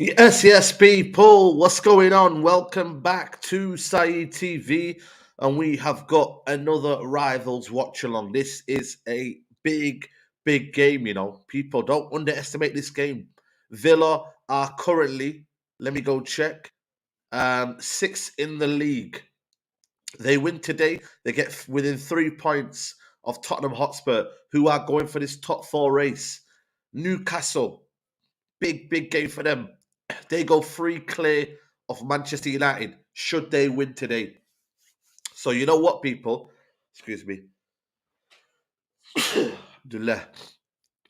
Yes, people. What's going on? Welcome back to Saeed TV. And we have got another Rivals watch along. This is a big game, People don't underestimate this game. Villa are currently, let me go check, sixth in the league. They win today, they get within 3 points of Tottenham Hotspur, who are going for this top four race. Newcastle, big game for them. They go free clear of Manchester United should they win today. So you know what, people? Excuse me.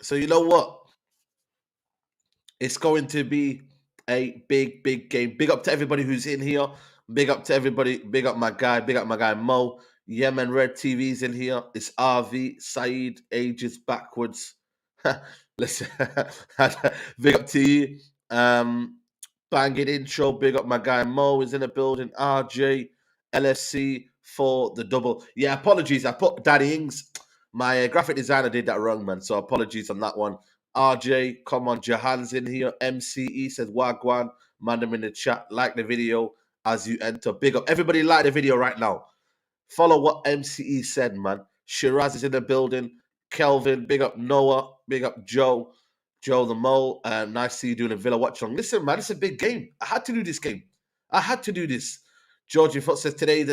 So you know what? It's going to be a big game. Big up to everybody who's in here. Big up to everybody. Big up my guy. Big up my guy Mo. Yemen Red TV's in here. It's RV. Saeed ages backwards. Listen, big up to you. Banging intro. Big up my guy Mo is in the building. RJ, LSC for the double. Yeah, apologies. I put Danny Ings. My graphic designer did that wrong, man. So apologies on that one. RJ, come on, Jahan's in here. MCE says Wagwan. Man them in the chat. Like the video as you enter. Big up. Everybody like the video right now. Follow what MCE said, man. Shiraz is in the building. Kelvin, big up Noah. Big up Joe. Joe the Mole. Nice to see you doing a Villa watch along. Listen, man, it's a big game. I had to do this game. I had to do this. Georgie Foot says today,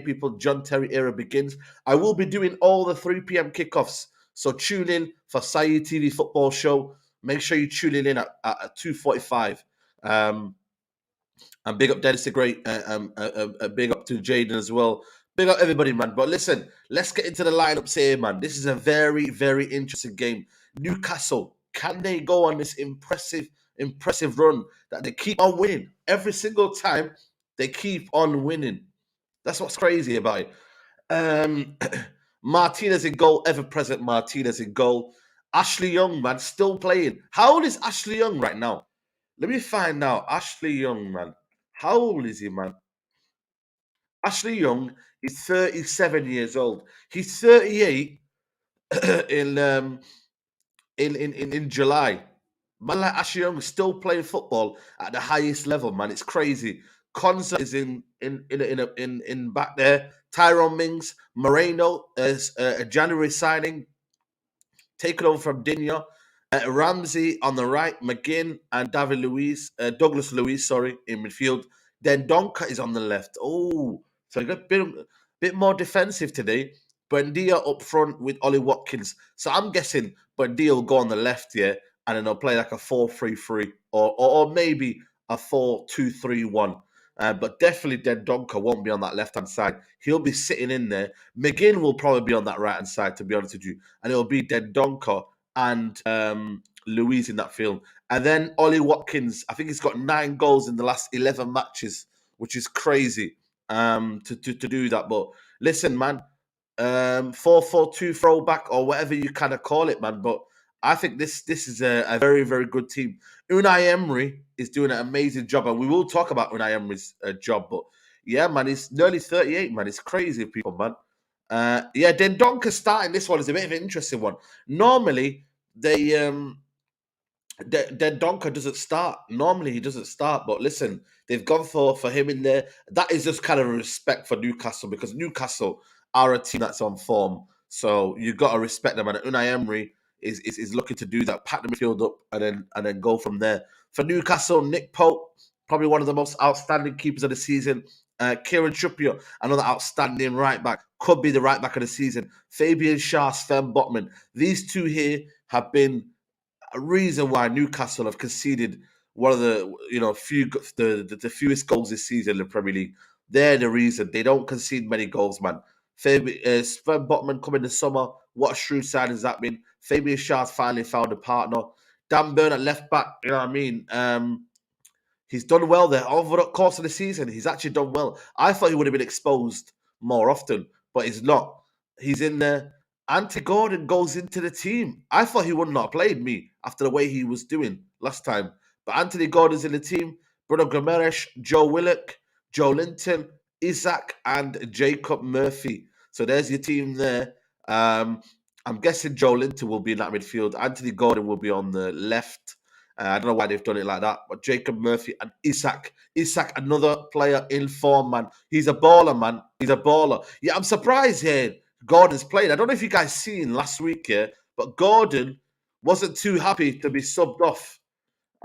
people, John Terry era begins. I will be doing all the 3 p.m. kickoffs. So tune in for Saeed TV football show. Make sure you tune in at 2:45. And big up Dennis the Great. Big up to Jaden as well. Big up everybody, man. But listen, let's get into the lineups here, man. This is a very interesting game. Newcastle, can they go on this impressive run that they keep on winning every single time? They keep on winning. That's what's crazy about it. Martinez in goal, ever present Martinez in goal. Ashley Young, man, still playing. How old is Ashley Young right now? Let me find out. Ashley Young, man. How old is he, man? Ashley Young is 37 years old. He's 38 in in July. Man, like Ashley Young is still playing football at the highest level, man. It's crazy. Konza is in back there. Tyrone Mings, Moreno is a January signing, taken over from Dinya. Ramsey on the right, McGinn and Douglas Luiz, sorry, in midfield. Then Donka is on the left. Oh, so you got a bit more defensive today. Buendia up front with Ollie Watkins. So I'm guessing Buendia will go on the left, yeah, and then they'll play like a 4-3-3 or maybe a 4-2-3-1. But definitely Donka won't be on that left-hand side. He'll be sitting in there. McGinn will probably be on that right-hand side, to be honest with you. And it'll be Donka and Louise in that field. And then Ollie Watkins, I think he's got 9 goals in the last 11 matches, which is crazy to do that. But listen, man, 4-4-2 throwback or whatever you kind of call it, man. But I think this is a very good team. Unai Emery is doing an amazing job, and we will talk about Unai Emery's job. But yeah, man, he's nearly 38, man. It's crazy, people, man. Yeah, Dendonka starting this one is a bit of an interesting one. Normally, Dendonka doesn't start. Normally, he doesn't start. But listen, they've gone for him in there. That is just kind of a respect for Newcastle because Newcastle are a team that's on form. So you've got to respect them. And Unai Emery is looking to do that, pack the midfield up, and then go from there. For Newcastle, Nick Pope, probably one of the most outstanding keepers of the season. Kieran Trippier, another outstanding right back, could be the right back of the season. Fabian Schär, Sven Botman. These two here have been a reason why Newcastle have conceded one of the the fewest goals this season in the Premier League. They're the reason. They don't concede many goals, man. Sven Botman coming this summer. What a shrewd signing has that been? Fabian Schär's finally found a partner. Dan Burn at left back, you know what I mean? He's done well there over the course of the season. He's actually done well. I thought he would have been exposed more often, but he's not. He's in there. Ante Gordon goes into the team. I thought he would not have played me after the way he was doing last time. But Anthony Gordon's in the team. Bruno Gomes, Joe Willock, Joe Linton, Isaac, and Jacob Murphy. So there's your team there. I'm guessing Joe Linton will be in that midfield. Anthony Gordon will be on the left. I don't know why they've done it like that. But Jacob Murphy and Isak. Isak, another player in form, man. He's a baller, man. He's a baller. Yeah, I'm surprised here Gordon's playing. I don't know if you guys seen last week here, but Gordon wasn't too happy to be subbed off.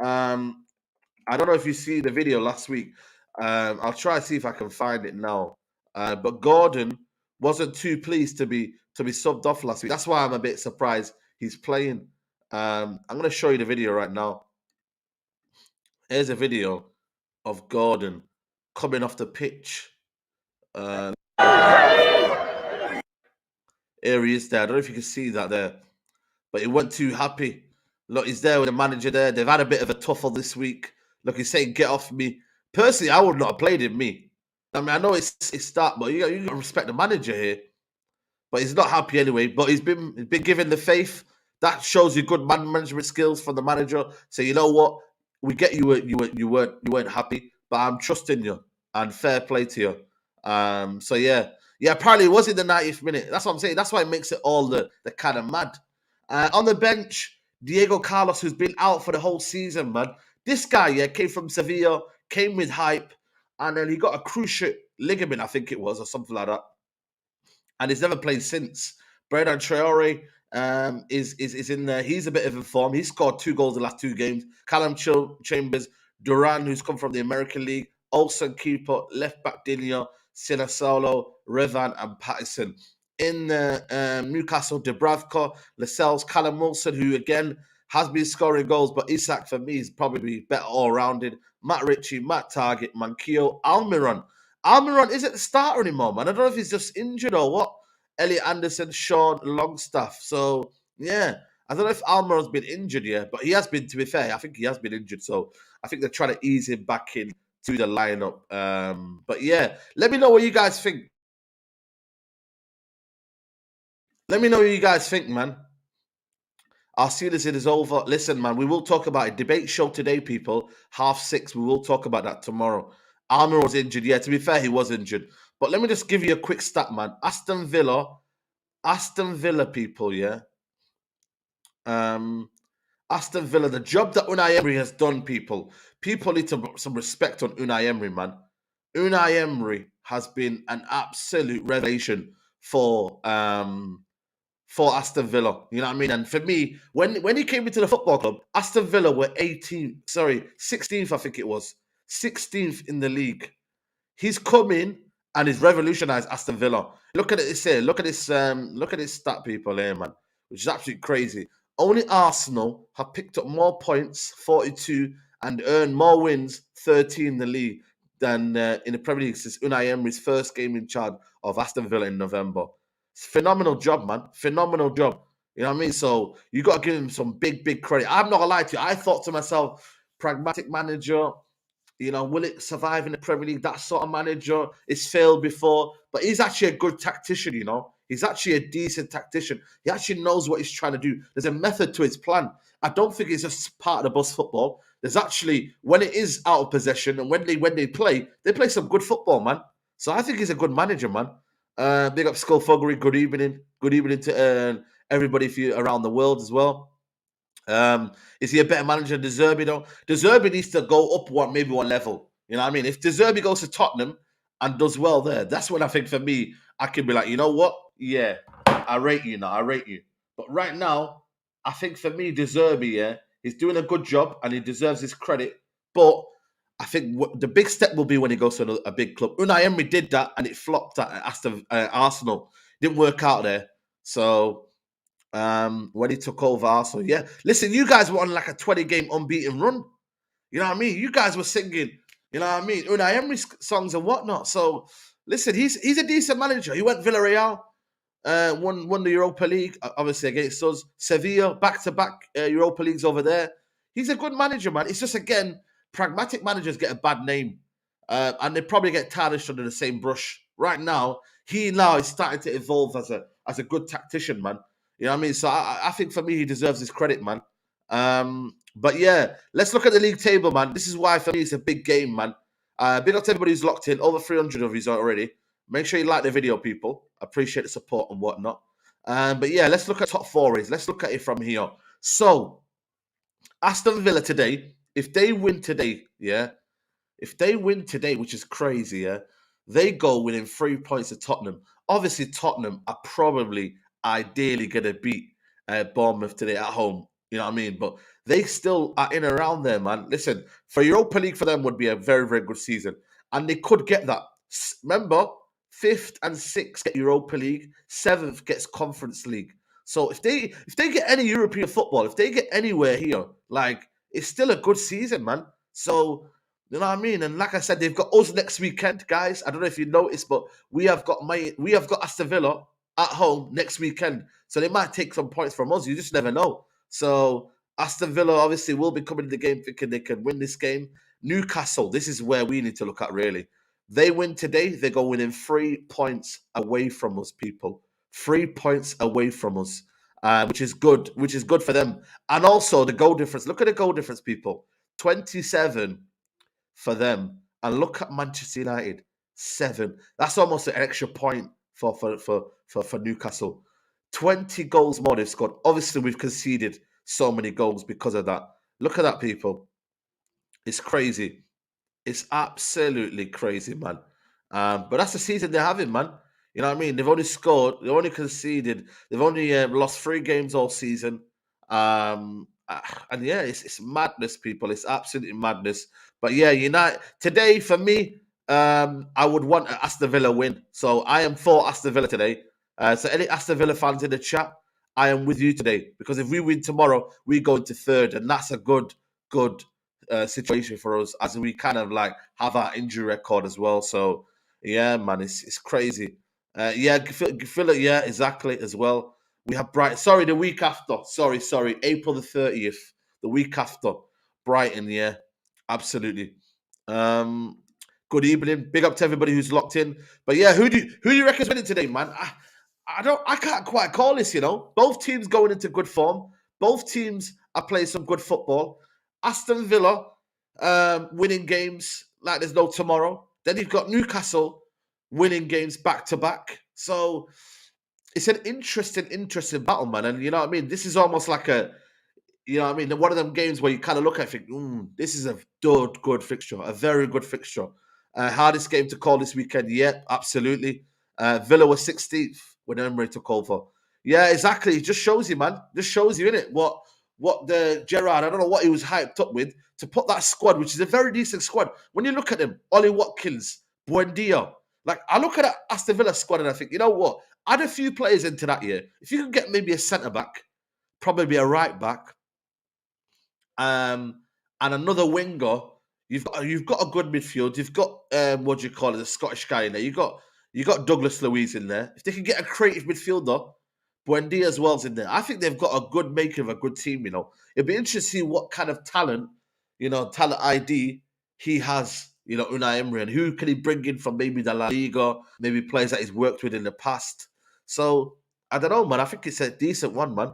I don't know if you see the video last week. I'll try to see if I can find it now. But Gordon wasn't too pleased to be subbed off last week. That's why I'm a bit surprised he's playing. I'm going to show you the video right now. Here's a video of Gordon coming off the pitch. Here he is there. I don't know if you can see that there, but he wasn't too happy. Look, he's there with the manager there. They've had a bit of a tuffle this week. Look, he's saying, "Get off me." Personally, I would not have played him. Me, I mean, I know it's start, but you got to respect the manager here. But he's not happy anyway. But he's been given the faith. That shows you good management skills from the manager. So you know what? We get you weren't happy, but I'm trusting you and fair play to you. So yeah. Apparently it was in the 90th minute. That's what I'm saying. That's why it makes it all the kind of mad. On the bench, Diego Carlos, who's been out for the whole season, man. This guy, came from Sevilla, came with hype, and then he got a cruciate ligament, I think it was, or something like that. And he's never played since. Brendan Traore is in there. He's a bit of a form. He scored 2 goals in the last 2 games. Callum Chambers, Duran, who's come from the American League, Olsen keeper, left back Dinia, Silasolo, Revan, and Patterson. In Newcastle, Dubravka, Lascelles, Callum Wilson, who again has been scoring goals, but Isak for me is probably better all-rounded. Matt Ritchie, Matt Target, Manquillo, Almiron. Almiron isn't the starter anymore, man. I don't know if he's just injured or what. Elliot Anderson, Sean Longstaff. So, yeah. I don't know if Almiron's been injured yet, but he has been, to be fair. I think he has been injured. So, I think they're trying to ease him back in to the lineup. But, yeah. Let me know what you guys think. Let me know what you guys think, man. Our season is over. Listen, man, we will talk about a debate show today, people. 6:30. We will talk about that tomorrow. Armour was injured. Yeah, to be fair, he was injured. But let me just give you a quick stat, man. Aston Villa, people, yeah. Aston Villa, the job that Unai Emery has done, people need to put some respect on Unai Emery, man. Unai Emery has been an absolute revelation for Aston Villa. You know what I mean? And for me, when he came into the football club, Aston Villa were 16th, I think it was. 16th in the league. He's come in and he's revolutionized Aston Villa. Look at this here. Look at this stat, people here, man, which is absolutely crazy. Only Arsenal have picked up more points, 42, and earned more wins, 13 in the league, than in the Premier League since Unai Emery's first game in charge of Aston Villa in November. It's a phenomenal job, man. Phenomenal job. You know what I mean? So you got to give him some big credit. I'm not going to lie to you. I thought to myself, pragmatic manager, you know, will it survive in the Premier League? That sort of manager. It's failed before, but he's actually a good tactician, you know. He's actually a decent tactician. He actually knows what he's trying to do. There's a method to his plan. I don't think it's just part of the bus football. There's actually, when it is out of possession and when they play some good football, man. So I think he's a good manager, man. Big up Skullfuggery. Good evening. Good evening to everybody for you around the world as well. Is he a better manager than De Zerbi, though? De Zerbi needs to go up maybe one level. You know what I mean? If De Zerbi goes to Tottenham and does well there, that's when I think for me, I can be like, you know what? Yeah, I rate you now. I rate you. But right now, I think for me, De Zerbi, yeah, he's doing a good job and he deserves his credit. But I think the big step will be when he goes to a big club. Unai Emery did that and it flopped at Arsenal. Didn't work out there. So when he took over Arsenal, yeah. Listen, you guys were on like a 20-game unbeaten run. You know what I mean? You guys were singing, you know what I mean, Unai Emery songs and whatnot. So listen, he's a decent manager. He went Villarreal, won the Europa League, obviously against us. Sevilla, back-to-back Europa Leagues over there. He's a good manager, man. It's just, again, pragmatic managers get a bad name. And they probably get tarnished under the same brush. Right now, he is starting to evolve as a good tactician, man. You know what I mean? So I think for me, he deserves his credit, man. But yeah, let's look at the league table, man. This is why for me it's a big game, man. Big up to everybody who's locked in. Over 300 of you already. Make sure you like the video, people. Appreciate the support and whatnot. But yeah, let's look at top 4 race. Let's look at it from here. So Aston Villa today, if they win today, yeah, if they win today, which is crazy, yeah, they go within 3 points of Tottenham. Obviously, Tottenham are probably ideally going to beat Bournemouth today at home. You know what I mean? But they still are in around there, man. Listen, for Europa League for them would be a very, very good season. And they could get that. Remember, fifth and sixth get Europa League, seventh gets Conference League. So if they get any European football, if they get anywhere here, like it's still a good season, man. So you know what I mean? And like I said, they've got us next weekend, guys. I don't know if you noticed, but we have got Aston Villa at home next weekend. So they might take some points from us. You just never know. So Aston Villa obviously will be coming to the game thinking they can win this game. Newcastle, this is where we need to look at really. They win today, they go within 3 points away from us, people. 3 points away from us, which is good. Which is good for them. And also the goal difference. Look at the goal difference, people. 27 for them. And look at Manchester United, 7. That's almost an extra point for Newcastle. 20 goals more they've scored. Obviously, we've conceded so many goals because of that. Look at that, people. It's crazy. It's absolutely crazy, man. But that's the season they're having, man. You know what I mean? They've only scored, they've only conceded, they've only lost 3 games all season. And yeah, it's madness, people. It's absolutely madness. But yeah, United today for me, I would want an Aston Villa win. So I am for Aston Villa today. So any Aston Villa fans in the chat, I am with you today because if we win tomorrow, we go into third, and that's a good situation for us as we kind of like have our injury record as well. So yeah, man, it's crazy. Yeah, feel it. Yeah, exactly as well. We have Brighton. Sorry, the week after. Sorry, April the 30th. The week after Brighton. Yeah, absolutely. Um, Good evening. Big up to everybody who's locked in. But yeah, who do you reckon's winning today, man? I can't quite call this. Both teams going into good form. Both teams are playing some good football. Aston Villa winning games like there's no tomorrow. Then you've got Newcastle winning games back to back. So it's an interesting battle, man. And you know what I mean? This is almost like one of them games where you kind of look at it and think, this is a good fixture, a very good fixture. Hardest game to call this weekend, yeah, absolutely. Villa was 16th when Emery took over. Yeah, exactly. It just shows you, man. Just shows you, innit? What the Gerrard, I don't know what he was hyped up with to put that squad, which is a very decent squad. When you look at them, Ollie Watkins, Buendia, like I look at that Aston Villa squad and I think, you know what? Add a few players into that year. If you could get maybe a centre back, probably a right back, and another winger. You've got a good midfield. You've got what do you call it, a Scottish guy in there. You got Douglas Luiz in there. If they can get a creative midfielder, Buendia as well's in there. I think they've got a good making of a good team. It'd be interesting to see what kind of talent, talent ID he has. Unai Emery, and who can he bring in from maybe the La Liga, maybe players that he's worked with in the past. So I don't know, man. I think it's a decent one, man.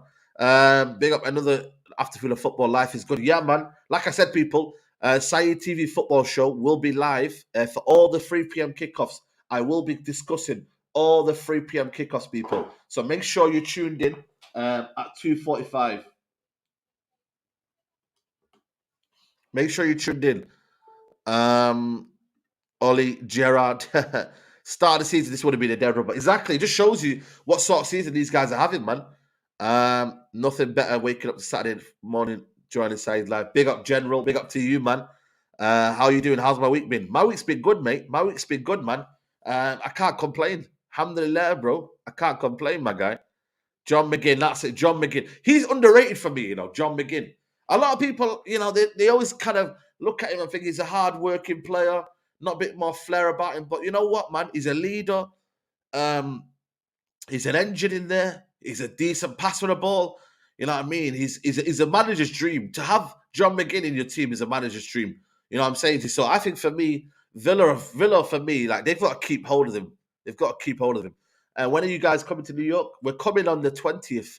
Big up another after Villa football. Life is good. Yeah, man. Like I said, people, Saeed TV football show will be live for all the 3 p.m. kickoffs. I will be discussing all the 3 p.m. kickoffs, people. So make sure you're tuned in at 2:45. Make sure you're tuned in. Ollie, Gerrard. Start of the season, this would have been a dead rubber. Exactly. It just shows you what sort of season these guys are having, man. Nothing better waking up Saturday morning, joining Side Live. Big up, General. Big up to you, man. How you doing? How's my week been? My week's been good, mate. My week's been good, man. I can't complain. Alhamdulillah, bro. I can't complain, my guy. John McGinn, that's it. John McGinn. He's underrated for me, John McGinn. A lot of people, they always kind of look at him and think he's a hard-working player, not a bit more flair about him. But you know what, man? He's a leader. He's an engine in there. He's a decent passer of the ball. You know what I mean? He's a manager's dream. To have John McGinn in your team is a manager's dream. You know what I'm saying to you? So I think for me, Villa for me, like they've got to keep hold of him. They've got to keep hold of him. And when are you guys coming to New York? We're coming on the 20th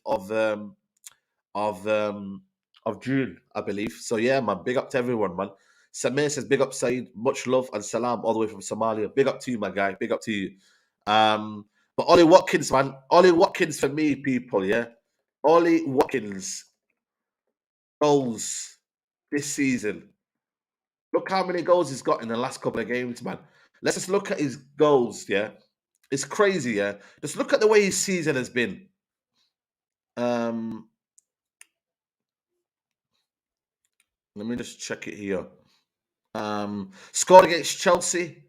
of June, I believe. So yeah, man, big up to everyone, man. Samir says, big up Saeed, much love and salam all the way from Somalia. Big up to you, my guy. Big up to you. But Ollie Watkins, man. Ollie Watkins for me, people, yeah. Ollie Watkins goals this season. Look how many goals he's got in the last couple of games, man. Let's just look at his goals, yeah? It's crazy, yeah? Just look at the way his season has been. Um, Let me just check it here. Scored against Chelsea.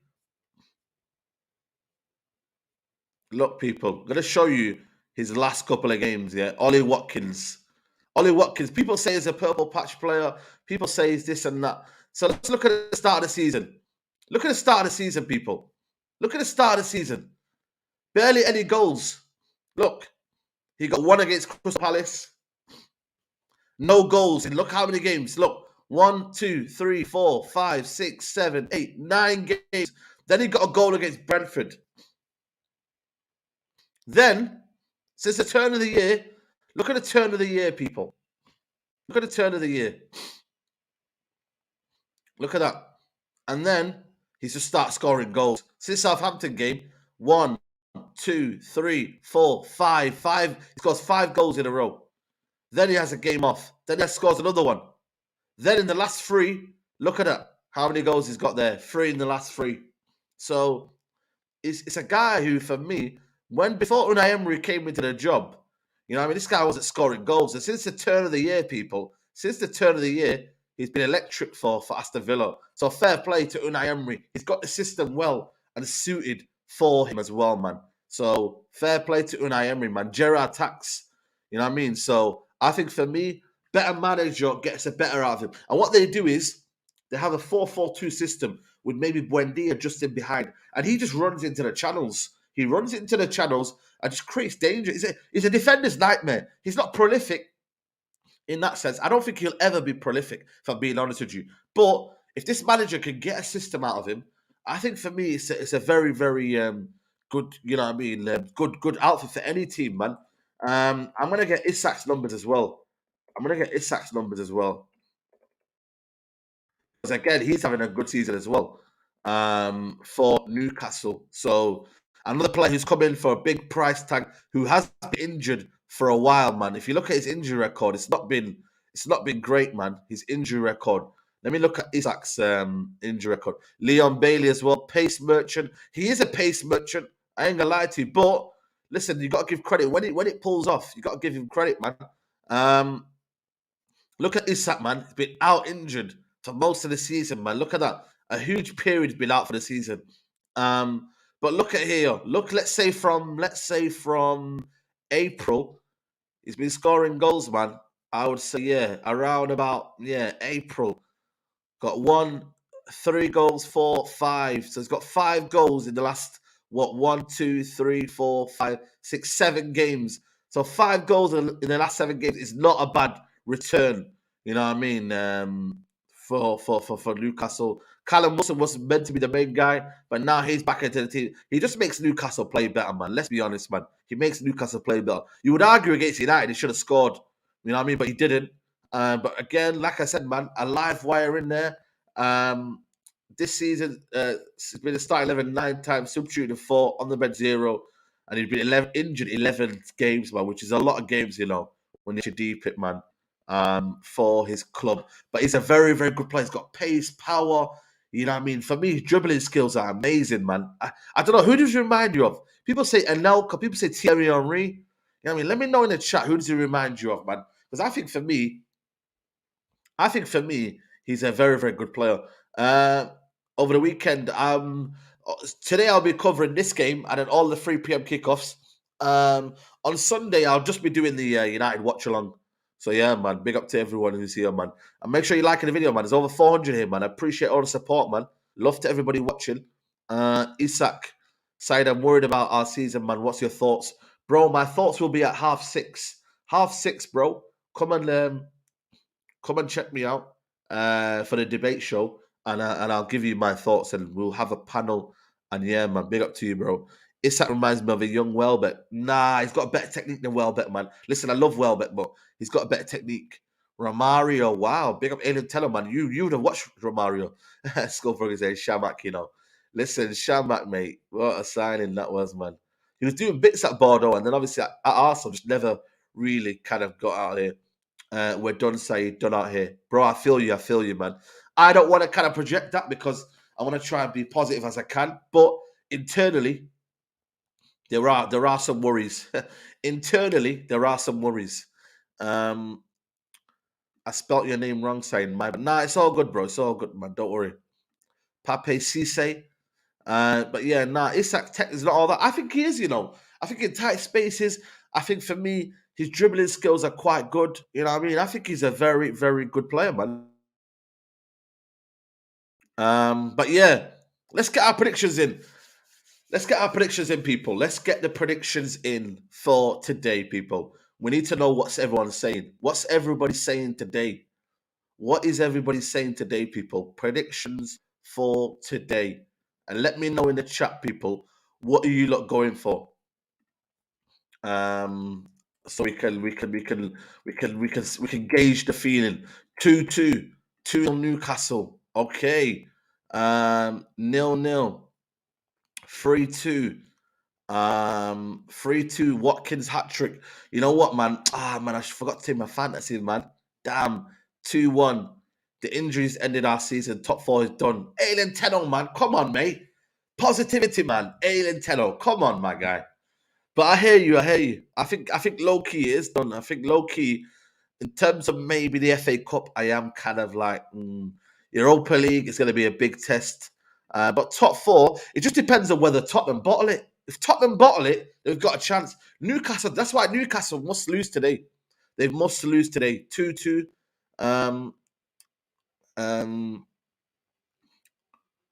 Look, people, I'm gonna show you his last couple of games. Yeah, Ollie Watkins. Ollie Watkins. People say he's a purple patch player. People say he's this and that. So let's look at the start of the season. Look at the start of the season, people. Look at the start of the season. Barely any goals. Look, he got one against Crystal Palace. No goals in look how many games. Look, 1, 2, 3, 4, 5, 6, 7, 8, 9 games. Then he got a goal against Brentford. Then, since the turn of the year, look at the turn of the year, people. Look at the turn of the year. Look at that. And then he's just start scoring goals. Since Southampton game, 1, 2, 3, 4, 5, 5. He scores 5 goals in a row. Then he has a game off. Then he scores another one. Then in the last 3, look at that. How many goals he's got there? 3 in the last 3. So it's a guy who, for me, before Unai Emery came into the job, you know, I mean, this guy wasn't scoring goals. And since the turn of the year, people, since the turn of the year, he's been electric for Aston Villa. So fair play to Unai Emery. He's got the system well and suited for him as well, man. So fair play to Unai Emery, man. Gerrard tax, you know what I mean? So I think for me, better manager gets a better out of him. And what they do is they have a 4-4-2 system with maybe Buendia just in behind. And he just runs into the channels. He runs into the channels and just creates danger. He's a defender's nightmare. He's not prolific in that sense. I don't think he'll ever be prolific, if I'm being honest with you. But if this manager can get a system out of him, I think for me it's a very, very good, you know what I mean, good outfit for any team, man. I'm going to get Isak's numbers as well. Because again, he's having a good season as well for Newcastle. So another player who's come in for a big price tag, who has been injured for a while, man. If you look at his injury record, it's not been great, man. His injury record. Let me look at Isak's injury record. Leon Bailey as well, pace merchant. He is a pace merchant. I ain't gonna lie to you, but listen, you got to give credit when it pulls off. You got to give him credit, man. Look at Isak, man. He's been out injured for most of the season, man. Look at that. A huge period he's been out for the season. But look at here. Look, let's say from April, he's been scoring goals, man. I would say, yeah, around about April. Got 3 goals, 4, 5. So he's got 5 goals in the last 1, 2, 3, 4, 5, 6, 7 games. So 5 goals in the last 7 games is not a bad return. You know what I mean? For Newcastle, Callum Wilson was meant to be the main guy, but now he's back into the team. He just makes Newcastle play better, man. Let's be honest, man. He makes Newcastle play better. You would argue against United, he should have scored. You know what I mean? But he didn't. But again, like I said, man, a live wire in there. This season, he's been a start 11 9 times, substituted 4, on the bench 0, and he's been injured 11 games, man, which is a lot of games, you know, when you deep it, man, for his club. But he's a very, very good player. He's got pace, power. You know what I mean? For me, his dribbling skills are amazing, man. I don't know, who does he remind you of? People say Anelka, people say Thierry Henry. You know what I mean? Let me know in the chat, who does he remind you of, man? Because I think for me, he's a very, very good player. Over the weekend, today I'll be covering this game and then all the 3 p.m. kickoffs. On Sunday, I'll just be doing the United watch along. So yeah, man, big up to everyone who's here, man. And make sure you're liking the video, man. There's over 400 here, man. I appreciate all the support, man. Love to everybody watching. Isak, Saeed, I'm worried about our season, man. What's your thoughts? Bro, my thoughts will be at 6:30. 6:30, bro. Come and check me out for the debate show, and I'll give you my thoughts, and we'll have a panel. And yeah, man, big up to you, bro. Isak reminds me of a young Welbeck. Nah, he's got a better technique than Welbeck, man. Listen, I love Welbeck, but he's got a better technique. Romario, wow, big up Alien Teller, man. You would have watched Romario. Skullfrog is saying Shamak, you know. Listen, Shamak, mate, what a signing that was, man. He was doing bits at Bordeaux, and then obviously at Arsenal, just never really kind of got out of here. We're done, Saeed, done out here. Bro, I feel you, man. I don't want to kind of project that because I want to try and be positive as I can. But internally, there are some worries. Internally, there are some worries. Um, I spelt your name wrong, saying my. Nah, it's all good, bro. It's all good, man. Don't worry. Pape Cisse. But yeah, nah, Isak Tech is not all that. I think he is, I think in tight spaces, I think for me, his dribbling skills are quite good. You know what I mean? I think he's a very, very good player, man. But yeah, let's get our predictions in. Let's get our predictions in, people. Let's get the predictions in for today, people. We need to know what's everyone saying. What's everybody saying today? What is everybody saying today, people? Predictions for today. And let me know in the chat, people, what are you lot going for? So we can gauge the feeling. 2-2, 2 Newcastle. Okay. 0-0. 3-2. 3-2 Watkins hat trick. You know what, man? Man, I forgot to take my fantasy, man. Damn. 2-1. The injuries ended our season. Top 4 is done. Alien Tenno, man. Come on, mate. Positivity, man. Alien Tenno. Come on, my guy. But I hear you. I think low key is done. I think low key, in terms of maybe the FA Cup, I am kind of like Europa League is going to be a big test. But top 4, it just depends on whether Tottenham bottle it. If Tottenham bottle it, they've got a chance. Newcastle, that's why Newcastle must lose today. They must lose today. 2-2. Um, um,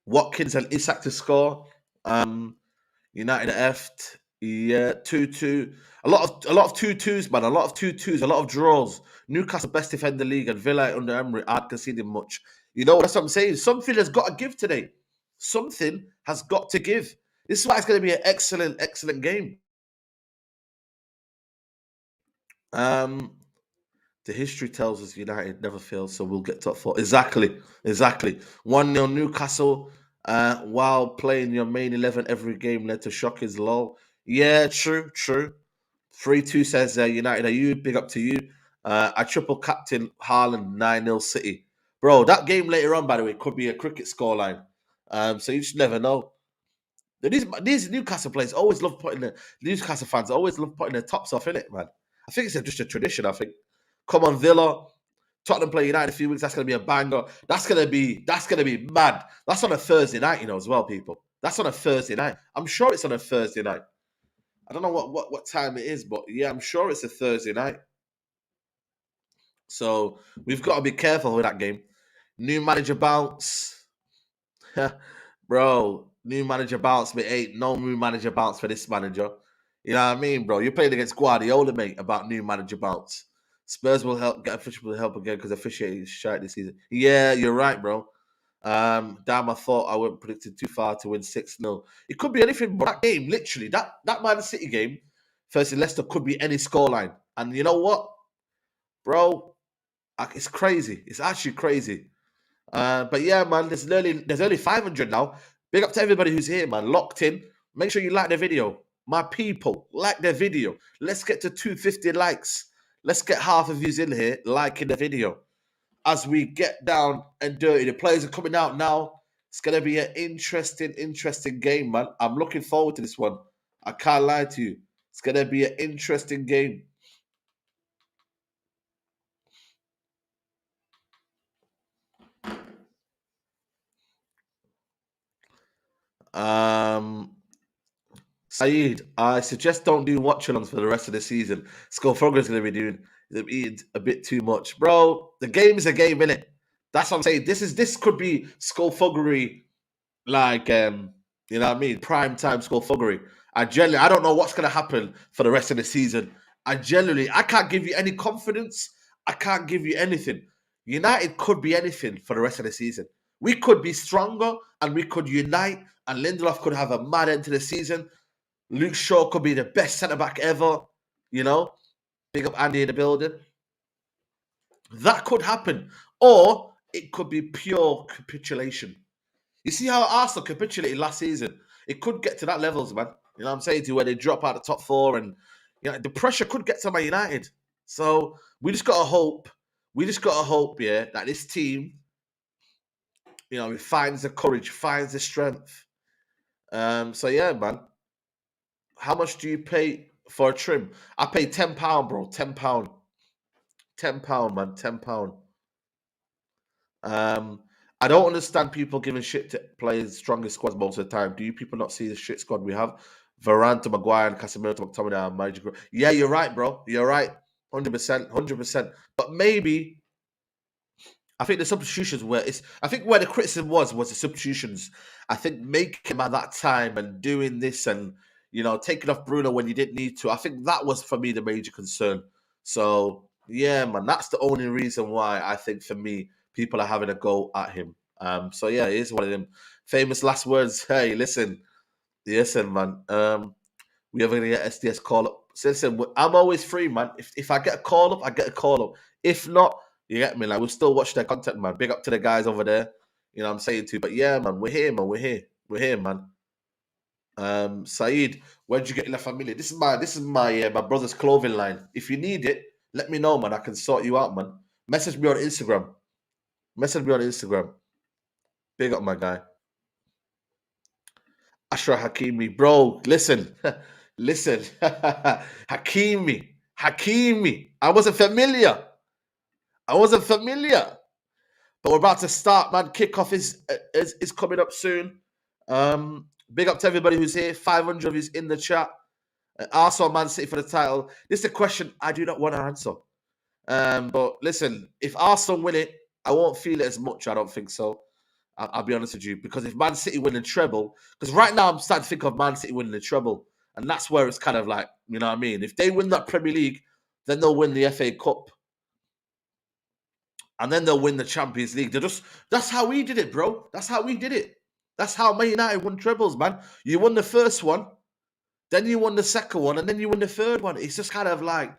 Watkins and Isak to score. United effed. Yeah, 2-2. A lot of 2-2s, man. A lot of 2-2s, a lot of draws. Newcastle best defender league and Villa under Emery aren't conceding much. That's what I'm saying. Something has got to give today. Something has got to give. This is why it's going to be an excellent, excellent game. The history tells us United never fails, so we'll get top 4. Exactly. 1-0 Newcastle. While playing your main 11 every game led to shockers, lol. Yeah, true. 3-2 says United are you. Big up to you. I triple captain Haaland 9-0 City. Bro, that game later on, by the way, could be a cricket scoreline. So you just never know. These Newcastle players always love putting Newcastle fans always love putting their tops off in it, man. I think it's just a tradition. I think. Come on, Villa. Tottenham play United in a few weeks. That's gonna be a banger. That's gonna be mad. That's on a Thursday night, as well, people. That's on a Thursday night. I'm sure it's on a Thursday night. I don't know what time it is, but yeah, I'm sure it's a Thursday night. So we've got to be careful with that game. New manager bounce. Bro, new manager bounce, mate. Ain't no new manager bounce for this manager. You know what I mean, bro? You're playing against Guardiola, mate, about new manager bounce. Spurs will get official help again because officiating is shite this season. Yeah, you're right, bro. Damn, I thought I went predicted too far to win 6-0. It could be anything, but that game, literally, that Man City game versus Leicester could be any scoreline. And you know what, bro? It's crazy. It's actually crazy. But yeah, man, there's only 500 now. Big up to everybody who's here, man. Locked in. Make sure you like the video. My people, like the video. Let's get to 250 likes. Let's get half of yous in here liking the video. As we get down and dirty, the players are coming out now. It's going to be an interesting game, man. I'm looking forward to this one. I can't lie to you. It's going to be an interesting game. Saeed, I suggest don't do watch-alongs for the rest of the season. Skullfrogger is going to be doing eating a bit too much, bro. The game is a game, innit? That's what I'm saying. This could be skullfuggery, like you know what I mean, prime time skullfuggery. I don't know what's going to happen for the rest of the season. I can't give you any confidence. I can't give you anything. United could be anything for the rest of the season. We could be stronger and we could unite, and Lindelof could have a mad end to the season. Luke Shaw could be the best centre back ever. Big up Andy in the building. That could happen, or it could be pure capitulation. You see how Arsenal capitulated last season? It could get to that levels, man. You know what I'm saying to you, where they drop out the top 4, and the pressure could get to Man United. So we just gotta hope. We just gotta hope, yeah, that this team, it finds the courage, finds the strength. So yeah, man. How much do you pay for a trim? I pay £10, bro. £10. £10, man. £10. Um, I don't understand people giving shit to players' strongest squads most of the time. Do you people not see the shit squad we have? Varane to Maguire and Casemiro to McTominay and Magic. Yeah, you're right, bro. You're right. 100%. 100%. But maybe I think the substitutions I think where the criticism was the substitutions. I think making him at that time and doing this and taking off Bruno when you didn't need to. I think that was for me the major concern. So yeah, man, that's the only reason why I think for me people are having a go at him. So yeah, it is one of them famous last words. Hey, listen, man. We ever gonna get SDS call up? So listen, I'm always free, man. If I get a call up, I get a call up. If not, you get me. Like we'll still watch their content, man. Big up to the guys over there. You know what I'm saying too. But yeah, man, we're here, man. We're here, man. Saeed, where'd you get La Familia? This is my brother's clothing line. If you need it, let me know, man. I can sort you out, man. Message me on Instagram. Message me on Instagram. Big up, my guy. Ashraf Hakimi, bro. Listen, listen, Hakimi. I wasn't familiar. But we're about to start, man. Kickoff is coming up soon. Big up to everybody who's here. 500 is in the chat. Arsenal, Man City for the title. This is a question I do not want to answer. But listen, if Arsenal win it, I won't feel it as much. I don't think so. I'll be honest with you, because if Man City win the treble, because right now I'm starting to think of Man City winning the treble, and that's where it's kind of like, you know what I mean? If they win that Premier League, then they'll win the FA Cup, and then they'll win the Champions League. That's how we did it, bro. That's how we did it. That's how Man United won trebles, man. You won the first one, then you won the second one, and then you won the third one. It's just kind of like,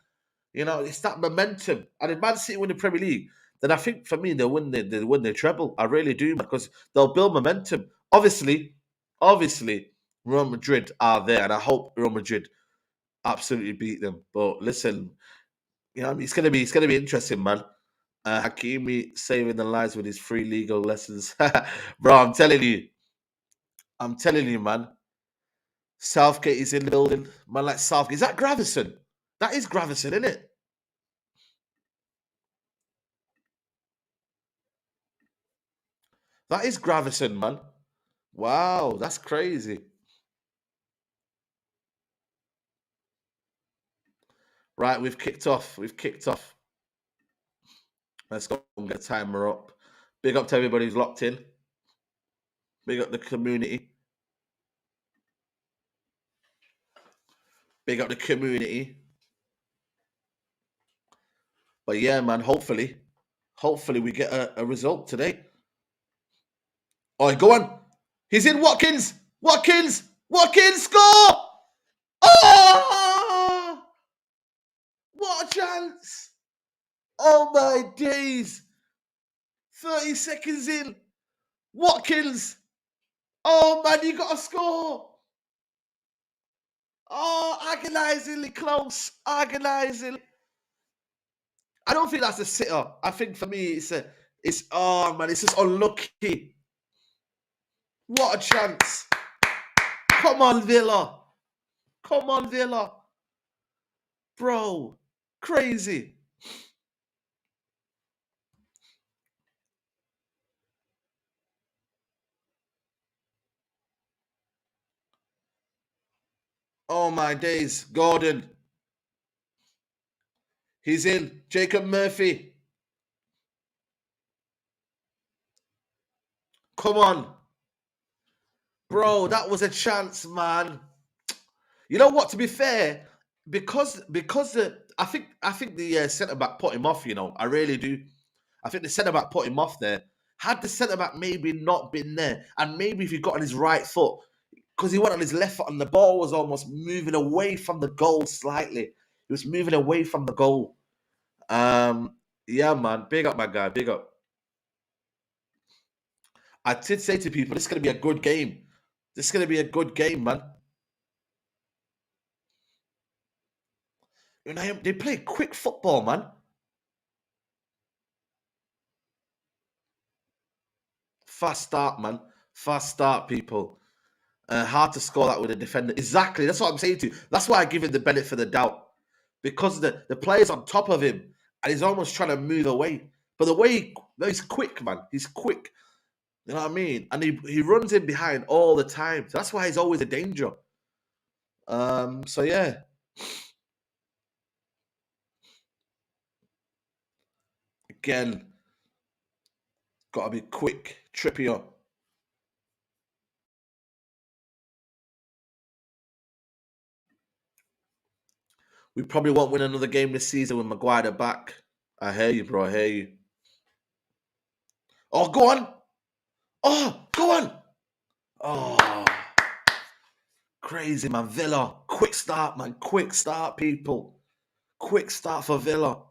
it's that momentum. And if Man City win the Premier League, then I think for me they'll win the treble. I really do, because they'll build momentum. Obviously, Real Madrid are there, and I hope Real Madrid absolutely beat them. But listen, it's gonna be interesting, man. Hakimi saving the lives with his free legal lessons, bro. I'm telling you, man. Southgate is in the building, man. Like Southgate, is that Gravison? That is Gravison, isn't it? That is Gravison, man. Wow, that's crazy. Right, we've kicked off. Let's go and get the timer up. Big up to everybody who's locked in. Big up the community. Big up the community. But yeah, man, hopefully we get a result today. Oh, go on. He's in. Watkins, score! Oh, what a chance! Oh my days! 30 seconds in, Watkins. Oh man, you got to score! Oh, agonizingly close. Agonizingly. I don't think that's a sitter. I think for me, it's oh man, it's just unlucky. What a chance! Come on, Villa. Bro, crazy. Oh my days. Gordon. He's in. Jacob Murphy. Come on. Bro, that was a chance, man. You know what? To be fair, because I think the centre back put him off. I really do. I think the centre back put him off there. Had the centre back maybe not been there, and maybe if he got on his right foot, because he went on his left foot, and the ball was almost moving away from the goal slightly. He was moving away from the goal. Yeah, man. Big up, my guy. Big up. I did say to people, this is going to be a good game. This is going to be a good game, man. They play quick football, man. Fast start, man. Fast start, people. Hard to score that with a defender. Exactly. That's what I'm saying to you. That's why I give him the benefit of the doubt. Because the player's on top of him and he's almost trying to move away. But the way he's quick, man. He's quick. You know what I mean? And he runs in behind all the time. So that's why he's always a danger. So yeah. Again, gotta be quick. Trippier. We probably won't win another game this season with Maguire back. I hear you, bro. I hear you. Oh, go on. Oh, go on. Oh, crazy, man. Villa. Quick start, man. Quick start, people. Quick start for Villa.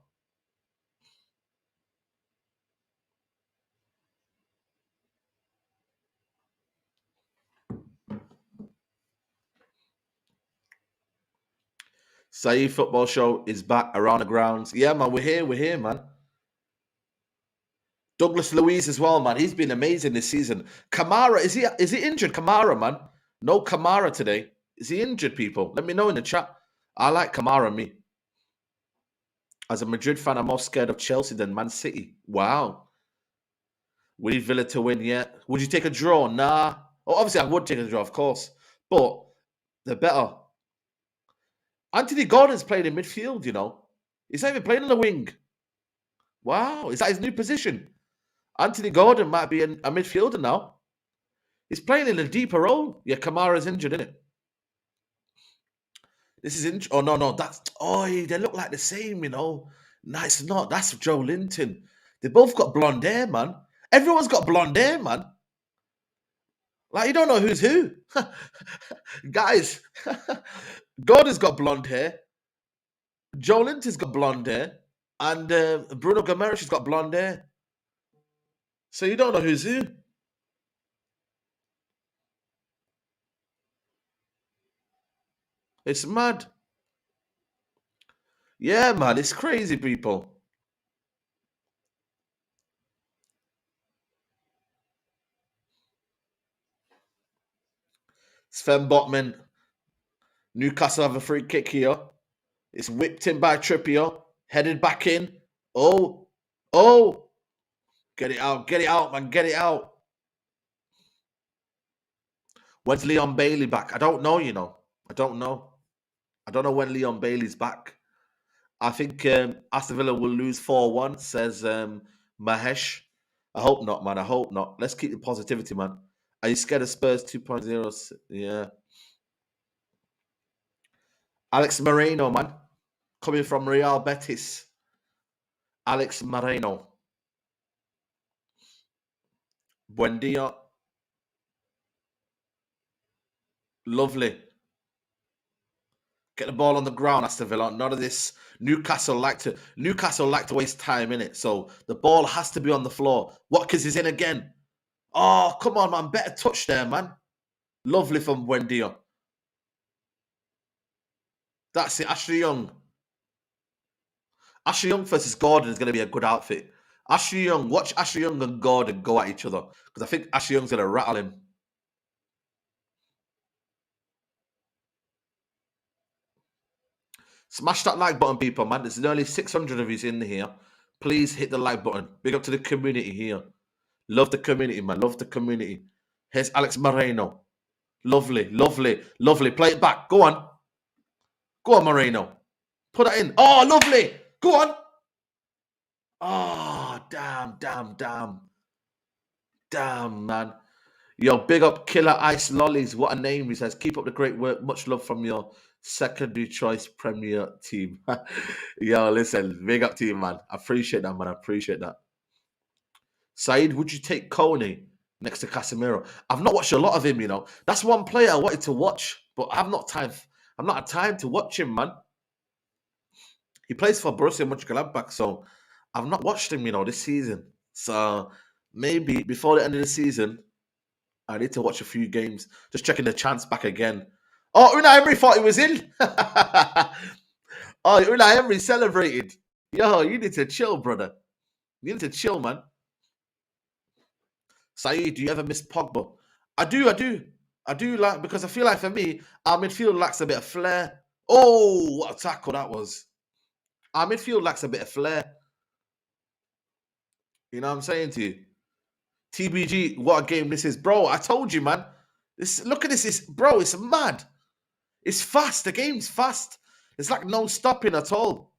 Saeed Football Show is back around the grounds. Yeah, man. We're here, man. Douglas Luiz as well, man. He's been amazing this season. Kamara, is he injured? Kamara, man. No Kamara today. Is he injured, people? Let me know in the chat. I like Kamara, me. As a Madrid fan, I'm more scared of Chelsea than Man City. Wow. We need Villa to win, yeah. Would you take a draw? Nah. Oh, obviously, I would take a draw, of course. But they're better. Anthony Gordon's playing in midfield, you know. He's not even playing on the wing. Wow. Is that his new position? Anthony Gordon might be a midfielder now. He's playing in a deeper role. Yeah, Kamara's injured, isn't it? This is injured. Oh, no. That's... Oh, they look like the same, you know. No, it's not. That's Joe Linton. They both got blonde hair, man. Everyone's got blonde hair, man. Like, you don't know who's who. Guys, Gordon's got blonde hair. Joe Linton's got blonde hair. And Bruno Gomes has got blonde hair. So you don't know who's who. It's mad. Yeah, man, it's crazy, people. Sven Botman. Newcastle have a free kick here. It's whipped in by Trippier. Headed back in. Oh. Get it out, man. Get it out. When's Leon Bailey back? I don't know, you know. I don't know when Leon Bailey's back. I think Aston Villa will lose 4-1, says Mahesh. I hope not, man. I hope not. Let's keep the positivity, man. Are you scared of Spurs 2.0? Yeah. Alex Moreno, man. Coming from Real Betis. Alex Moreno. Buen dia. Lovely. Get the ball on the ground, Aston Villa. None of this. Newcastle like to waste time in it. So the ball has to be on the floor. Watkins is in again. Oh, come on, man. Better touch there, man. Lovely from Buendia. That's it. Ashley Young. Ashley Young versus Gordon is going to be a good outfit. Ashley Young. Watch Ashley Young and Gordon go at each other. Because I think Ashley Young's going to rattle him. Smash that like button, people, man. There's nearly 600 of you in here. Please hit the like button. Big up to the community here. Love the community, man. Love the community. Here's Alex Moreno. Lovely, lovely, lovely. Play it back. Go on. Go on, Moreno. Put that in. Oh, lovely. Go on. Oh, damn. Damn, man. Yo, big up Killer Ice Lollies. What a name, he says. Keep up the great work. Much love from your secondary choice Premier team. Yo, listen. Big up to you, man. I appreciate that, man. I appreciate that. Saeed, would you take Coney next to Casemiro? I've not watched a lot of him, you know. That's one player I wanted to watch, but I've not time. I'm not had time to watch him, man. He plays for Borussia Mönchengladbach, so I've not watched him, you know, this season. So maybe before the end of the season, I need to watch a few games. Just checking the chance back again. Oh, Unai Emery thought he was in. Oh, Unai Emery celebrated. Yo, you need to chill, brother. You need to chill, man. Saeed, do you ever miss Pogba? I do like, because I feel like for me, our midfield lacks a bit of flair. Oh, what a tackle that was. Our midfield lacks a bit of flair. You know what I'm saying to you? TBG, what a game this is. Bro, I told you, man. Look at this. Bro, it's mad. It's fast. The game's fast. It's like no stopping at all.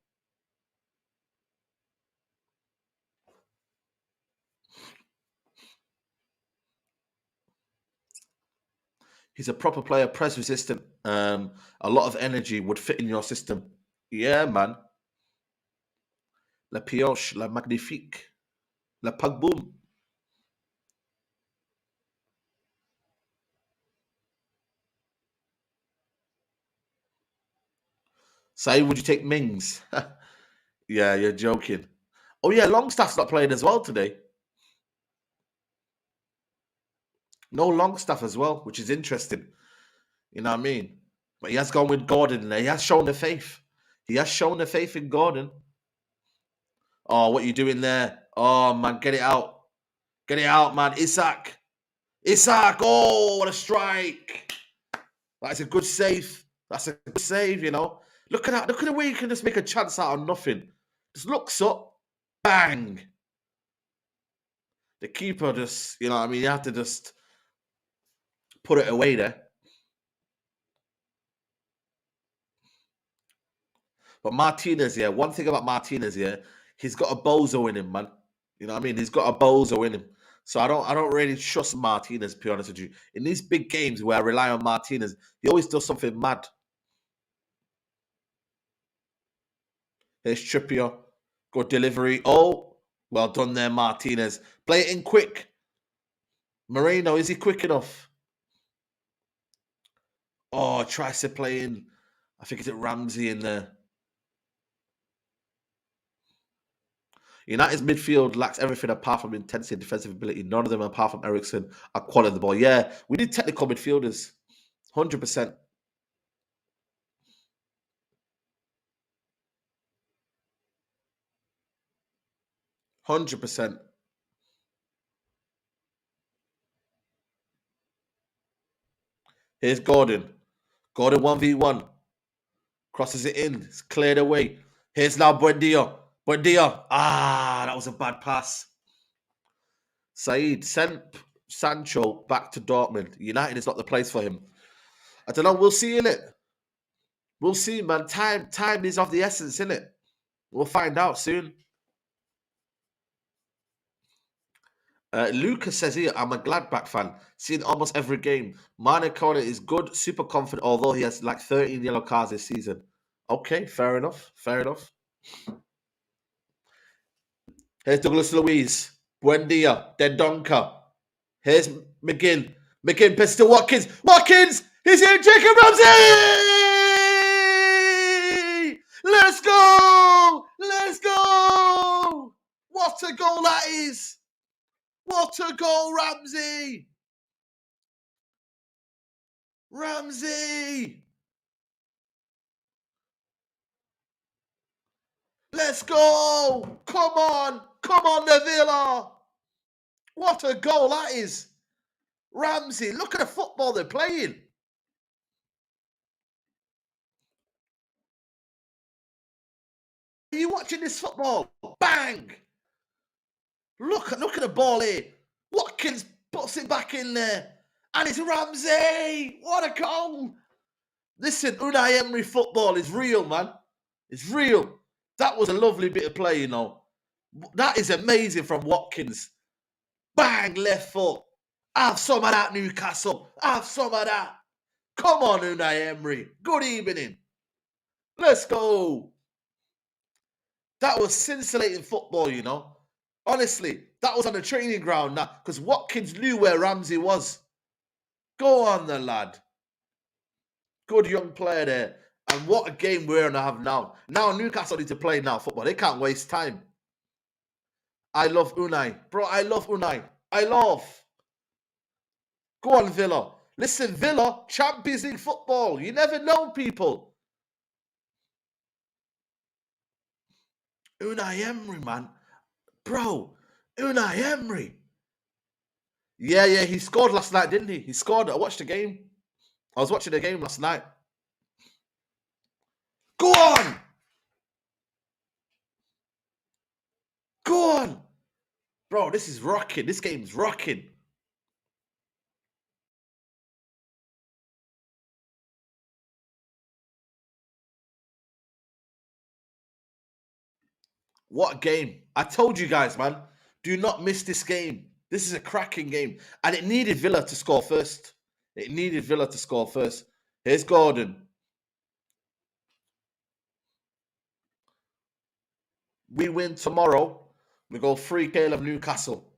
He's a proper player, press resistant. A lot of energy would fit in your system. Yeah, man. La pioche, la magnifique, la pagboom. Say, would you take Mings? Yeah, you're joking. Oh yeah, Longstaff's not playing as well today. No Longstaff as well, which is interesting. You know what I mean? But he has gone with Gordon there. He has shown the faith. He has shown the faith in Gordon. Oh, what you doing there? Oh man, get it out. Get it out, man. Isak. Isak. Oh, what a strike. That's a good save. That's a good save, you know. Look at that. Look at the way you can just make a chance out of nothing. Just looks up. Bang. The keeper just, you know what I mean? You have to just put it away there. But Martinez, yeah, one thing about Martinez, yeah, he's got a bozo in him, man. You know what I mean? He's got a bozo in him. So I don't really trust Martinez, to be honest with you. In these big games where I rely on Martinez, he always does something mad. Here's Trippier. Good delivery. Oh, well done there, Martinez. Play it in quick. Moreno, is he quick enough? Oh, tries to play in. I think it's Ramsey in there. United's midfield lacks everything apart from intensity and defensive ability. None of them, apart from Ericsson, are quality of the ball. Yeah, we need technical midfielders. 100%. 100%. Here's Gordon. Gordon 1v1. Crosses it in. It's cleared away. Here's now Buendia. Buendia. Ah, that was a bad pass. Saeed, sent Sancho back to Dortmund. United is not the place for him. I don't know. We'll see, innit? We'll see, man. Time is of the essence, innit? We'll find out soon. Lucas says here, I'm a Gladbach fan. Seen almost every game. Mane Kone is good, super confident, although he has like 13 yellow cards this season. Okay, fair enough. Fair enough. Here's Douglas Luiz. Buendia. Dendonka. Here's McGinn. McGinn, pass to Watkins. Watkins! He's here, Jacob Ramsey! Let's go! Let's go! What a goal that is! What a goal, Ramsey! Ramsey! Let's go! Come on! Come on, the Villa! What a goal that is! Ramsey, look at the football they're playing. Are you watching this football? Bang! Look at the ball here. Watkins puts it back in there. And it's Ramsey! What a goal! Listen, Unai Emery football is real, man. It's real. That was a lovely bit of play, you know. That is amazing from Watkins. Bang, left foot. Have some of that, Newcastle. Have some of that. Come on, Unai Emery. Good evening. Let's go. That was scintillating football, you know. Honestly, that was on the training ground now because Watkins knew where Ramsey was. Go on, the lad. Good young player there. And what a game we're going to have now. Now Newcastle need to play now football. They can't waste time. I love Unai. Bro, I love Unai. I love. Go on, Villa. Listen, Villa, Champions League football. You never know, people. Unai Emery, man. Bro, Unai Emery. Yeah, yeah, he scored last night, didn't he? He scored. I watched the game. I was watching the game last night. Go on! Go on! Bro, this is rocking. This game's rocking. What a game. I told you guys, man. Do not miss this game. This is a cracking game. And it needed Villa to score first. It needed Villa to score first. Here's Gordon. We win tomorrow. We go 3K of Newcastle.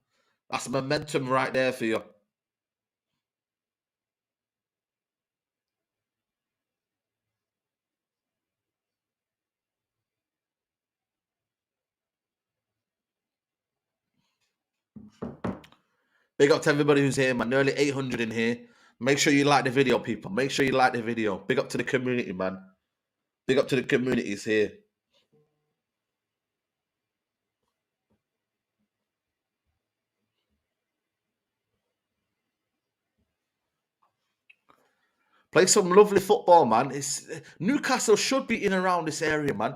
That's momentum right there for you. Big up to everybody who's here, man. Nearly 800 in here. Make sure you like the video, people. Make sure you like the video. Big up to the community, man. Big up to the communities here. Play some lovely football, man. It's Newcastle should be in around this area, man.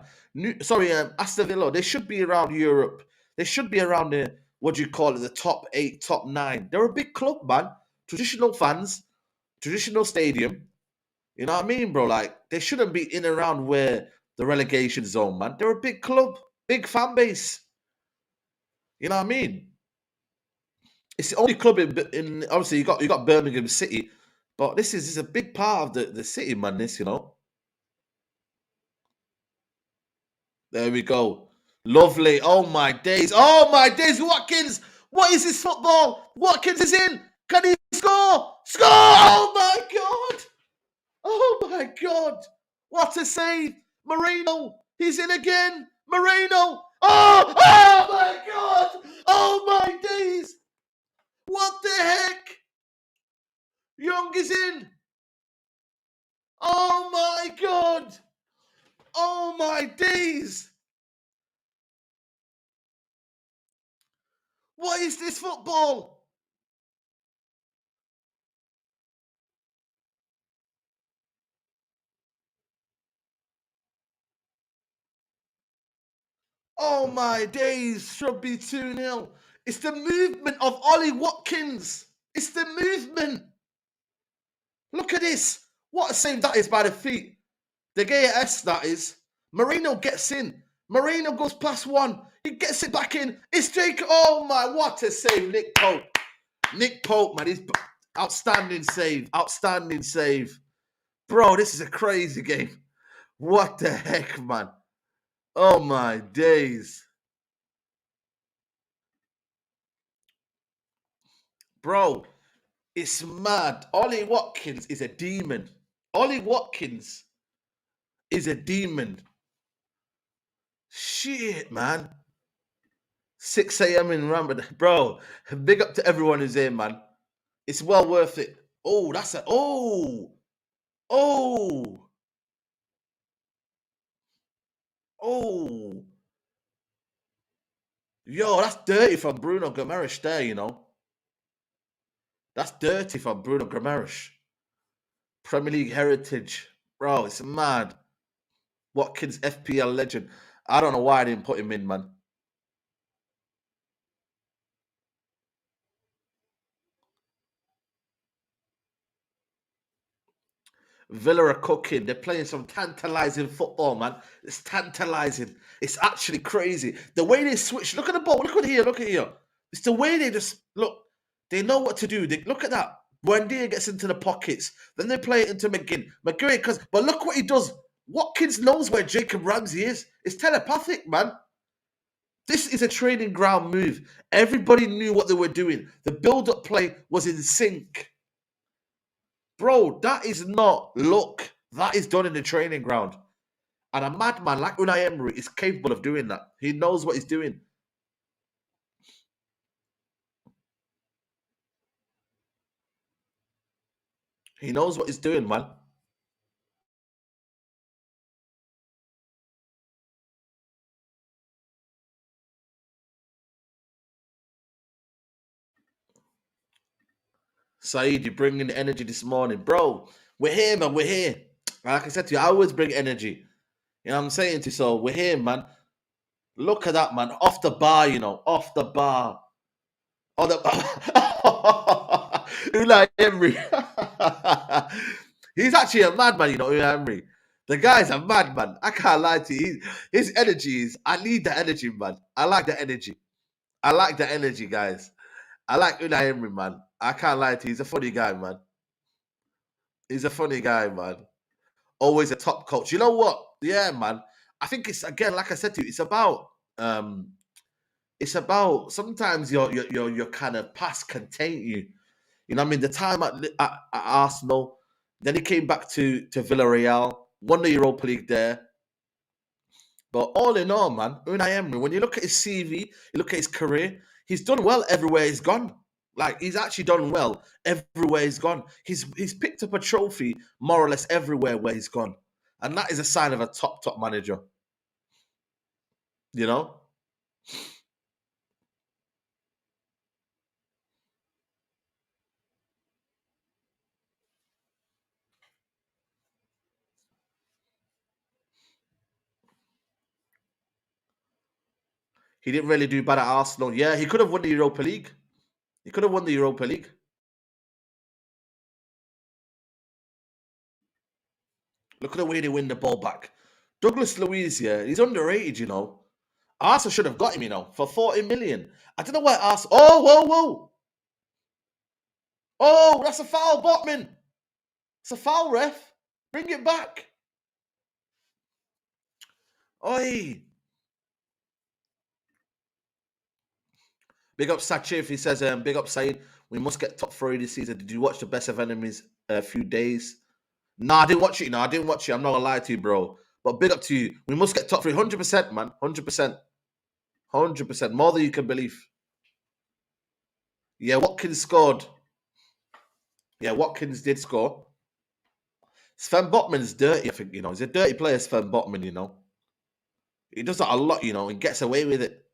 Aston Villa. They should be around Europe. They should be around the what do you call it, the top 8, top 9. They're a big club, man. Traditional fans, traditional stadium. You know what I mean, bro? Like they shouldn't be in around where the relegation zone, man. They're a big club, big fan base. You know what I mean? It's the only club in obviously you got Birmingham City, but this is a big part of the city, man. This, you know. There we go. Lovely. Oh my days. Oh my days. Watkins. What is this football? Watkins is in. Can he score? Score! Oh my god. Oh my god. What a save. Moreno. He's in again. Moreno. Oh! Oh my god. Oh my days. What the heck? Young is in. Oh my god. Oh my days. What is this football? Oh my days, should be 2-0. It's the movement of Ollie Watkins. It's the movement. Look at this. What a save that is by the feet. De Gea S, that is. Moreno gets in. Moreno goes past one. He gets it back in. It's Jake. Oh my, what a save. Nick Pope. Nick Pope, man. He's outstanding save. Outstanding save. Bro, this is a crazy game. What the heck, man? Oh my days. Bro, it's mad. Ollie Watkins is a demon. Ollie Watkins is a demon. Shit, man. 6 a.m. in Ramadan. Bro, big up to everyone who's here, man. It's well worth it. Oh, that's a. Oh. Oh. Oh. Yo, that's dirty from Bruno Guimaraes there, you know. That's dirty from Bruno Guimaraes. Premier League heritage. Bro, it's mad. Watkins, FPL legend. I don't know why I didn't put him in, man. Villa are cooking. They're playing some tantalizing football, man. It's tantalizing. It's actually crazy. The way they switch. Look at the ball. Look at here. Look at here. It's the way they just look. They know what to do. They look at that. Buendia gets into the pockets. Then they play it into McGinn. But look what he does. Watkins knows where Jacob Ramsey is. It's telepathic, man. This is a training ground move. Everybody knew what they were doing. The build-up play was in sync. Bro, that is not luck. That is done in the training ground. And a madman like Unai Emery is capable of doing that. He knows what he's doing. He knows what he's doing, man. Saeed, you bringing the energy this morning, bro. We're here, man. We're here. Like I said to you, I always bring energy. You know what I'm saying to you? So we're here, man. Look at that, man. Off the bar, you know. Off the bar. Oh, the Unai Emery. He's actually a madman, you know, Unai Emery. The guy's a madman. I can't lie to you. His energy is, I need the energy, man. I like the energy. I like the energy, guys. I like Unai Emery, man. I can't lie to you. He's a funny guy, man. He's a funny guy, man. Always a top coach. You know what? Yeah, man. I think it's, again, like I said to you, um it's about sometimes your kind of past can taint you. You know what I mean? The time at Arsenal, then he came back to Villarreal, won the Europa League there. But all in all, man, Unai Emery, when you look at his CV, you look at his career, he's done well everywhere he's gone. Like, he's actually done well everywhere he's gone. He's picked up a trophy more or less everywhere where he's gone. And that is a sign of a top manager. You know? He didn't really do bad at Arsenal. Yeah, he could have won the Europa League. He could have won the Europa League. Look at the way they win the ball back. Douglas Luiz, yeah, he's underrated, you know. Arsenal should have got him, you know, for 40 million. I don't know why Arsenal. Oh, whoa, whoa. Oh, that's a foul, Botman. It's a foul, ref. Bring it back. Oi. Big up Sachif. He says, big up Saeed. We must get top 3 this season. Did you watch the Best of Enemies a few days? No, I didn't watch it. No, I didn't watch it. I'm not gonna lie to you, bro. But big up to you. We must get top 3. 100%, man. 100%. 100%. More than you can believe. Yeah, Watkins scored. Yeah, Watkins did score. Sven Botman's dirty, I think, you know. He's a dirty player, Sven Botman, you know. He does that a lot, you know, and gets away with it.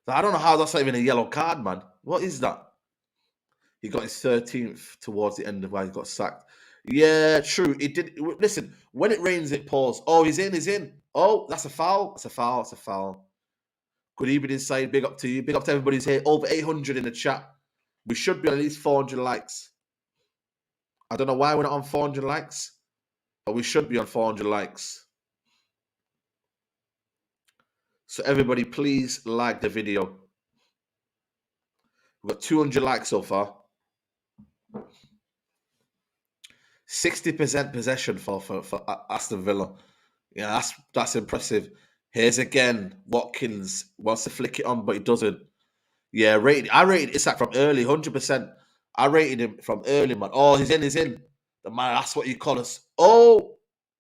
So I don't know how that's not even a yellow card, man. What is that? He got his 13th towards the end of why he got sacked. Yeah, true. It did. Listen, when it rains, it pours. Oh, he's in, he's in. Oh, that's a foul. That's a foul. That's a foul. Good evening, inside. Big up to you. Big up to everybody's here. Over 800 in the chat. We should be on at least 400 likes. I don't know why we're not on 400 likes, but we should be on 400 likes. So everybody, please like the video. We've got 200 likes so far. 60% possession for Aston Villa. Yeah, that's impressive. Here's again, Watkins wants to flick it on, but he doesn't. Yeah, I rated Isak from early, 100%. I rated him from early, man. Oh, he's in, he's in. The man, that's what you call us. Oh,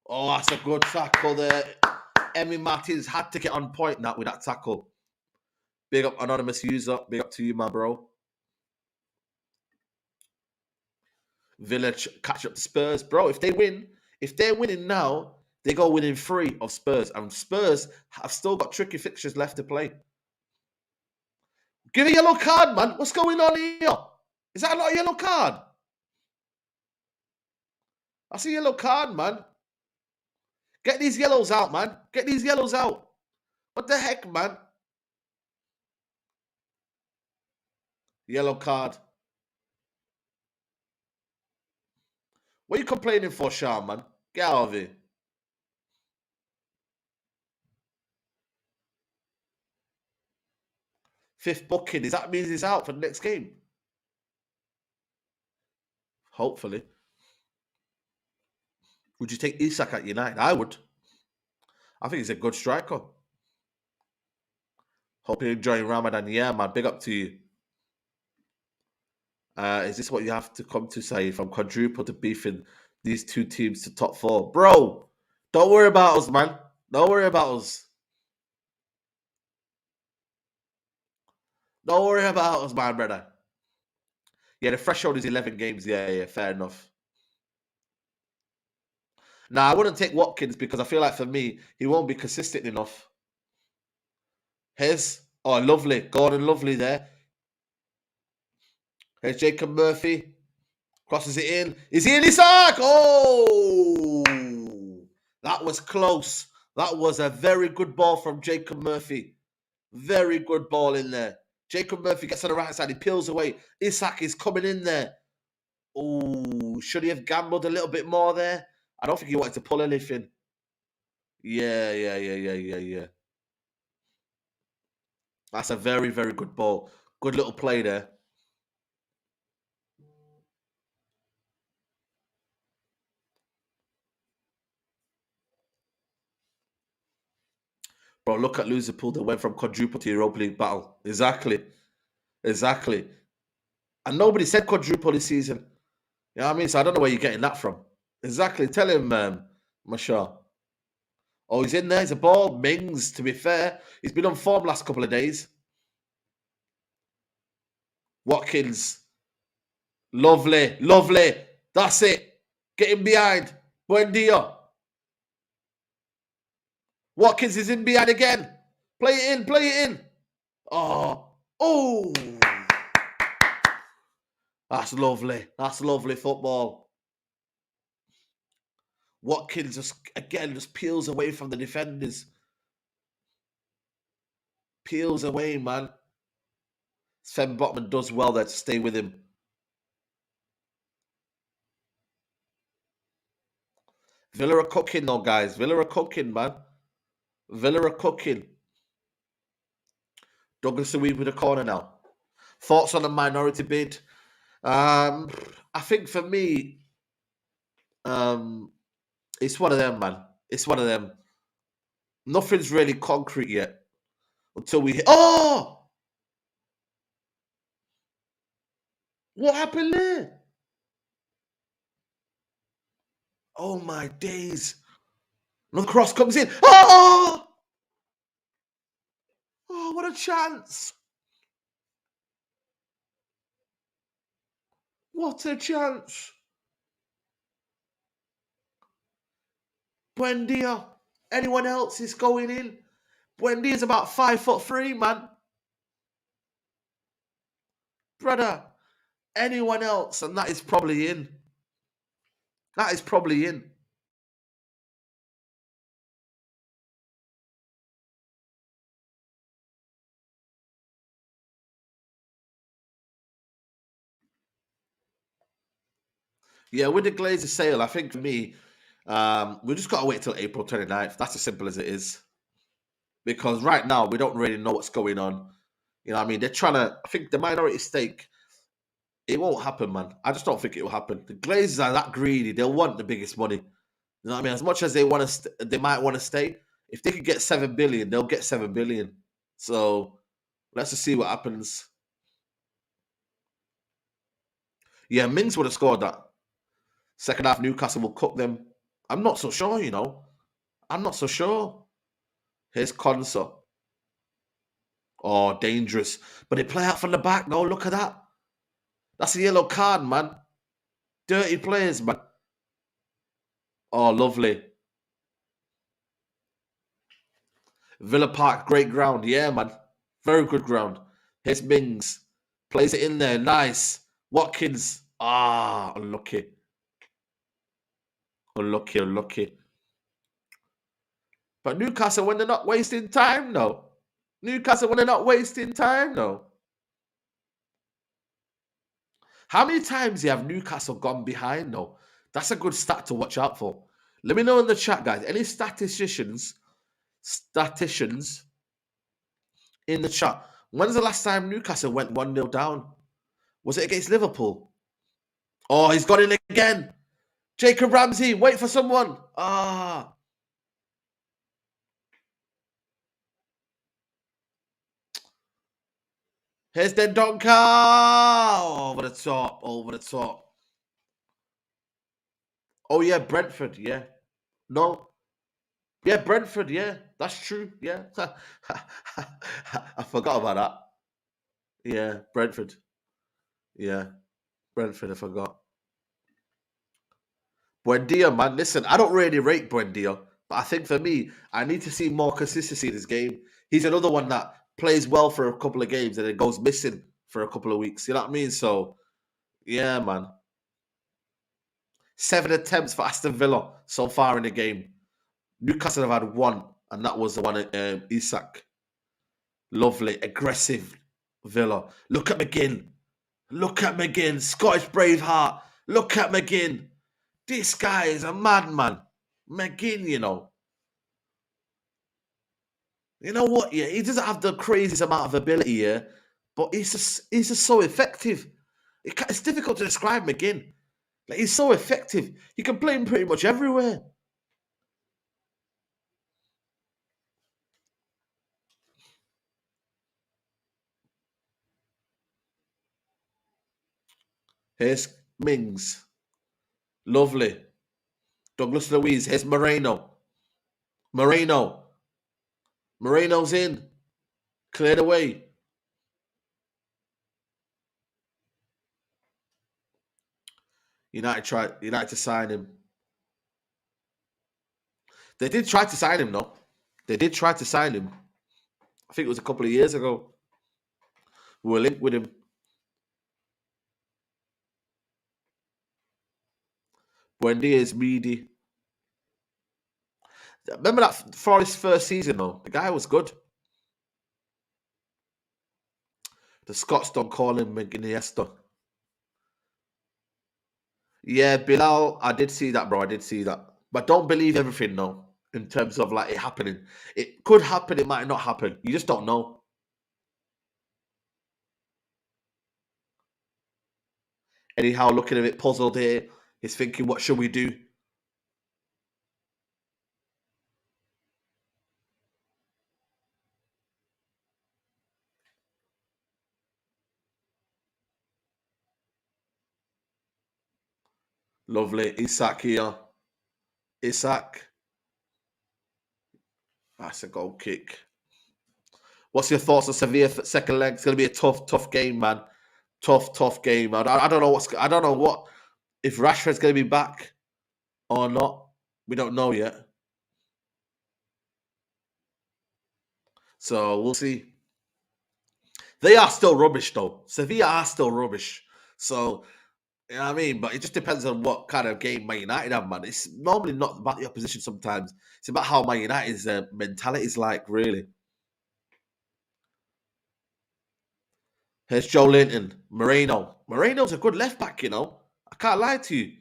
that's a good tackle there. Emi Martinez had to get on point now with that tackle. Big up, anonymous user. Big up to you, my bro. Village catch up to Spurs, bro. If they're winning now, they go within 3 of Spurs, and Spurs have still got tricky fixtures left to play. Give a yellow card, man. What's going on here? Is that not a yellow card? That's a yellow card, man. Get these yellows out, man. Get these yellows out. What the heck, man? Yellow card. What are you complaining for, Sean, man? Get out of here. Fifth booking. Does that mean he's out for the next game? Hopefully. Would you take Isak at United? I would. I think he's a good striker. Hope you're enjoying Ramadan. Yeah, man. Big up to you. Is this what you have to come to say from quadruple to beefing these 2 teams to top 4? Bro, don't worry about us, man. Don't worry about us. Don't worry about us, my brother. Yeah, the threshold is 11 games. Yeah, fair enough. Now, I wouldn't take Watkins because I feel like for me, he won't be consistent enough. Lovely. Gordon Lovely there. Here's Jacob Murphy. Crosses it in. Is he in Isaac? Oh! That was close. That was a very good ball from Jacob Murphy. Very good ball in there. Jacob Murphy gets on the right side. He peels away. Isaac is coming in there. Oh, should he have gambled a little bit more there? I don't think he wanted to pull anything. Yeah. That's a very, very good ball. Good little play there. Bro, look at Liverpool. They went from quadruple to Europa League battle. Exactly. And nobody said quadruple this season. You know what I mean? So I don't know where you're getting that from. Exactly. Tell him, Mashar. Oh, he's in there. He's a ball. Mings, to be fair. He's been on form last couple of days. Watkins. Lovely. That's it. Get him behind. Buendia. Watkins is in behind again. Play it in. Oh. That's lovely. That's lovely football. Watkins just peels away from the defenders. Peels away, man. Sven Botman does well there to stay with him. Villa are cooking though, guys. Villa are cooking, man. Villa are cooking. Douglas Louise with a corner now. Thoughts on the minority bid? I think for me, it's one of them, man. It's one of them. Nothing's really concrete yet until we hit. Oh! What happened there? Oh my days. Another cross comes in. Oh! Oh, what a chance. What a chance. Buendia. Anyone else is going in? Buendia's about 5'3", man. Brother. Anyone else, and that is probably in. That is probably in. Yeah, with the Glazer sale, I think for me, we just got to wait till April 29th. That's as simple as it is. Because right now, we don't really know what's going on. You know what I mean? They're trying to, I think the minority stake, it won't happen, man. I just don't think it will happen. The Glazers are that greedy. They'll want the biggest money. You know what I mean? As much as they want to, they might want to stay. If they could get 7 billion, they'll get 7 billion. So let's just see what happens. Yeah, Mings would have scored that. Second half, Newcastle will cook them. I'm not so sure, you know. I'm not so sure. Here's Conso. Oh, dangerous. But they play out from the back. No, look at that. That's a yellow card, man. Dirty players, man. Oh, lovely. Villa Park, great ground. Yeah, man. Very good ground. Here's Mings. Plays it in there. Nice. Watkins. Ah, unlucky. Unlucky. But Newcastle, when they're not wasting time, no. Newcastle, when they're not wasting time, no. How many times have Newcastle gone behind, though? That's a good stat to watch out for. Let me know in the chat, guys. Any statisticians in the chat. When's the last time Newcastle went 1-0 down? Was it against Liverpool? Oh, he's got in again. Jacob Ramsey, wait for someone. Ah. Here's Dendonka. Oh, over the top. Oh, yeah, Brentford, yeah. No. Yeah, Brentford, yeah. That's true, yeah. I forgot about that. Yeah, Brentford. Yeah, Brentford, I forgot. Buendia, man. Listen, I don't really rate Buendia, but I think for me, I need to see more consistency in this game. He's another one that plays well for a couple of games and then goes missing for a couple of weeks. You know what I mean? So Yeah, man. 7 attempts for Aston Villa so far in the game. Newcastle have had one, and that was the one at Isak. Lovely, aggressive Villa. Look at McGinn. Look at McGinn. Scottish Braveheart. Look at McGinn. This guy is a madman. McGinn, you know. You know what? Yeah, he doesn't have the craziest amount of ability here, but he's just so effective. It's difficult to describe McGinn. Like, he's so effective. You can play him pretty much everywhere. Here's Mings. Lovely. Douglas Luiz. Here's Moreno. Moreno's in. Cleared away. United to sign him. They did try to sign him, though. They did try to sign him. I think it was a couple of years ago. We were linked with him. Buendia is meaty. Remember that Forest first season, though? The guy was good. The Scots don't call him Iniesta. Yeah, Bilal, I did see that, bro. I did see that. But don't believe everything, though, in terms of like it happening. It could happen, it might not happen. You just don't know. Anyhow, looking a bit puzzled here. He's thinking, what should we do? Lovely. Isak here. Isak. That's a goal kick. What's your thoughts on Sevilla second leg? It's going to be a tough game, man. Tough game. I don't know I don't know what if Rashford's going to be back or not. We don't know yet. So we'll see. They are still rubbish, though. Sevilla are still rubbish. So, you know what I mean? But it just depends on what kind of game Man United have, man. It's normally not about the opposition sometimes. It's about how Man United's mentality is like, really. Here's Joe Linton. Moreno. Moreno's a good left back, you know. I can't lie to you.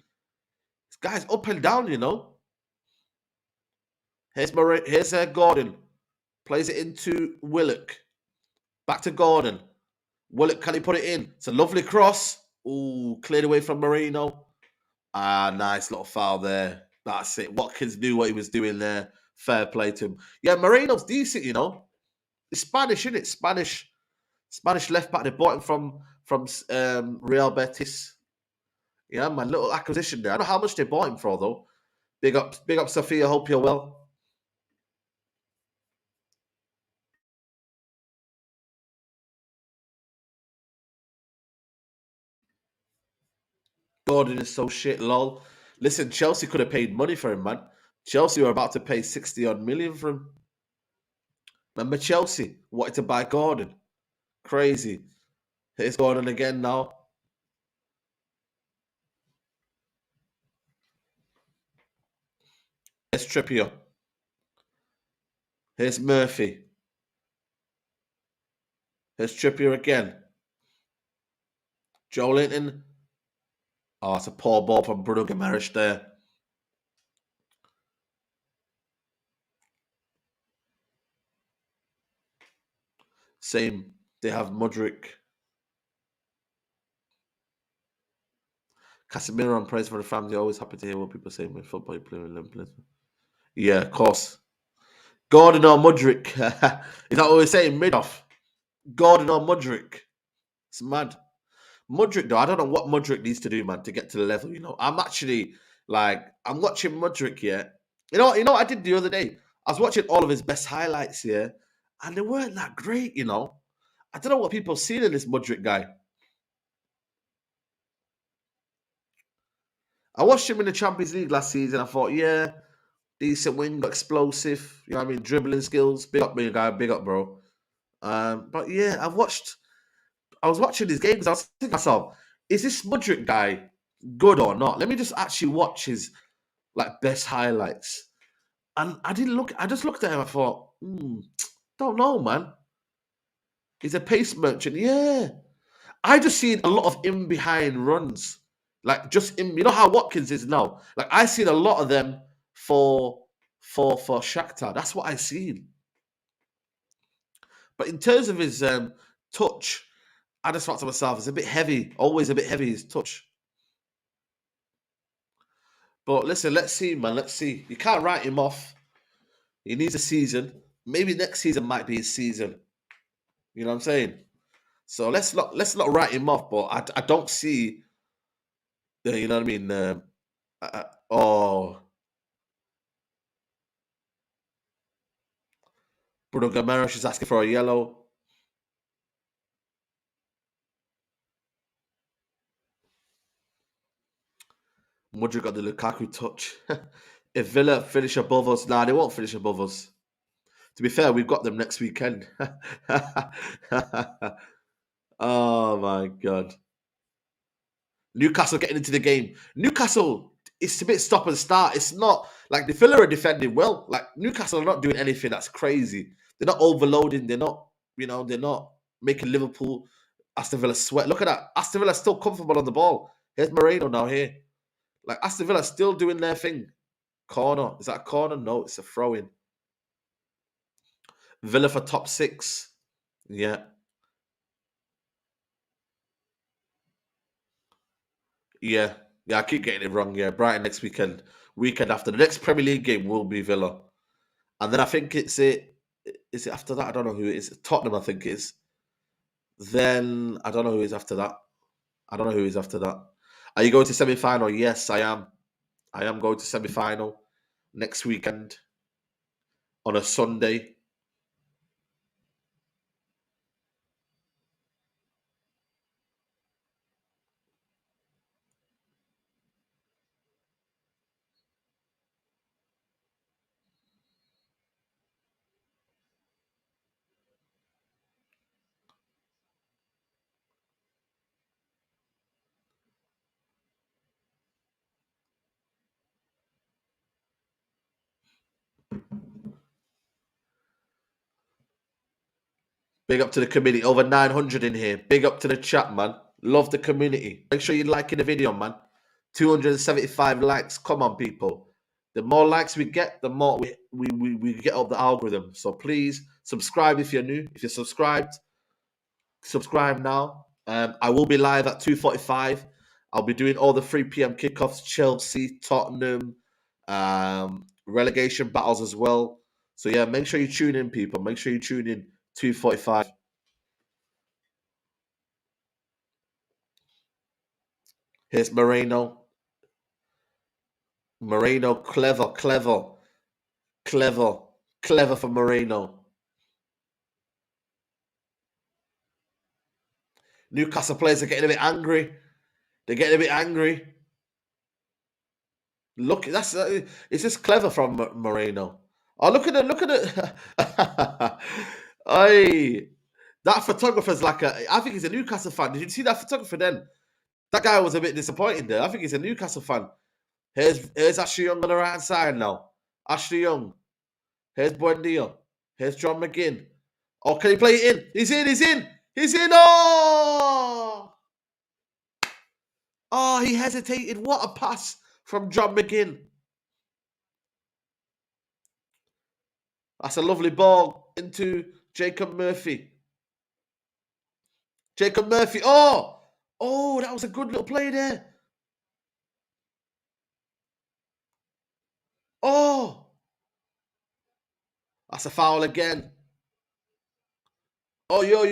This guy's up and down, you know. Here's Gordon. Plays it into Willock. Back to Gordon. Willock, can he put it in? It's a lovely cross. Ooh, cleared away from Moreno. Ah, nice little foul there. That's it. Watkins knew what he was doing there. Fair play to him. Yeah, Moreno's decent, you know. It's Spanish, isn't it? Spanish left back. They bought him from Real Betis. Yeah, my little acquisition there. I don't know how much they bought him for, though. Big up, Sophia. Hope you're well. Gordon is so shit, lol. Listen, Chelsea could have paid money for him, man. Chelsea were about to pay 60 odd million for him. Remember Chelsea wanted to buy Gordon. Crazy. Here's Gordon again now. Here's Trippier. Here's Murphy. Here's Trippier again. Joe Linton. Oh, it's a poor ball from Bruno Guimaraes there. Same. They have Mudryk. Casemiro on praise for the family. Always happy to hear what people say when football you play with Olympians. Yeah, of course. Gordon or Mudryk. Is that what we're saying? Mid-off. Gordon or Mudryk. It's mad. Mudryk, though, I don't know what Mudryk needs to do, man, to get to the level, you know. I'm actually, I'm watching Mudryk, yeah. You know what I did the other day? I was watching all of his best highlights, yeah, and they weren't that great, you know. I don't know what people seen in this Mudryk guy. I watched him in the Champions League last season. I thought, yeah, decent wing, explosive, you know what I mean, dribbling skills. Big up, me guy, big up, bro. But yeah, I was watching these games. I was thinking to myself, is this Mudryk guy good or not? Let me just actually watch his like best highlights. And I didn't look. I just looked at him. I thought, don't know, man. He's a pace merchant. Yeah, I just seen a lot of in behind runs, like just in. You know how Watkins is now. Like I seen a lot of them for Shakhtar. That's what I seen. But in terms of his touch, I just thought to myself, it's a bit heavy. Always a bit heavy his touch. But listen, let's see, man. Let's see. You can't write him off. He needs a season. Maybe next season might be his season. You know what I'm saying? So let's not write him off. But I don't see. You know what I mean? Oh, Bruno Gomes is asking for a yellow. Mudryk got the Lukaku touch. If Villa finish above us, nah, they won't finish above us. To be fair, we've got them next weekend. Oh my god. Newcastle getting into the game. Newcastle, it's a bit stop and start. It's not like the Villa are defending well. Like Newcastle are not doing anything that's crazy. They're not overloading. They're not, they're not making Liverpool, Aston Villa sweat. Look at that. Aston Villa still comfortable on the ball. Here's Moreno now here. Like Aston Villa still doing their thing. Corner. Is that a corner? No, it's a throw in. Villa for top 6. Yeah. Yeah. Yeah, I keep getting it wrong. Yeah. Brighton next weekend. Weekend after. The next Premier League game will be Villa. And then I think is it after that? I don't know who it is. Tottenham, I think it is. Then I don't know who is after that. I don't know who is after that. Are you going to semi-final? Yes, I am. I am going to semi-final next weekend on a Sunday. Big up to the community. Over 900 in here. Big up to the chat, man. Love the community. Make sure you're liking the video, man. 275 likes. Come on, people. The more likes we get, the more we get up the algorithm. So please subscribe if you're new. If you're subscribed, subscribe now. I will be live at 2:45. I'll be doing all the 3 p.m. kickoffs, Chelsea, Tottenham, relegation battles as well. So yeah, make sure you tune in, people. Make sure you tune in 2:45. Here's Moreno. Moreno, clever for Moreno. Newcastle players are getting a bit angry. They're getting a bit angry. Look, that's it's just clever from Moreno. Oh, look at it! Hey, that photographer's like I think he's a Newcastle fan. Did you see that photographer then? That guy was a bit disappointed there. I think he's a Newcastle fan. Here's Ashley Young on the right hand side now. Ashley Young. Here's Buendia. Here's John McGinn. Oh, can he play it in? He's in! Oh! Oh, he hesitated. What a pass from John McGinn. That's a lovely ball into Jacob Murphy. Jacob Murphy. Oh! Oh, that was a good little play there. Oh! That's a foul again. Oh, yo.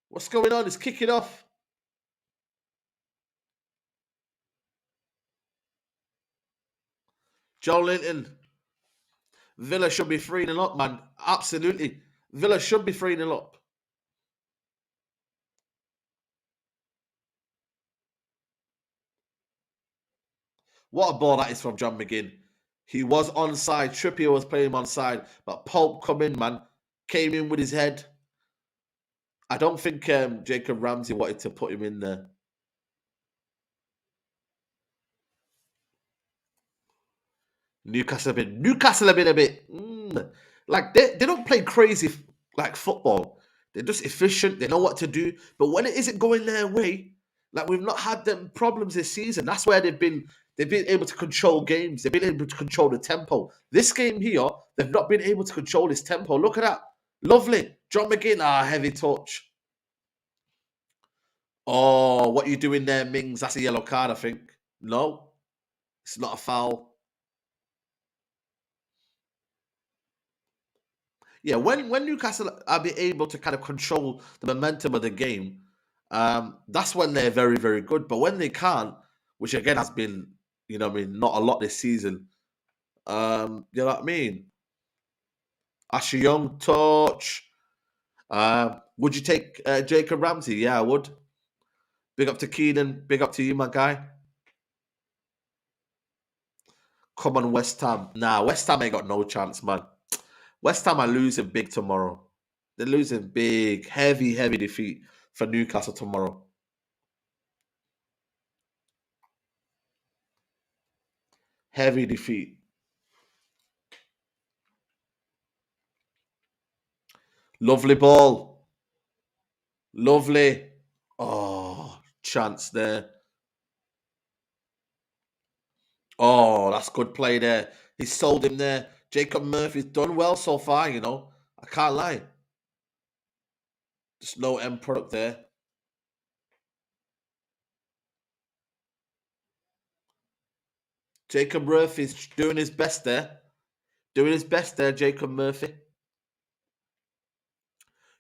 What's going on? It's kicking off. Joe Linton. Villa should be 3-0 up, man. Absolutely. Villa should be 3-0 up. What a ball that is from John McGinn. He was onside. Trippier was playing him onside. But Pope come in, man. Came in with his head. I don't think Jacob Ramsey wanted to put him in there. Newcastle have been a bit like they don't play crazy like football. They're just efficient. They know what to do. But when it isn't going their way, like we've not had them problems this season. That's where they've been able to control games. They've been able to control the tempo. This game here, they've not been able to control this tempo. Look at that. Lovely. John McGinn, heavy touch. Oh, what you doing there, Mings? That's a yellow card, I think. No, it's not a foul. Yeah, when Newcastle are be able to kind of control the momentum of the game, that's when they're very, very good. But when they can't, which again has been, what I mean, not a lot this season. You know what I mean? Asher Young touch. Would you take Jacob Ramsey? Yeah, I would. Big up to Keenan. Big up to you, my guy. Come on, West Ham. Nah, West Ham ain't got no chance, man. West Ham are losing big tomorrow. They're losing big, heavy, heavy defeat for Newcastle tomorrow. Heavy defeat. Lovely ball. Lovely. Oh, chance there. Oh, that's good play there. He sold him there. Jacob Murphy's done well so far, I can't lie. Just no end product there. Jacob Murphy's doing his best there. Doing his best there, Jacob Murphy.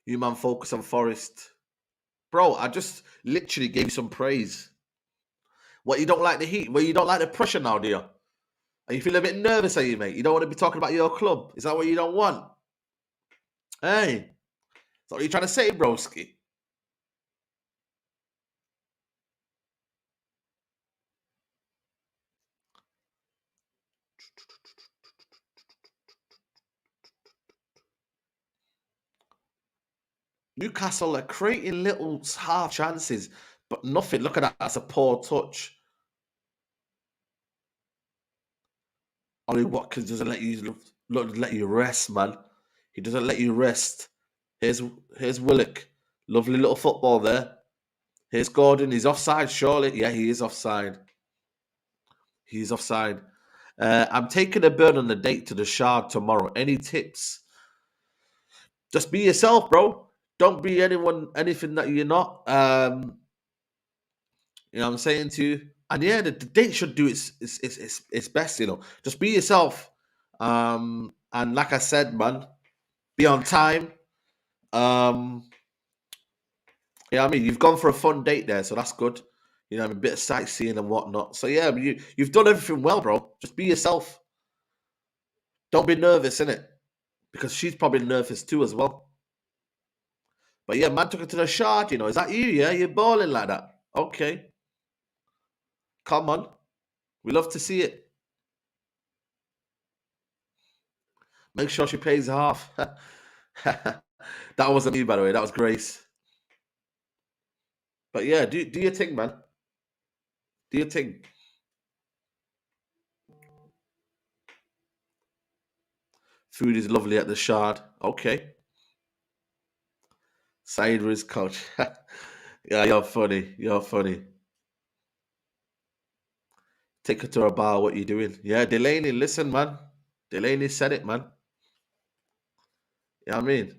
You man focus on Forest. Bro, I just literally gave you some praise. What, you don't like the heat? Well, you don't like the pressure now, do you? Are you feeling a bit nervous, are you, mate? You don't want to be talking about your club? Is that what you don't want? Hey, is that what you're trying to say, broski? Newcastle are creating little half chances, but nothing. Look at that. That's a poor touch. Ollie Watkins doesn't let you rest, man. He doesn't let you rest. Here's Willock. Lovely little football there. Here's Gordon. He's offside, surely. Yeah, he is offside. He's offside. I'm taking a bird on the date to the Shard tomorrow. Any tips? Just be yourself, bro. Don't be anything that you're not. You know what I'm saying to you? And yeah, the date should do its best, Just be yourself. And like I said, man, be on time. Yeah, I mean, you've gone for a fun date there, so that's good. A bit of sightseeing and whatnot. So yeah, you've done everything well, bro. Just be yourself. Don't be nervous, innit? Because she's probably nervous too as well. But yeah, man took her to the Shard, Is that you, yeah? You're balling like that. Okay. Come on. We love to see it. Make sure she pays half. That wasn't me, by the way. That was Grace. But yeah, do your thing, man. Do your thing. Food is lovely at the Shard. Okay. Saeed is coach. Yeah, you're funny. You're funny. Take her to a bar. What you doing? Yeah, Delaney, listen, man. Delaney said it, man. You know what I mean?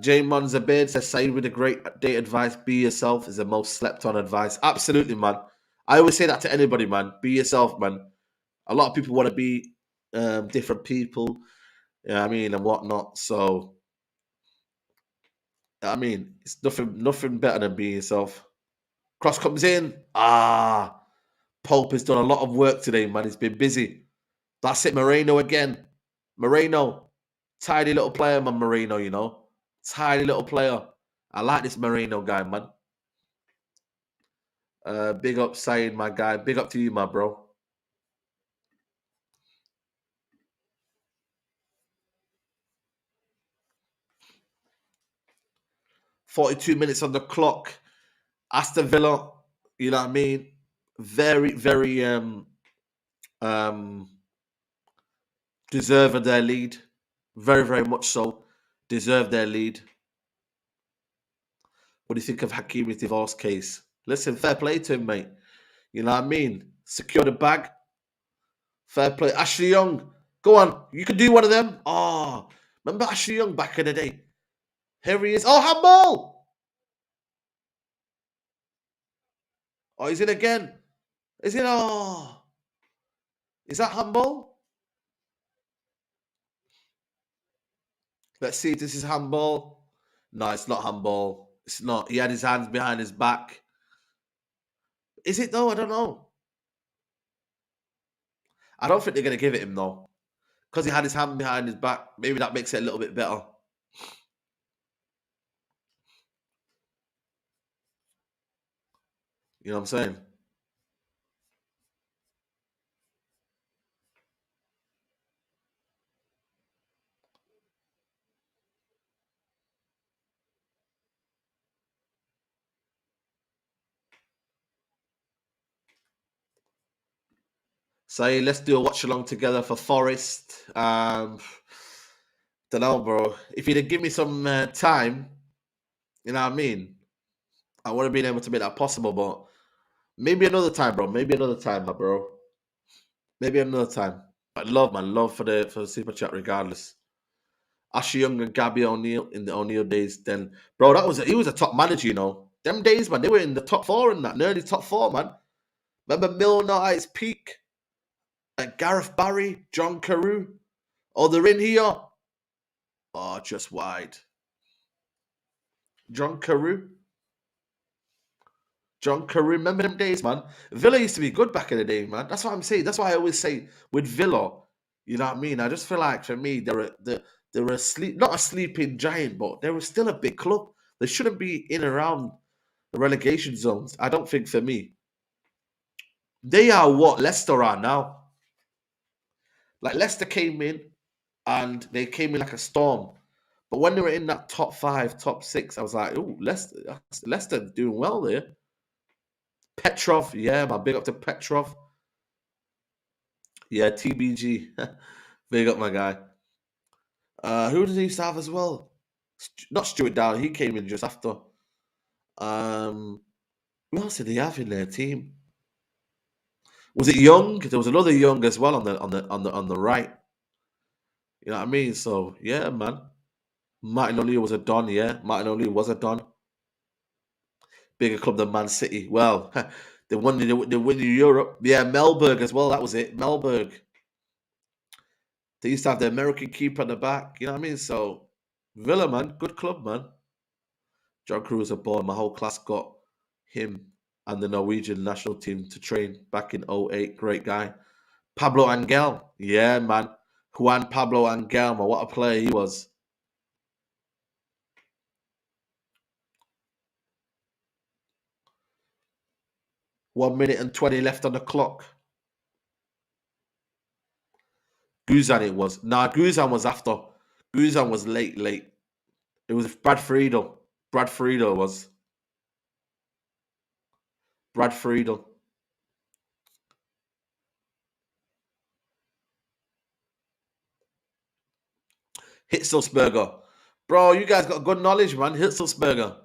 Jamon Zabid says, Saeed with a great date advice. Be yourself is the most slept on advice. Absolutely, man. I always say that to anybody, man. Be yourself, man. A lot of people want to be different people, I mean, and whatnot. So, I mean, it's nothing better than being yourself. Cross comes in. Pope has done a lot of work today, man. He's been busy. That's it, Moreno again. Moreno, tiny little player, man. Moreno, tiny little player. I like this Moreno guy, man. Big up, Saeed, my guy. Big up to you, my bro. 42 minutes on the clock. Aston Villa, you know what I mean? Very, very um deserve of their lead. Very, very much so. Deserve their lead. What do you think of Hakimi's divorce case? Listen, fair play to him, mate. You know what I mean? Secure the bag. Fair play. Ashley Young, go on. You can do one of them. Oh, remember Ashley Young back in the day? Here he is. Oh, handball! Oh, he's in again. Is it? Oh, is that handball? Let's see if this is handball. No, it's not handball. It's not. He had his hands behind his back. Is it though? I don't know. I don't think they're going to give it him though. Because he had his hand behind his back. Maybe that makes it a little bit better. You know what I'm saying? So let's do a watch along together for Forest. Don't know, bro. If you'd have given me some time, you know what I mean? I would have been able to make that possible, but maybe another time, bro. Maybe another time, my bro. Maybe another time. But love, man, love for the super chat, regardless. Ashley Young and Gabby O'Neill in the O'Neill days. Then, bro, he was a top manager, you know. Them days, man, they were in the top four and that, nearly top four, man. Remember Milner at his peak? Like Gareth Barry, John Carew. Oh, they're in here. Oh, just wide. John Carew. Remember them days, man? Villa used to be good back in the day, man. That's what I'm saying. That's why I always say with Villa, you know what I mean? I just feel like for me, they're not a sleeping giant, but they were still a big club. They shouldn't be in around the relegation zones. I don't think for me. They are what Leicester are now. Like Leicester came in and they came in like a storm. But when they were in that top 5, top 6, I was like, oh, Leicester doing well there. Petrov, yeah, man, big up to Petrov. Yeah, TBG. Big up my guy. Who did he used to have as well? Not Stuart Dowd, he came in just after. Who else did he have in their team? Was it Young? There was another Young as well on the right. You know what I mean? So yeah, man. Martin O'Neill was a Don, yeah. Martin O'Neill was a Don. Bigger club than Man City. Well, they won Europe. Yeah, Melberg as well. That was it. Melberg. They used to have the American keeper at the back. You know what I mean? So Villa, man, good club, man. John Carew was a boy. My whole class got him and the Norwegian national team to train back in '08. Great guy. Pablo Angel. Yeah, man. Juan Pablo Angel, man. What a player he was. One minute and 20 left on the clock. Guzan it was. Nah, Guzan was after. Guzan was late. It was Brad Friedel. Brad Friedel was. Brad Friedel. Hitzelsberger. Bro, you guys got good knowledge, man. Hitzelsberger.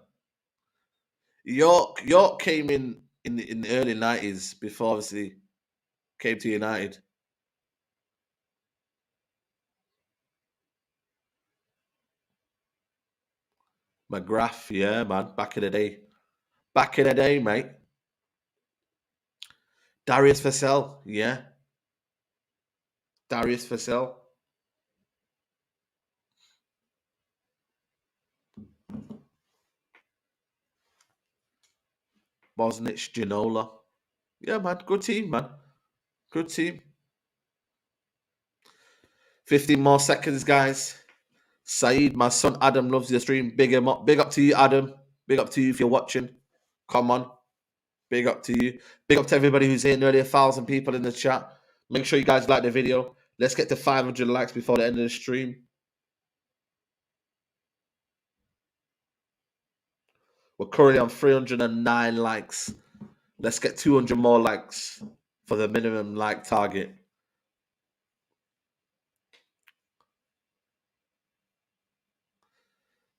York came in the early 90s before obviously came to United. McGrath, yeah, man. Back in the day. Back in the day, mate. Darius Vassell, yeah. Darius Vassell. Bosnich, Ginola. Yeah, man. Good team, man. Good team. 15 more seconds, guys. Saeed, my son Adam loves the stream. Big him up. Big up to you, Adam. Big up to you if you're watching. Come on. Big up to you. Big up to everybody who's here. Nearly 1,000 people in the chat. Make sure you guys like the video. Let's get to 500 likes before the end of the stream. We're currently on 309 likes. Let's get 200 more likes for the minimum like target.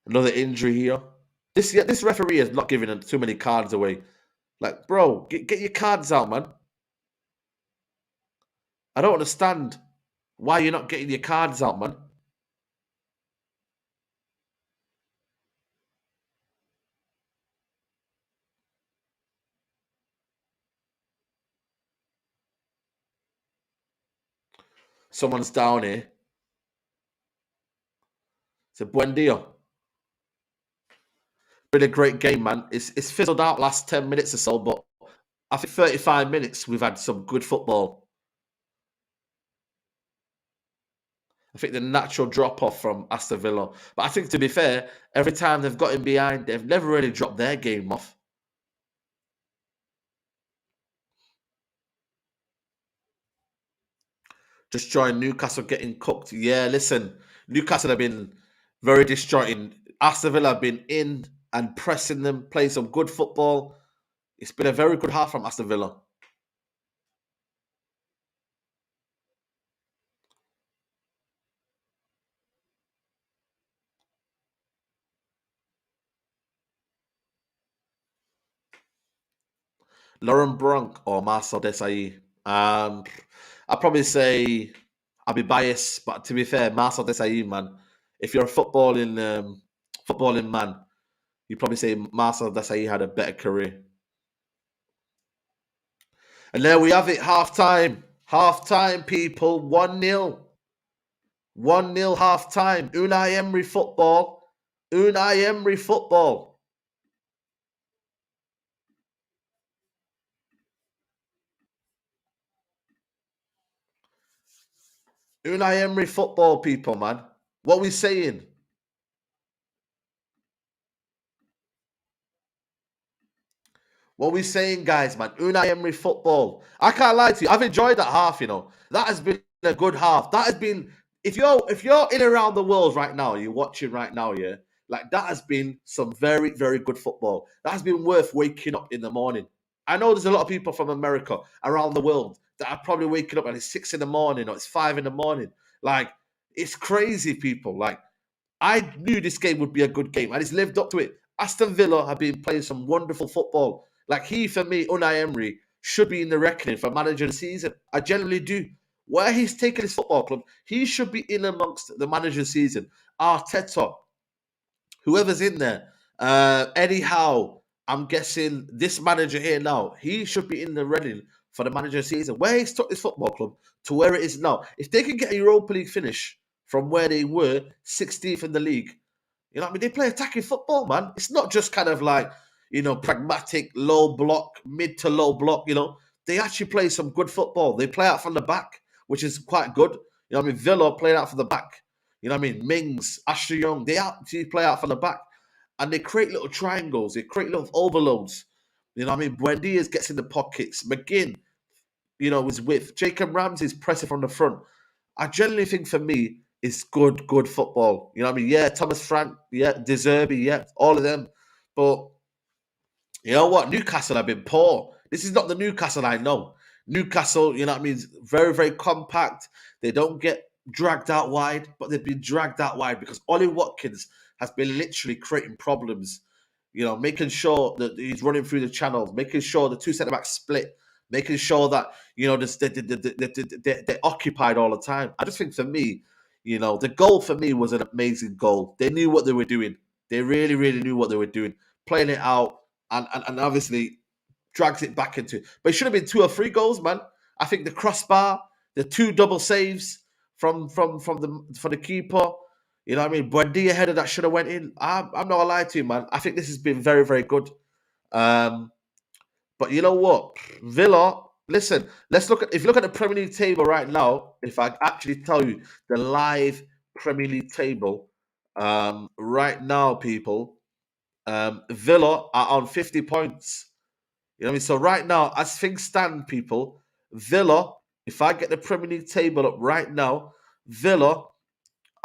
Another injury here. This referee is not giving too many cards away. Like, bro, get your cards out, man. I don't understand why you're not getting your cards out, man. Someone's down here. It's a buen dia. Been a great game, man. It's fizzled out last 10 minutes or so, but after 35 minutes, we've had some good football. I think the natural drop off from Aston Villa. But I think, to be fair, every time they've gotten behind, they've never really dropped their game off. Just join Newcastle getting cooked. Yeah, listen, Newcastle have been very disjointing. Aston Villa have been in and pressing them, playing some good football. It's been a very good half from Aston Villa. Lauren Bronk or Marcel Desailly. I'd probably say I'll be biased, but to be fair, Marcel Desailly, man. If you're a footballing man, you'd probably say Marcel Desailly had a better career. And there we have it, half time. Half time, people. 1-0. 1-0 half time. Unai Emery football. Unai Emery football. Unai Emery football, people, man. What are we saying? What are we saying, guys, man? Unai Emery football. I can't lie to you. I've enjoyed that half, you know. That has been a good half. That has been if you're in around the world right now, you're watching right now, yeah. Like that has been some very, very good football. That has been worth waking up in the morning. I know there's a lot of people from America around the world that are probably waking up and it's 6 in the morning or it's 5 in the morning. Like, it's crazy, people. Like, I knew this game would be a good game, and it's lived up to it. Aston Villa have been playing some wonderful football. Like for me, Unai Emery should be in the reckoning for manager of the season. I generally do. Where he's taken his football club, he should be in amongst the manager of the season. Arteta, whoever's in there, anyhow, I'm guessing this manager here now, he should be in the running for the manager of the season. Where he's took this football club to where it is now. If they can get a Europa League finish from where they were, 16th in the league, you know what I mean? They play attacking football, man. It's not just kind of like, pragmatic, low block, mid to low block, They actually play some good football. They play out from the back, which is quite good. You know what I mean? Villa playing out from the back. You know what I mean? Mings, Ashley Young, they actually play out from the back. And they create little triangles. They create little overloads. You know what I mean? Buendia gets in the pockets. McGinn, is with. Jacob Ramsey's pressing from the front. I generally think for me, it's good football. You know what I mean? Yeah, Thomas Frank, yeah, De Zerbi, yeah, all of them. But you know what? Newcastle have been poor. This is not the Newcastle I know. Newcastle, you know what I mean, is very, very compact. They don't get dragged out wide, but they've been dragged out wide because Ollie Watkins has been literally creating problems. Making sure that he's running through the channels, making sure the two centre backs split, making sure that they're occupied all the time. I just think for me, the goal for me was an amazing goal. They knew what they were doing. They really, really knew what they were doing, playing it out, and obviously drags it back into. But it should have been 2 or 3 goals, man. I think the crossbar, the 2 double saves from the keeper. You know what I mean? Buendia header that should have went in. I'm not gonna lie to you, man. I think this has been very, very good. But you know what? Villa, listen, if you look at the Premier League table right now, if I actually tell you the live Premier League table, right now, people, Villa are on 50 points. You know what I mean? So right now, as things stand, people, Villa, if I get the Premier League table up right now, Villa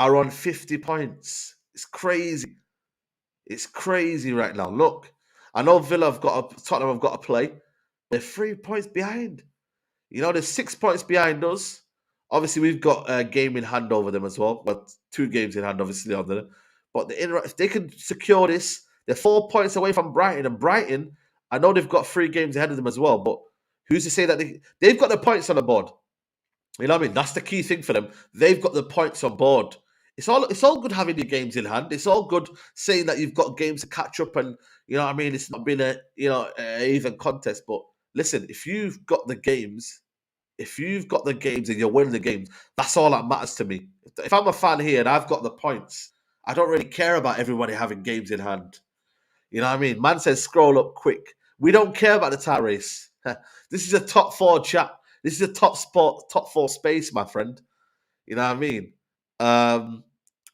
are on 50 points. It's crazy. It's crazy right now. Look. I know Tottenham have got to play. They're 3 points behind. You know, they're 6 points behind us. Obviously, we've got a game in hand over them as well. But 2 games in hand, obviously, on them. But if they can secure this, they're 4 points away from Brighton. And Brighton, I know they've got 3 games ahead of them as well. But who's to say that they've got the points on the board? You know what I mean? That's the key thing for them. They've got the points on board. It's all good having your games in hand. It's all good saying that you've got games to catch up, and you know what I mean. It's not been a even contest. But listen, if you've got the games, and you're winning the games, that's all that matters to me. If I'm a fan here and I've got the points, I don't really care about everybody having games in hand. You know what I mean? Man says scroll up quick. We don't care about the tie race. This is a top 4 chat. This is a top 4 space, my friend. You know what I mean?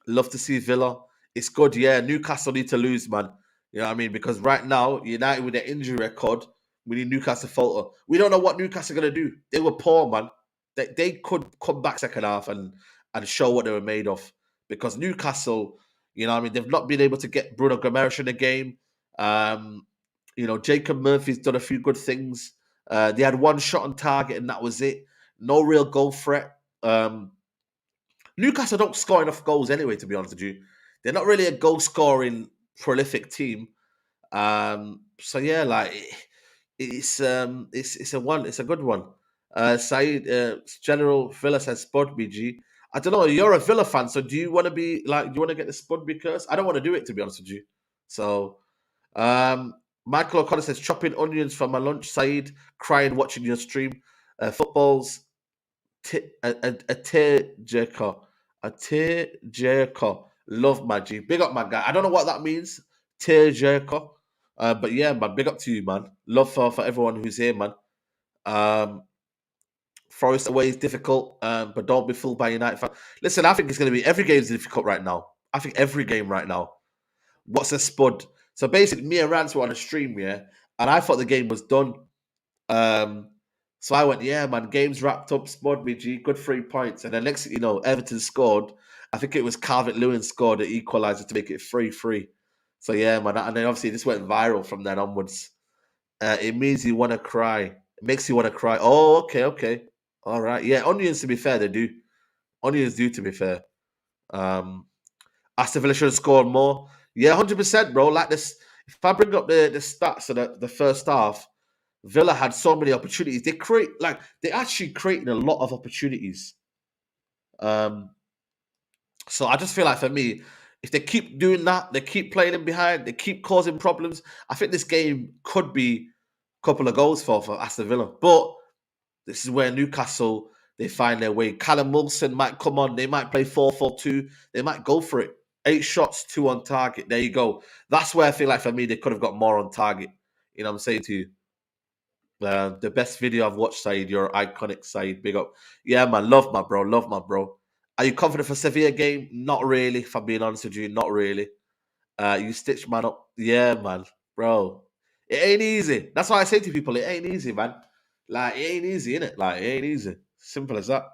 Love to see Villa. It's good, yeah. Newcastle need to lose, man. You know what I mean? Because right now, United with their injury record, we need Newcastle to falter. We don't know what Newcastle are going to do. They were poor, man. They could come back second half and show what they were made of. Because Newcastle, you know what I mean, they've not been able to get Bruno Gomes in the game. Jacob Murphy's done a few good things. They had 1 shot on target and that was it. No real goal threat. Newcastle don't score enough goals anyway, to be honest with you. They're not really a goal-scoring, prolific team. So yeah, like it's a good one. Saeed, General Villa says Spud BG. I don't know. You're a Villa fan, so do you want to get the Spudby curse? I don't want to do it, to be honest with you. So, Michael O'Connor says chopping onions for my lunch. Saeed, crying watching your stream. Football's a tearjerker. A tearjerker. Love my G. Big up my guy. I don't know what that means. Tearjerker. But yeah, man, big up to you, man. Love for everyone who's here, man. Forest away is difficult, but don't be fooled by United fans. Listen, I think it's going to be every game is difficult right now. I think every game right now. What's a spud? So basically, me and Rance were on a stream, yeah, and I thought the game was done. So I went, yeah, man, game's wrapped up, Spud BG, good 3 points. And then next thing you know, Everton scored. I think it was Calvert-Lewin scored the equaliser to make it 3-3. So yeah, man, and then obviously this went viral from then onwards. It means you want to cry. It makes you want to cry. Oh, okay. All right. Yeah, onions, to be fair, they do. Onions do, to be fair. Aston Villa should have scored more. Yeah, 100%, bro. Like this, if I bring up the stats of the first half, Villa had so many opportunities. They actually created a lot of opportunities. So I just feel like for me, if they keep doing that, they keep playing in behind, they keep causing problems, I think this game could be a couple of goals for Aston Villa. But this is where Newcastle, they find their way. Callum Wilson might come on. They might play 4-4-2. They might go for it. 8 shots, 2 on target. There you go. That's where I feel like for me, they could have got more on target. You know what I'm saying to you? The best video I've watched, Saeed. You're iconic, Saeed. Big up. Yeah, man. Love my bro. Are you confident for Sevilla game? Not really, if I'm being honest with you. Not really. You stitched man up. Yeah, man. Bro. It ain't easy. That's why I say to people, it ain't easy, man. Like, it ain't easy, innit? Like, it ain't easy. Simple as that.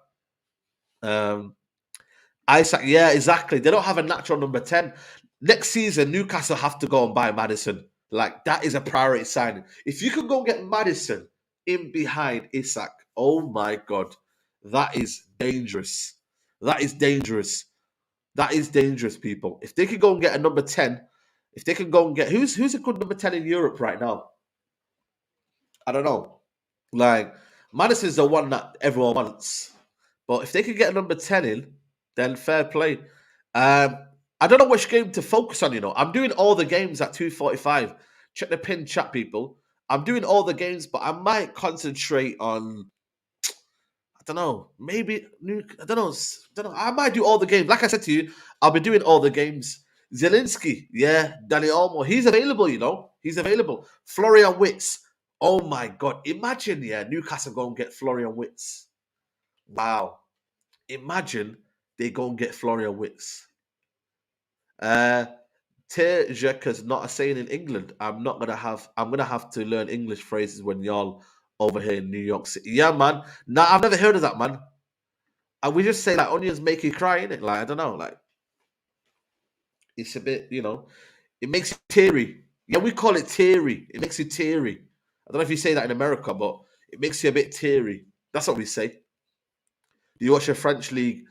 Isaac, yeah, exactly. They don't have a natural number 10. Next season, Newcastle have to go and buy Maddison. Like, that is a priority signing. If you can go and get Maddison in behind Isak, oh my God, that is dangerous. That is dangerous. That is dangerous, people. If they could go and get a number 10, if they can go and get... Who's a good number 10 in Europe right now? I don't know. Like, Madison's the one that everyone wants. But if they could get a number 10 in, then fair play. I don't know which game to focus on, you know. I'm doing all the games at 2:45. Check the pin chat, people. I'm doing all the games, but I might concentrate on... I don't know. Maybe... I don't know. I might do all the games. Like I said to you, I'll be doing all the games. Zielinski, yeah. Danny Olmo. He's available, you know. He's available. Florian Wirtz. Oh my God. Imagine, yeah, Newcastle go and get Florian Wirtz. Wow. Imagine they go and get Florian Wirtz. Tearjerker's not a saying in England. I'm gonna have to learn English phrases when y'all over here in New York City. Yeah, man. Nah, I've never heard of that, man. And we just say like onions make you cry, innit? Like, I don't know, like it's a bit, you know, it makes you teary. Yeah, we call it teary. It makes you teary. I don't know if you say that in America, but it makes you a bit teary. That's what we say. Do you watch the French league?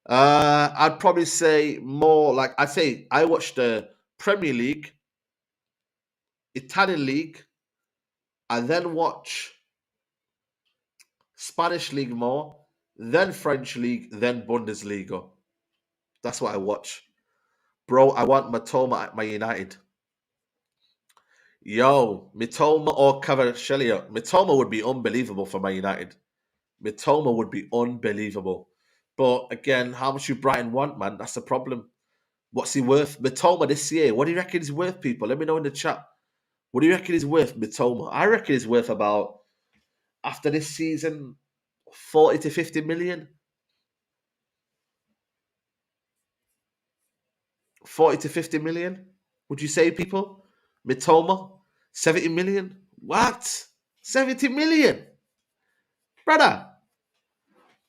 I'd probably say more like I'd say I watch the Premier League, Italian league, and then watch Spanish league more, then French league, then Bundesliga. That's what I watch. Bro, I want Matoma at my United. Yo, Mitoma or Cavaschellia. Mitoma would be unbelievable for my United. Mitoma would be unbelievable. But again, how much you Brighton want, man? That's the problem. What's he worth? Mitoma this year. What do you reckon he's worth, people? Let me know in the chat. What do you reckon he's worth, Mitoma? I reckon he's worth about, after this season, 40 to 50 million. 40 to 50 million? Would you say, people? Mitoma? 70 million? What? 70 million? Brother,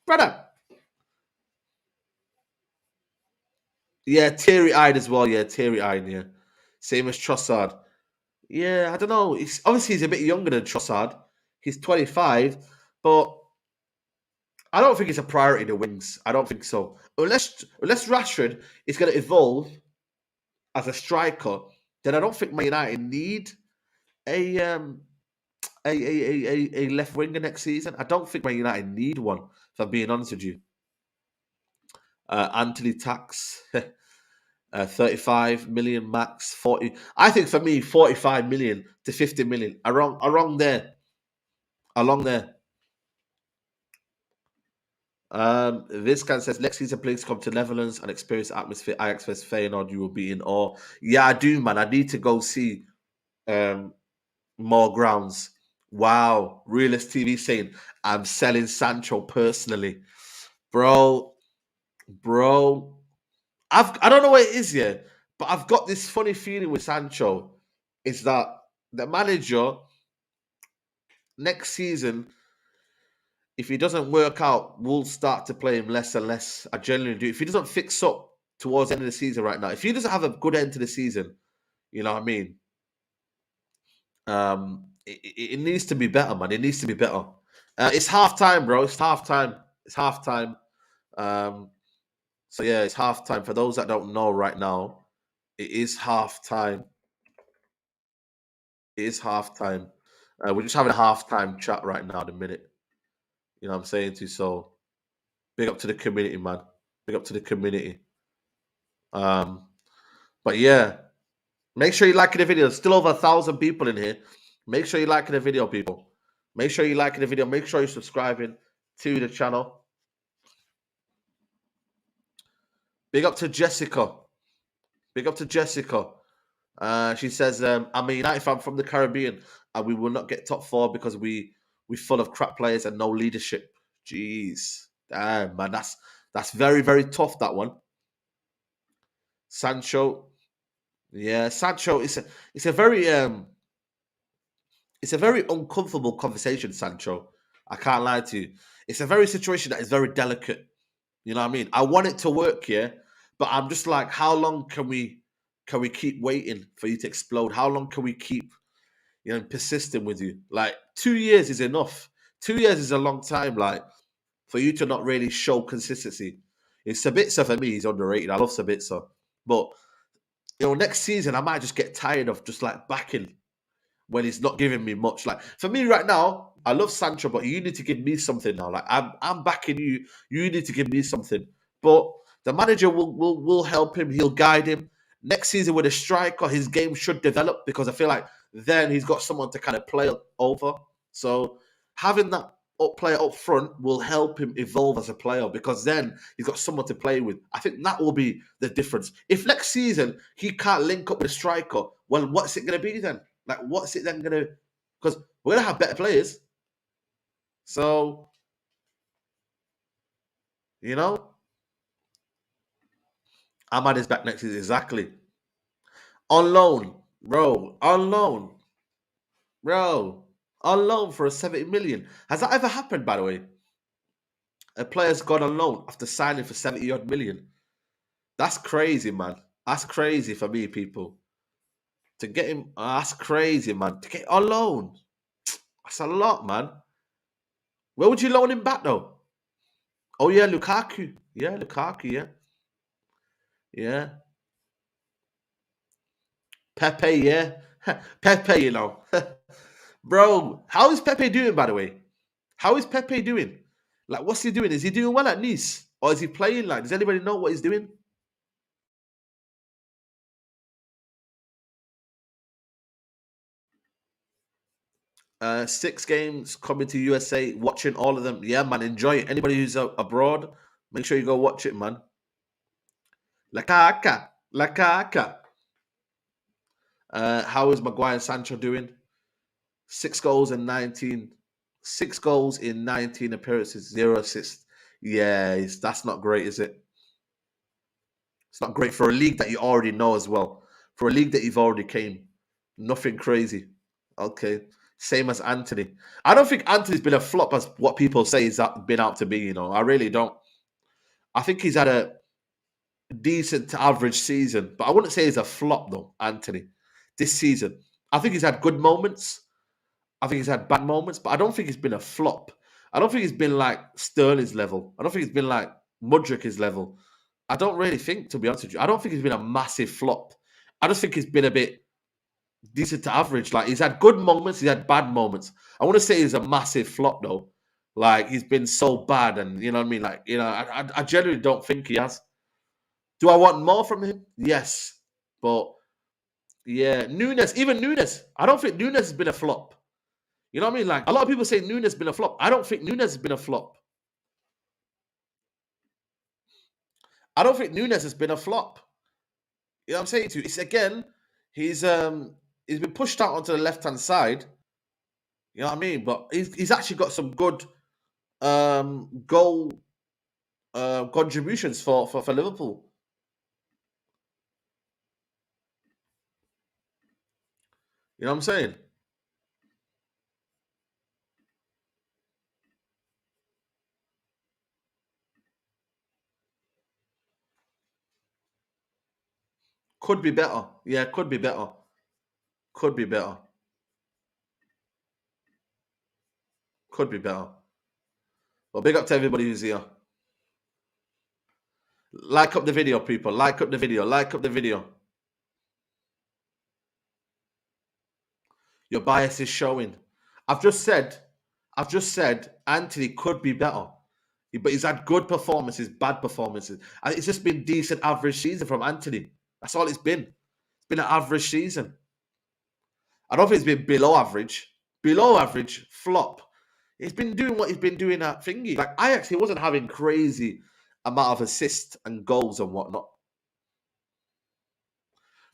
brother. Yeah, teary eyed as well. Yeah, teary eyed. Yeah, same as Trossard. Yeah, I don't know. He's obviously he's a bit younger than Trossard. He's 25, but I don't think it's a priority the wings. I don't think so. Unless Rashford is going to evolve as a striker, then I don't think Man United need a a left winger next season. I don't think Man United need one. If I'm being honest with you, Anthony Tax. 35 million max, 40. I think for me, 45 million to 50 million. Around there. Along there. This guy says next season, please come to Netherlands and experience the atmosphere. Ajax vs Feyenoord, you will be in awe. Yeah, I do, man. I need to go see more grounds. Wow, Realist TV saying I'm selling Sancho personally, bro. I don't know what it is yet, but I've got this funny feeling with Sancho. Is that the manager next season, if he doesn't work out, will start to play him less and less. I genuinely do. If he doesn't fix up towards the end of the season right now, if he doesn't have a good end to the season, you know what I mean? It needs to be better, man. It needs to be better. It's half time, bro. It's half time. It's half time. Um, so yeah, it's half time. For those that don't know right now, it is half time. It is half time. We're just having a half time chat right now, the minute. You know what I'm saying to you? So big up to the community, man. Big up to the community. Um, but yeah, make sure you like the video. There's still over 1,000 people in here. Make sure you like the video, people. Make sure you like the video. Make sure you're subscribing to the channel. Big up to Jessica. Big up to Jessica. She says, I'm a United fan from the Caribbean, and we will not get top four because we're full of crap players and no leadership. Jeez. Damn, man. That's very, very tough, that one. Sancho. Yeah, Sancho it's a very it's a very uncomfortable conversation, Sancho. I can't lie to you. It's a very situation that is very delicate. You know what I mean? I want it to work, yeah, but I'm just like, how long can we keep waiting for you to explode? How long can we keep persisting with you? Like 2 years is enough. 2 years is a long time, like for you to not really show consistency. It's Sabitzer for me, he's underrated. I love Sabitzer. But next season I might just get tired of just like backing when he's not giving me much. Like for me right now, I love Sancho, but you need to give me something now. Like I'm backing you. You need to give me something. But the manager will help him. He'll guide him. Next season with a striker, his game should develop because I feel like then he's got someone to kind of play over. So having that player up front will help him evolve as a player because then he's got someone to play with. I think that will be the difference. If next season he can't link up with a striker, well, what's it going to be then? Like, what's it then going to? Because we're going to have better players. So, Ahmad is back next season. Exactly. On loan, bro. On loan, bro. On loan for a 70 million. Has that ever happened, by the way? A player's gone on loan after signing for 70 odd million. That's crazy, man. That's crazy for me, people. To get him, that's crazy, man. To get on loan, that's a lot, man. Where would you loan him back though? Oh yeah, Lukaku. Yeah, Lukaku. Yeah, yeah. Pepe. Yeah, Pepe. You know, bro. How is Pepe doing? By the way, how is Pepe doing? Like, what's he doing? Is he doing well at Nice, or is he playing? Like, does anybody know what he's doing? 6 games coming to USA, watching all of them. Yeah, man, enjoy it. Anybody who's abroad, make sure you go watch it, man. La caca, la caca. How is Maguire and Sancho doing? 6 goals in 19. 6 goals in 19 appearances, 0 assists. Yeah, that's not great, is it? It's not great for a league that you already know as well. For a league that you've already came. Nothing crazy. Okay. Same as Anthony. I don't think Anthony's been a flop as what people say he's been out to be, you know. I really don't. I think he's had a decent to average season, but I wouldn't say he's a flop though, Anthony, this season. I think he's had good moments. I think he's had bad moments, but I don't think he's been a flop. I don't think he's been like Sterling's level. I don't think he's been like Mudrik's level. I don't really think, to be honest with you. I don't think he's been a massive flop. I just think he's been a bit decent to average. Like, he's had good moments, he's had bad moments. I want to say he's a massive flop though. Like, he's been so bad, and you know what I mean. Like, you know, I genuinely don't think he has. Do I want more from him? Yes, but yeah, Nunes, even Nunes. I don't think Nunes has been a flop. You know what I mean? Like, a lot of people say Nunes has been a flop. I don't think Nunes has been a flop. I don't think Nunes has been a flop. You know what I'm saying to you? It's again, he's been pushed out onto the left hand side. You know what I mean? But he's actually got some good goal contributions for Liverpool. You know what I'm saying? Could be better. Yeah, could be better. Could be better. Could be better. Well, big up to everybody who's here. Like up the video, people. Like up the video. Like up the video. Your bias is showing. I've just said, Anthony could be better. But he's had good performances, bad performances. And it's just been decent average season from Anthony. That's all it's been. It's been an average season. I don't think it's been below average. Below average, flop. He's been doing what he's been doing at thingy. Like, Ajax, he wasn't having crazy amount of assists and goals and whatnot.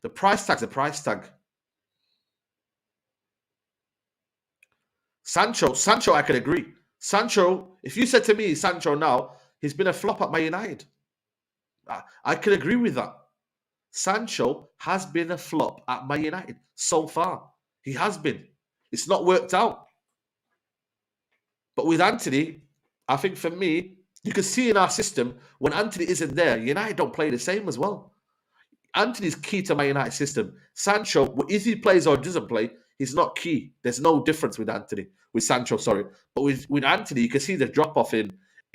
The price tag's a price tag. Sancho, I could agree. Sancho, if you said to me, Sancho now, he's been a flop at Man United. I could agree with that. Sancho has been a flop at Man United so far. He has been. It's not worked out. But with Anthony, I think for me, you can see in our system, when Anthony isn't there, United don't play the same as well. Anthony's key to Man United system. Sancho, if he plays or doesn't play, he's not key. There's no difference with Anthony, with Sancho, sorry. But with Anthony, you can see the drop off in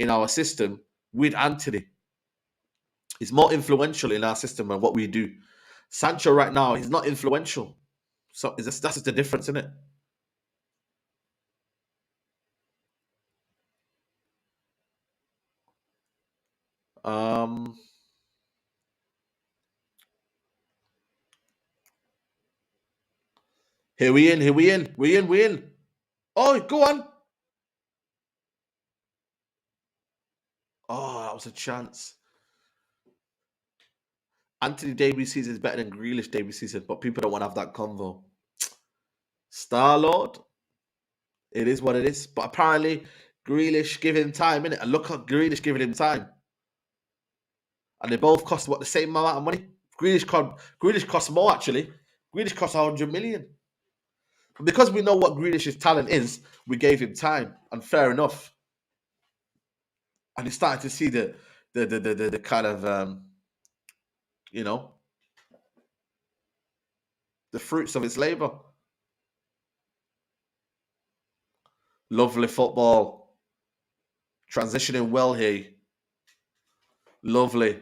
our system with Anthony. He's more influential in our system and what we do. Sancho right now, he's not influential. So that's just the difference, isn't it? Um, here we in, we in. Oh, go on. Oh, that was a chance. Anthony Davies season is better than Grealish Davies season, but people don't want to have that convo. Star Lord, it is what it is. But apparently, Grealish give him time, innit? And look at Grealish giving him time. And they both cost what, the same amount of money? Grealish costs more actually. Grealish costs 100 million. But because we know what Grealish's talent is, we gave him time, and fair enough. And he's starting to see the kind of you know, the fruits of his labour. Lovely football. Transitioning well here. Lovely.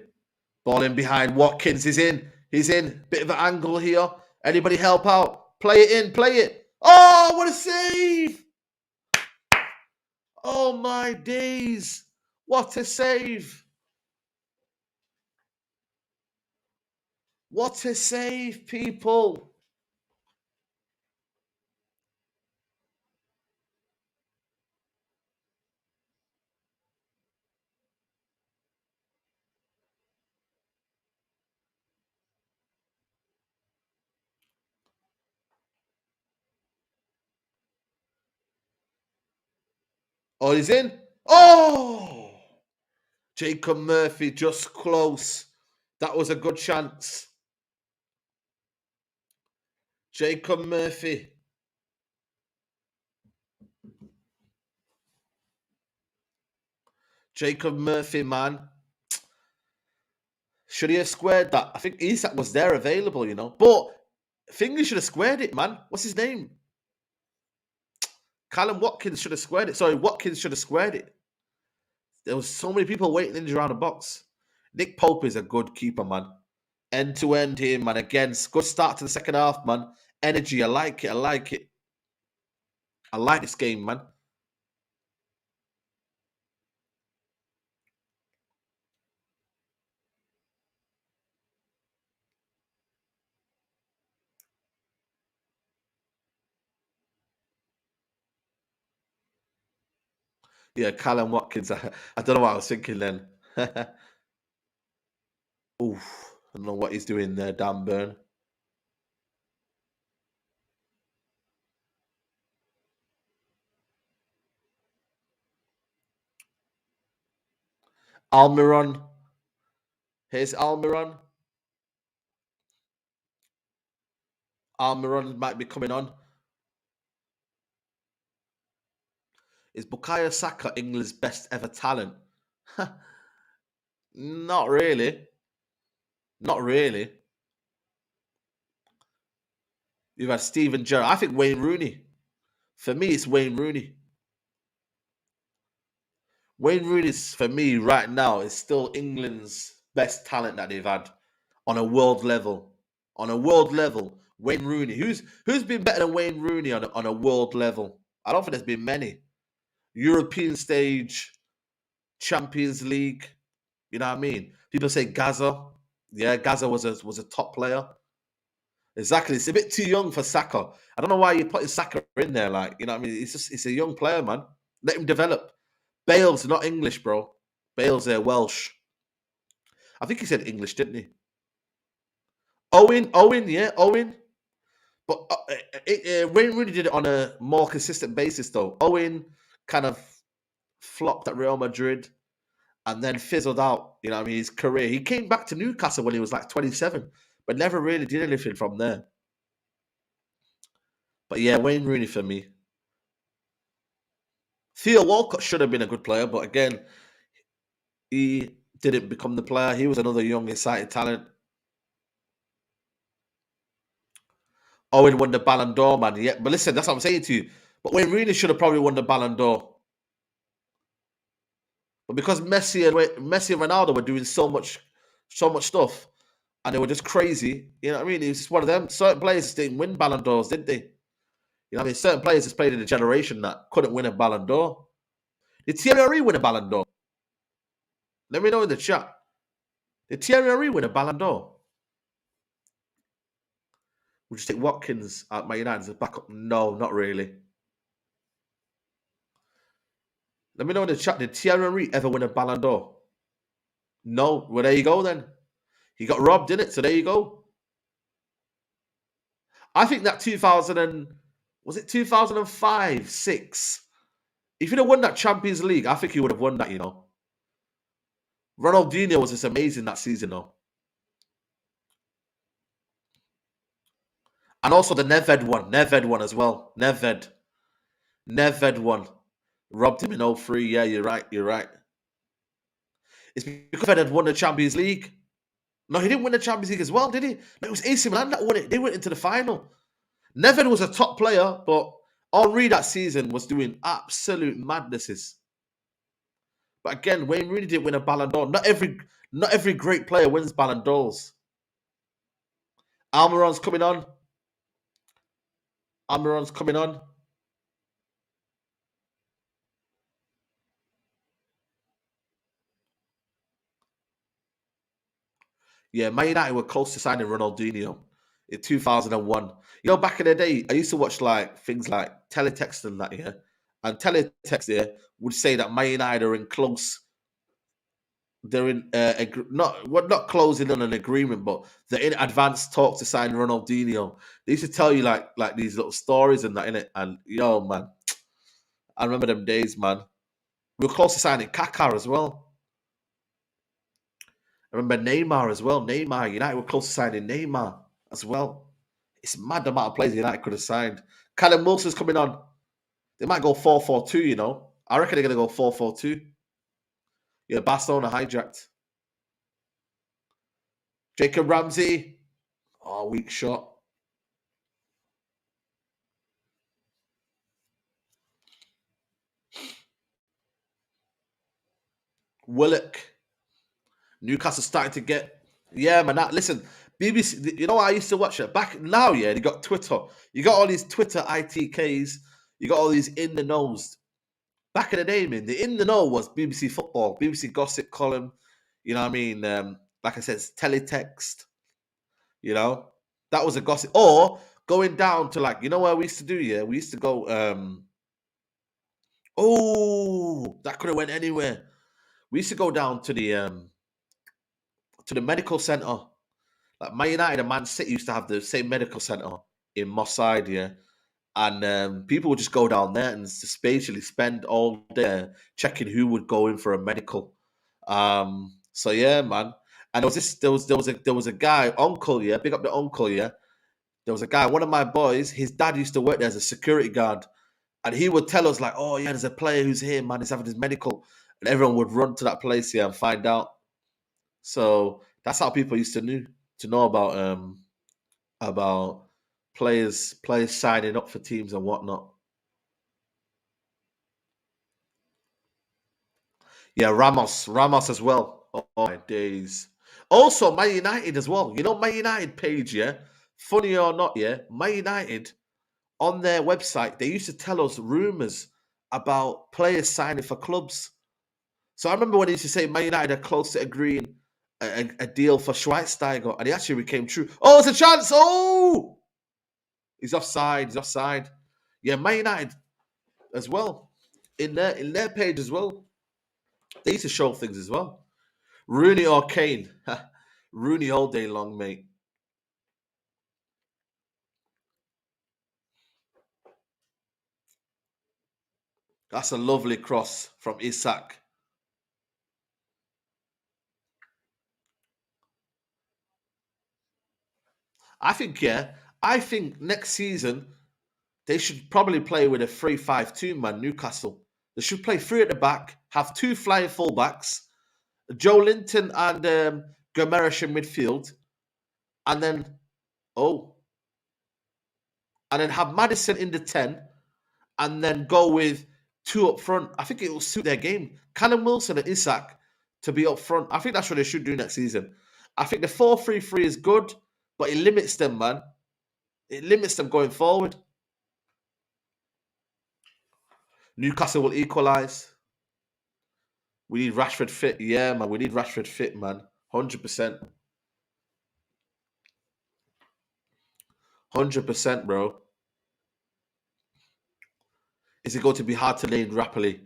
Ball in behind. Watkins is in. He's in. Bit of an angle here. Anybody help out? Play it in. Play it. Oh, what a save! Oh, my days. What a save. What a save, people. Oh, he's in. Oh! Jacob Murphy just close. That was a good chance. Jacob Murphy. Jacob Murphy, man. Should he have squared that? I think Isak was there available, you know. But I think he should have squared it, man. What's his name? Callum Watkins should have squared it. Sorry, Watkins should have squared it. There was so many people waiting in around the box. Nick Pope is a good keeper, man. End to end here, man. Again, good start to the second half, man. Energy, I like it. I like it. I like this game, man. Yeah, Callum Watkins. I don't know what I was thinking then. Oof. I don't know what he's doing there, Dan Burn. Almiron. Here's Almiron. Almiron might be coming on. Is Bukayo Saka England's best ever talent? Not really. Not really. You've had Steven Gerrard. I think Wayne Rooney. For me, it's Wayne Rooney. Wayne Rooney's, for me, right now, is still England's best talent that they've had on a world level. On a world level, Wayne Rooney. Who's been better than Wayne Rooney on a world level? I don't think there's been many. European stage, Champions League. You know what I mean? People say Gaza. Yeah, Gaza was a top player. Exactly. It's a bit too young for Saka. I don't know why you're putting Saka in there. Like, you know what I mean? It's a young player, man. Let him develop. Bale's not English, bro. Bale's Welsh. I think he said English, didn't he? Owen, yeah, Owen. But Wayne Rooney did it on a more consistent basis, though. Owen kind of flopped at Real Madrid and then fizzled out. You know what I mean? His career. He came back to Newcastle when he was like 27, but never really did anything from there. But yeah, Wayne Rooney for me. Theo Walcott should have been a good player, but again, he didn't become the player. He was another young, exciting talent. Owen won the Ballon d'Or, man. Yeah, but listen, that's what I'm saying to you. But Wayne Rooney should have probably won the Ballon d'Or. But because Messi and Ronaldo were doing so much stuff, and they were just crazy, you know what I mean? It's just one of them. Certain players just didn't win Ballon d'Ors, did they? You know what I mean? Certain players just played in a generation that couldn't win a Ballon d'Or. Did Thierry Henry win a Ballon d'Or? Let me know in the chat. Did Thierry Henry win a Ballon d'Or? Would you take Watkins at Man United as a backup? No, not really. Let me know in the chat. Did Thierry Henry ever win a Ballon d'Or? No. Well, there you go then. He got robbed, didn't it? So there you go. I think that 2005, 6? If he'd have won that Champions League, I think he would have won that, you know. Ronaldinho was just amazing that season, though. And also the Nedved one. Nedved one as well. Nedved one. Robbed him in 03. Yeah, you're right. It's because Nedved had won the Champions League. No, he didn't win the Champions League as well, did he? No, it was AC Milan that won it. They went into the final. Nevin was a top player, but Henri that season was doing absolute madnesses. But again, Wayne Rooney didn't win a Ballon d'Or. Not every great player wins Ballon d'Ors. Almiron's coming on. Almiron's coming on. Yeah, Man United were close to signing Ronaldinho in 2001. You know, back in the day, I used to watch like things like teletext and that, yeah. And teletext there would say that Man United are in close. They're in not closing on an agreement, but they're in advanced talks to sign Ronaldinho. They used to tell you like these little stories and that in it. And yo, man, I remember them days, man. We were close to signing Kaká as well. I remember Neymar as well. Neymar, United were close to signing Neymar as well. It's mad the amount of players United could have signed. Callum Wilson's coming on. They might go 4-4-2, you know. I reckon they're going to go 4-4-2. Yeah, Barcelona hijacked. Jacob Ramsey. Oh, weak shot. Willock. Newcastle starting to get. Yeah, man. Listen, BBC, you know what I used to watch it? Back now, yeah, you got Twitter. You got all these Twitter ITKs. You got all these in the knows. Back in the day, man, the in the know was BBC Football, BBC Gossip column. You know what I mean? Like I said, teletext. You know, that was a gossip. Or going down to like, you know where we used to do? Yeah, we used to go. Oh, that could have went anywhere. We used to go down to the medical center. Like Man United and Man City used to have the same medical center in Moss Side, yeah. And people would just go down there and just basically spend all day checking who would go in for a medical. So yeah, man. And there was a guy, uncle, yeah, big up the uncle, yeah. There was a guy, one of my boys, his dad used to work there as a security guard. And he would tell us, like, oh yeah, there's a player who's here, man, he's having his medical. And everyone would run to that place, yeah, and find out. So that's how people used to know about players signing up for teams and whatnot. Yeah, Ramos as well. Oh my days. Also, Man United as well. You know, Man United page, yeah. Funny or not, yeah. Man United on their website, they used to tell us rumors about players signing for clubs. So I remember when they used to say Man United are close to agreeing a deal for Schweinsteiger, and it actually became true. Oh, it's a chance! Oh, he's offside. He's offside. Yeah, Man United as well in their page as well. They used to show things as well. Rooney or Kane? Rooney all day long, mate. That's a lovely cross from Isak. I think, yeah. I think next season they should probably play with a 3-5-2 man, Newcastle. They should play three at the back, have two flying fullbacks, Joe Linton and Gomeresh in midfield, and then oh, and then have Madison in the 10, and then go with two up front. I think it will suit their game. Callum Wilson and Isak to be up front. I think that's what they should do next season. I think the 4-3-3 is good, but it limits them, man. It limits them going forward. Newcastle will equalise. We need Rashford fit. Yeah, man. We need Rashford fit, man. 100%. 100%, bro. Is it going to be hard to name rapidly?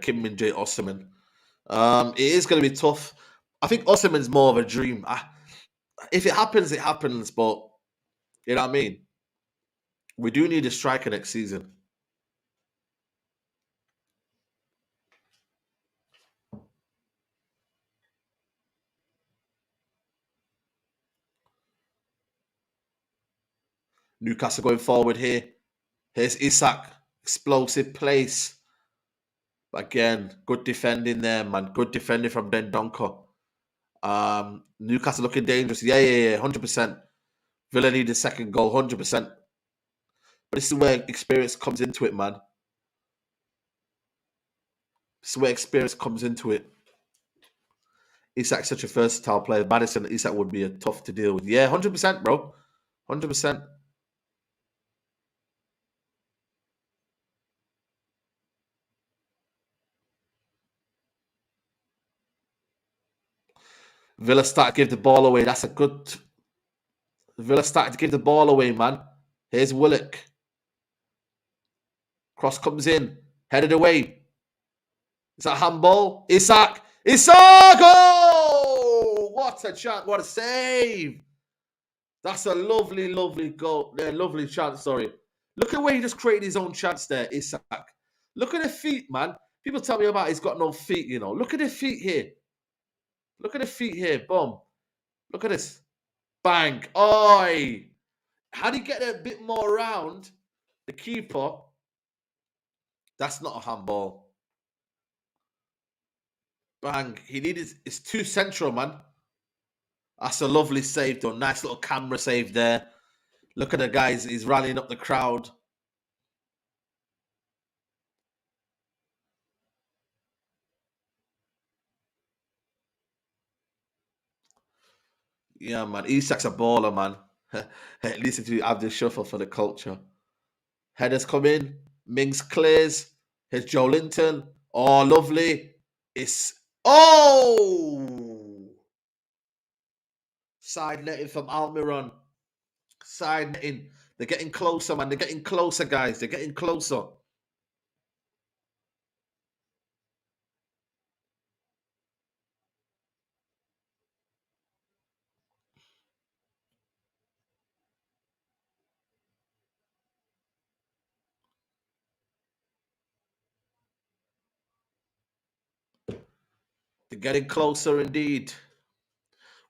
Kim Min Jae Osman. It is going to be tough. I think Osman's more of a dream. If it happens, it happens. But you know what I mean. We do need a striker next season. Newcastle going forward here. Here's Isak. Explosive place. But again, good defending there, man. Good defending from Dendonko. Newcastle looking dangerous. Yeah, 100%. Villa need a second goal, 100%. But this is where experience comes into it, man. This is where experience comes into it. Isak's such a versatile player. Madison, Isak would be a tough to deal with. Yeah, 100%, bro. 100%. Villa started to give the ball away. That's a good... Villa started to give the ball away, man. Here's Willock. Cross comes in. Headed away. Is that handball? Isak! Isak! Oh! What a chance. What a save. That's a lovely, lovely goal. Lovely chance, sorry. Look at the way he just created his own chance there, Isak. Look at the feet, man. People tell me about he's got no feet, you know. Look at the feet here. Look at the feet here. Boom. Look at this. Bang. Oi. How do you get a bit more around the keeper? That's not a handball. Bang. He needed... It's too central, man. That's a lovely save, though. Nice little camera save there. Look at the guys. He's rallying up the crowd. Yeah, man. Isak's a baller, man. At least if you have the shuffle for the culture. Headers come in. Mings clears. Here's Joe Linton. Oh, lovely. It's... Oh! Side netting from Almiron. Side netting. They're getting closer, man. They're getting closer, guys. They're getting closer. They're getting closer indeed.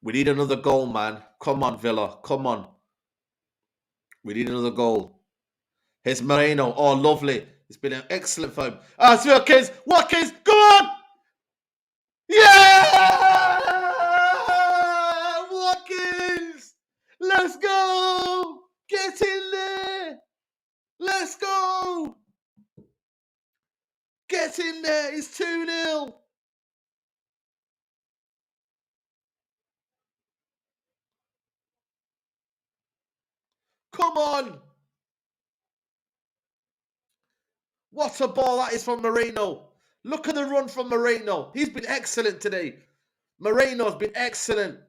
We need another goal, man. Come on, Villa. Come on. We need another goal. Here's Moreno. Oh, lovely. It's been an excellent film. Ah, it's Watkins. Watkins, go on! Yeah! Watkins! Let's go! Get in there! Let's go! Get in there! It's 2-0. Come on! What a ball that is from Moreno. Look at the run from Moreno. He's been excellent today. Moreno's been excellent.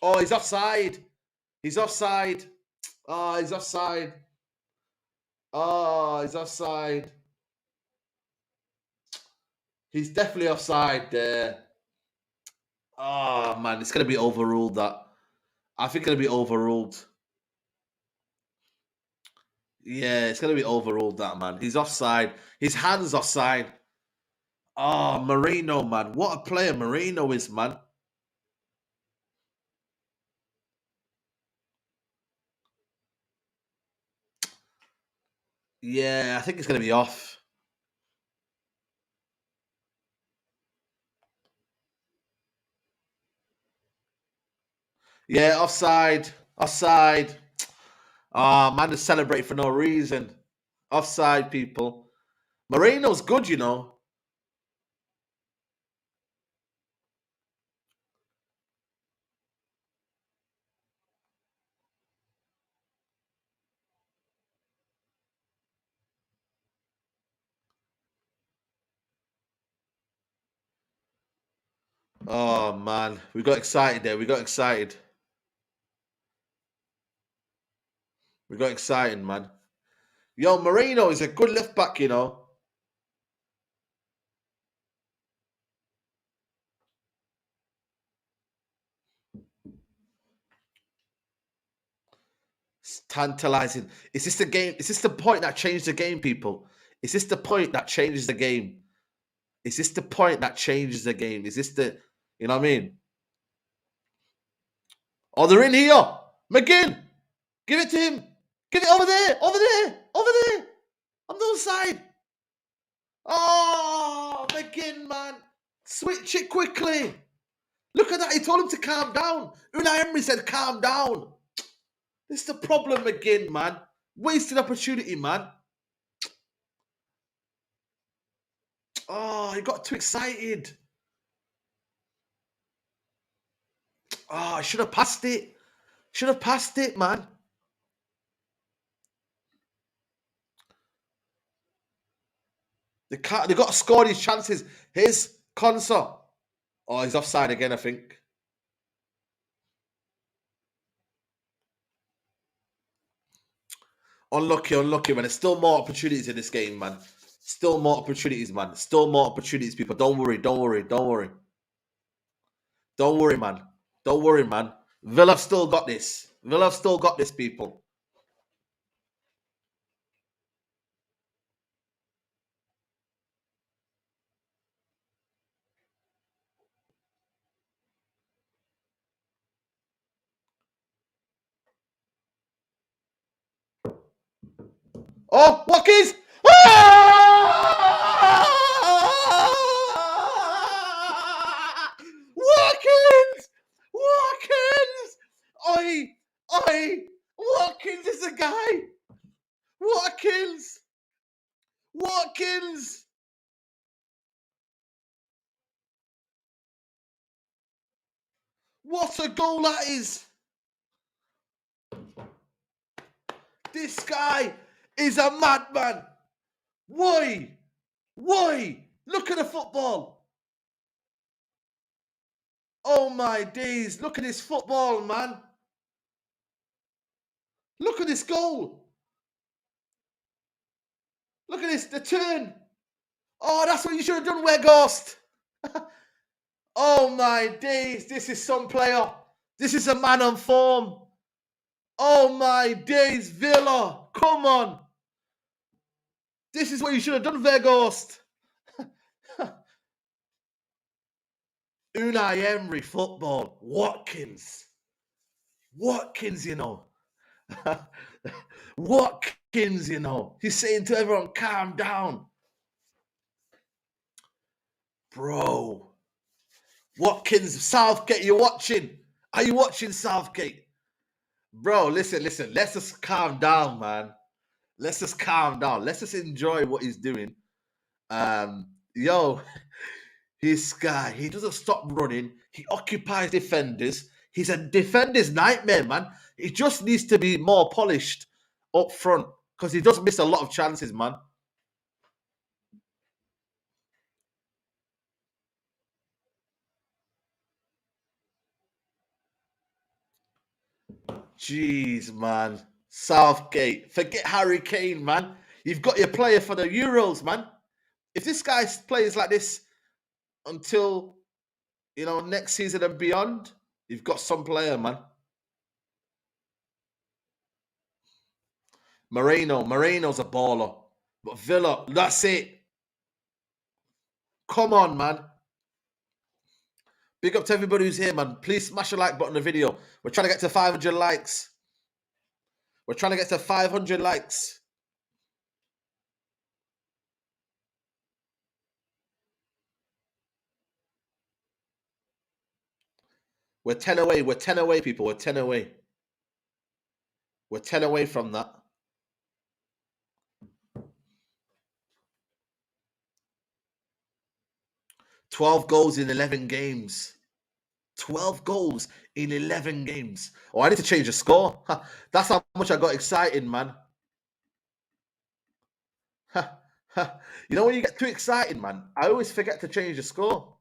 Oh, he's offside. He's offside. Oh, he's offside. Oh, he's offside. He's definitely offside there. Oh, man, it's going to be overruled, that. I think it's going to be overruled. Yeah, it's going to be overruled, that, man. He's offside. His hand's offside. Oh, Moreno, man. What a player Moreno is, man. Yeah, I think it's going to be off. Yeah, offside. Offside. Oh, man, is celebrating for no reason. Offside, people. Moreno's good, you know. Oh, man. We got excited there. We got excited. We got excited, man. Yo, Moreno is a good left back, you know. It's tantalizing. Is this the game? Is this the point that changed the game, people? Is this the point that changes the game? Is this the point that changes the game? Is this the, you know what I mean? Oh, they're in here. McGinn, give it to him. Give it over there, over there, over there. On the other side. Oh, McGinn, man. Switch it quickly. Look at that. He told him to calm down. Unai Emery said, calm down. This is the problem again, man. Wasted opportunity, man. Oh, he got too excited. Oh, I should have passed it. Should have passed it, man. They got to score these chances. Here's Conser. Oh, he's offside again, I think. Unlucky, man. There's still more opportunities in this game, man. Still more opportunities, man. Still more opportunities, people. Don't worry. Don't worry, man. Don't worry, man. Villa still got this. People. Oh, Watkins! Ah! Watkins! Oi! Watkins is the guy! Watkins! What a goal that is! This guy is a madman! Why? Look at the football! Oh my days! Look at this football, man! Look at this goal! Look at this, the turn! Oh, that's what you should have done, Weghorst! Oh my days, this is some player. This is a man on form. Oh my days, Villa. Come on. This is what you should have done, Weghorst. Unai Emery football. Watkins, you know. Watkins, you know. He's saying to everyone, calm down. Bro. Watkins, Southgate, you're watching. Are you watching, Southgate? Bro, listen. Let's just calm down, man. Let's just calm down. Let's just enjoy what he's doing. Yo, this guy, he doesn't stop running. He occupies defenders. He's a defender's nightmare, man. He just needs to be more polished up front because he does miss a lot of chances, man. Jeez, man. Southgate. Forget Harry Kane, man. You've got your player for the Euros, man. If this guy plays like this until, next season and beyond, you've got some player, man. Moreno's a baller. But Villa, that's it. Come on, man. Big up to everybody who's here, man. Please smash the like button on the video. We're trying to get to 500 likes. We're 500 likes. We're 10 away. We're 10 away, people. We're 10 away. We're 10 away from that. 12 goals in 11 games. 12 goals in 11 games. Oh, I need to change the score. That's how much I got excited, man. You know when you get too excited, man, I always forget to change the score.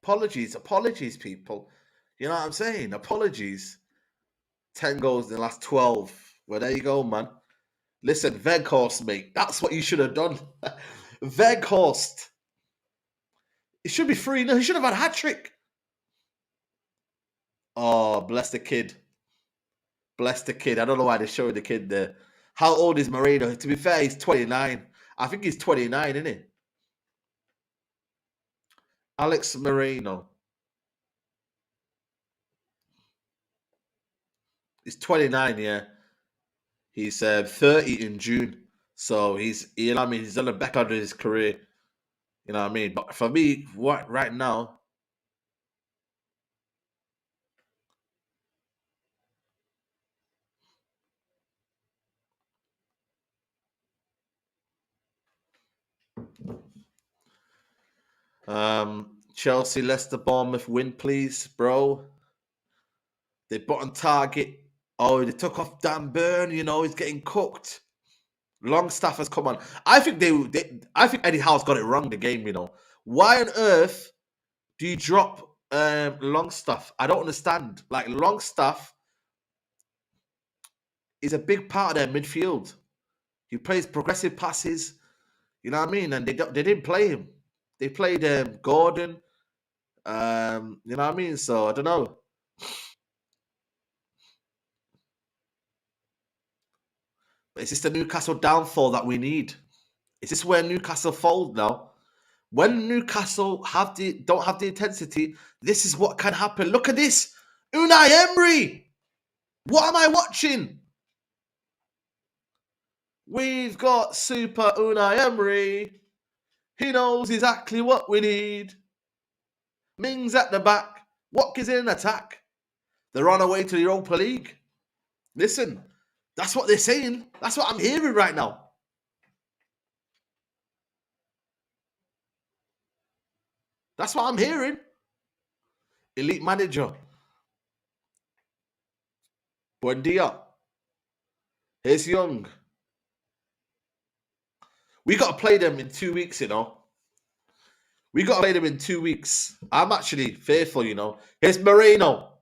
Apologies, people. You know what I'm saying? Apologies. 10 goals in the last 12. Well, there you go, man. Listen, Weghorst, mate. That's what you should have done. Weghorst. It should be free. No, he should have had a hat-trick. Oh, bless the kid. Bless the kid. I don't know why they showed the kid there. How old is Moreno? To be fair, he's 29. I think he's 29, isn't he? Alex Moreno. He's 29, yeah. He's 30 in June. So you know what I mean, he's on the back end of his career. You know what I mean? But for me, what right now, Chelsea, Leicester, Bournemouth win, please, bro. They put on target. Oh, they took off Dan Burn. You know, he's getting cooked. Longstaff has come on. I think I think Eddie Howe's got it wrong. The game, you know, why on earth do you drop Longstaff? I don't understand. Like Longstaff is a big part of their midfield. He plays progressive passes. You know what I mean? And they didn't play him. They played Gordon. You know what I mean? So I don't know. But is this the Newcastle downfall that we need? Is this where Newcastle fold now? When Newcastle don't have the intensity, this is what can happen. Look at this. Unai Emery. What am I watching? We've got Super Unai Emery. He knows exactly what we need. Mings at the back. Watkins in attack. They're on their way to the Europa League. Listen, that's what they're saying. That's what I'm hearing right now. That's what I'm hearing. Elite manager. Buendia. Here's Young. We got to play them in 2 weeks, you know. We got to play them in 2 weeks. I'm actually fearful, you know. Here's Moreno.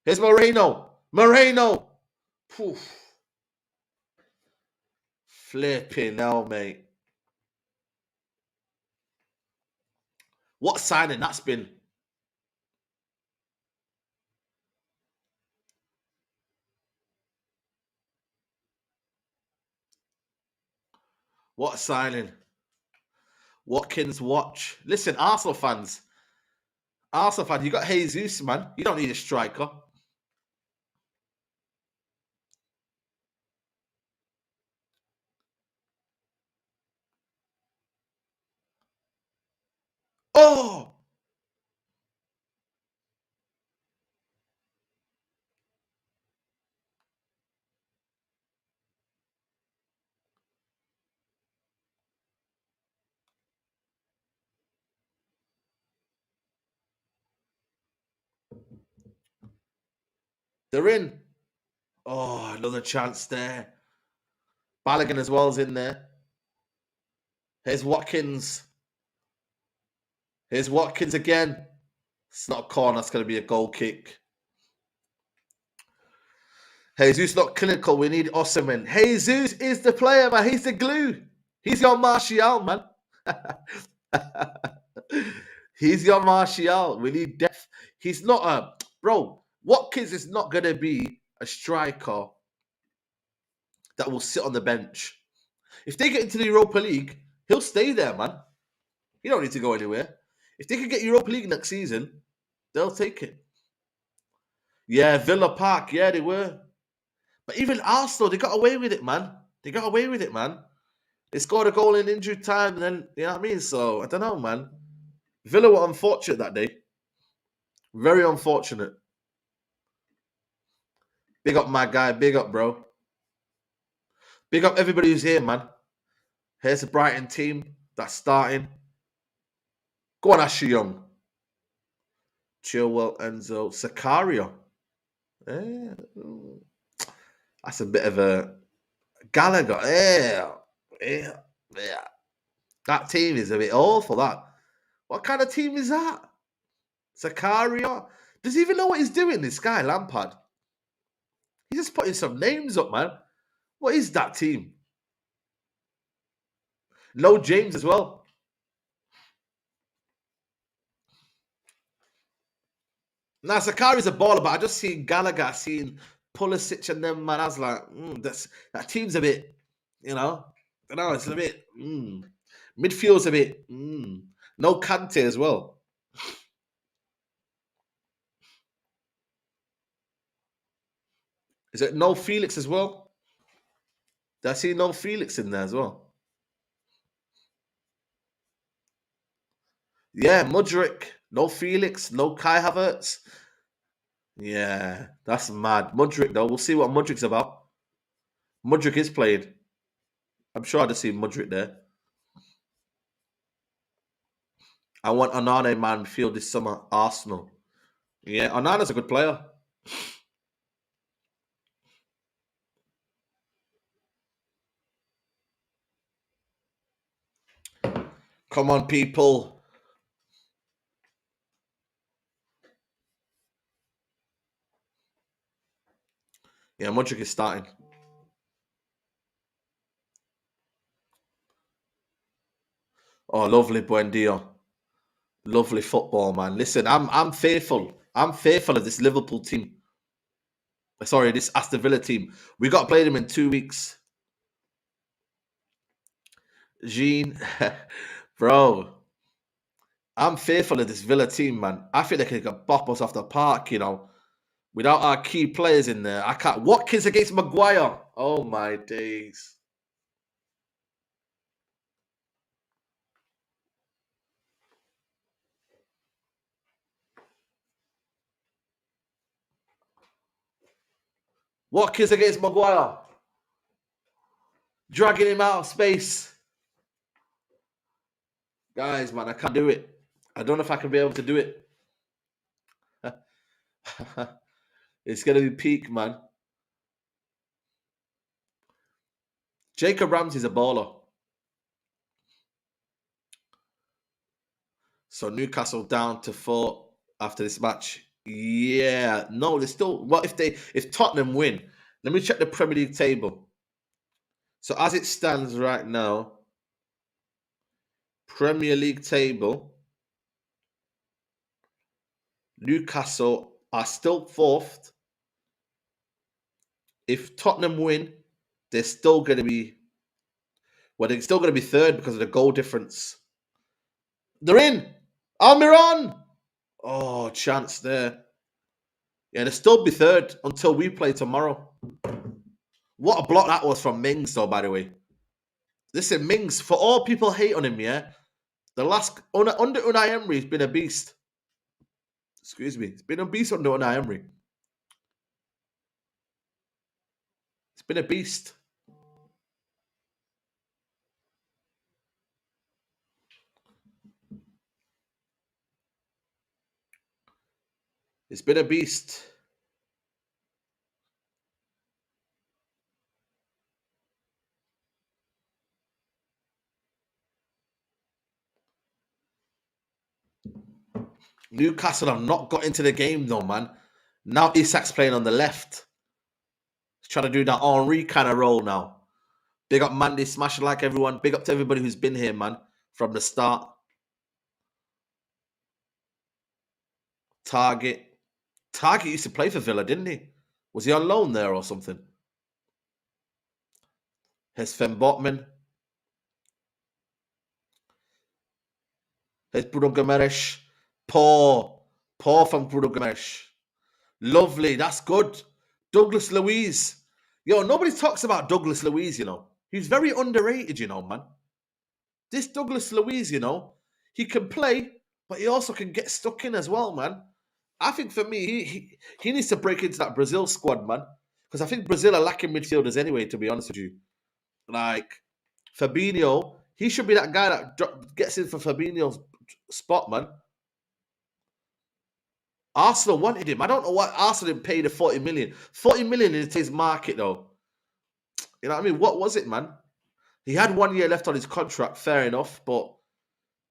Here's Moreno. Moreno. Poof. Flipping hell, mate. What signing that's been. What signing. Watkins watch. Listen, Arsenal fans. Arsenal fans, you got Jesus, man. You don't need a striker. Oh! They're in. Oh, another chance there. Balogun as well is in there. Here's Watkins. Here's Watkins again. It's not a corner. It's going to be a goal kick. Jesus not clinical. We need Osimhen. Jesus is the player, man. He's the glue. He's your Martial, man. He's your Martial. We need depth. He's not a bro. Watkins is not going to be a striker that will sit on the bench. If they get into the Europa League, he'll stay there, man. He don't need to go anywhere. If they can get Europa League next season, they'll take it. Yeah, Villa Park. Yeah, they were. But even Arsenal, they got away with it, man. They got away with it, man. They scored a goal in injury time, and then you know what I mean. So I don't know, man. Villa were unfortunate that day. Very unfortunate. Big up my guy. Big up, bro. Big up everybody who's here, man. Here's the Brighton team that's starting. Go on, Ashley Young. Chilwell, Enzo, Sicario. Yeah. That's a bit of a Gallagher. Yeah. That team is a bit awful, that. What kind of team is that? Sicario? Does he even know what he's doing, this guy, Lampard? He's just putting some names up, man. What is that team? Low James as well. Now, Sakari's a baller, but I just seen Gallagher, I seen Pulisic and them, man. I was like, that team's a bit, you know, I don't know, it's a bit, midfield's a bit, no Kante as well. Is it no Felix as well? Did I see no Felix in there as well? Yeah, Mudryk, no Felix, no Kai Havertz. Yeah, that's mad. Mudryk though, we'll see what Mudryk's about. Mudryk is playing. I'm sure I'd have seen Mudryk there. I want Onana man field this summer. Arsenal. Yeah, Onana's a good player. Come on, people. Yeah, Mudryk is starting. Oh, lovely Buendia. Lovely football, man. Listen, I'm faithful. I'm faithful of this Liverpool team. Sorry, this Aston Villa team. We got to play them in 2 weeks. Jean, bro, I'm fearful of this Villa team, man. I think they could bop us off the park, without our key players in there. I can't. Watkins against Maguire. Oh my days. Watkins against Maguire. Dragging him out of space. Guys, man, I can't do it. I don't know if I can be able to do it. It's going to be peak, man. Jacob Ramsey's a baller. So Newcastle down to 4 after this match. Yeah, no, they're still. What if Tottenham win? Let me check the Premier League table. So as it stands right now, Premier League table, Newcastle are still fourth. If Tottenham win, they're still going to be. Well, they're still going to be third because of the goal difference. They're in. Almiron. Oh, chance there. Yeah, they'll still be third until we play tomorrow. What a block that was from Mings, though, by the way. Listen, Mings, for all people hate on him, yeah, the last under Unai Emery has been a beast. Excuse me, it's been a beast under Unai Emery. It's been a beast. It's been a beast. Newcastle have not got into the game though, man. Now Isak's playing on the left. He's trying to do that Henri kind of role now. Big up Mandy, smashing like everyone. Big up to everybody who's been here, man, from the start. Target. Target used to play for Villa, didn't he? Was he on loan there or something? Here's Sven Botman. Here's Bruno Gomes. Poor. Poor from Bruno Gomes. Lovely. That's good. Douglas Luiz. Yo, nobody talks about Douglas Luiz, He's very underrated, man. This Douglas Luiz, he can play, but he also can get stuck in as well, man. I think for me, he needs to break into that Brazil squad, man. Because I think Brazil are lacking midfielders anyway, to be honest with you. Like Fabinho, he should be that guy that gets in for Fabinho's spot, man. Arsenal wanted him. I don't know why Arsenal didn't pay the 40 million. 40 million in today's market, though. You know what I mean? What was it, man? He had 1 year left on his contract, fair enough, but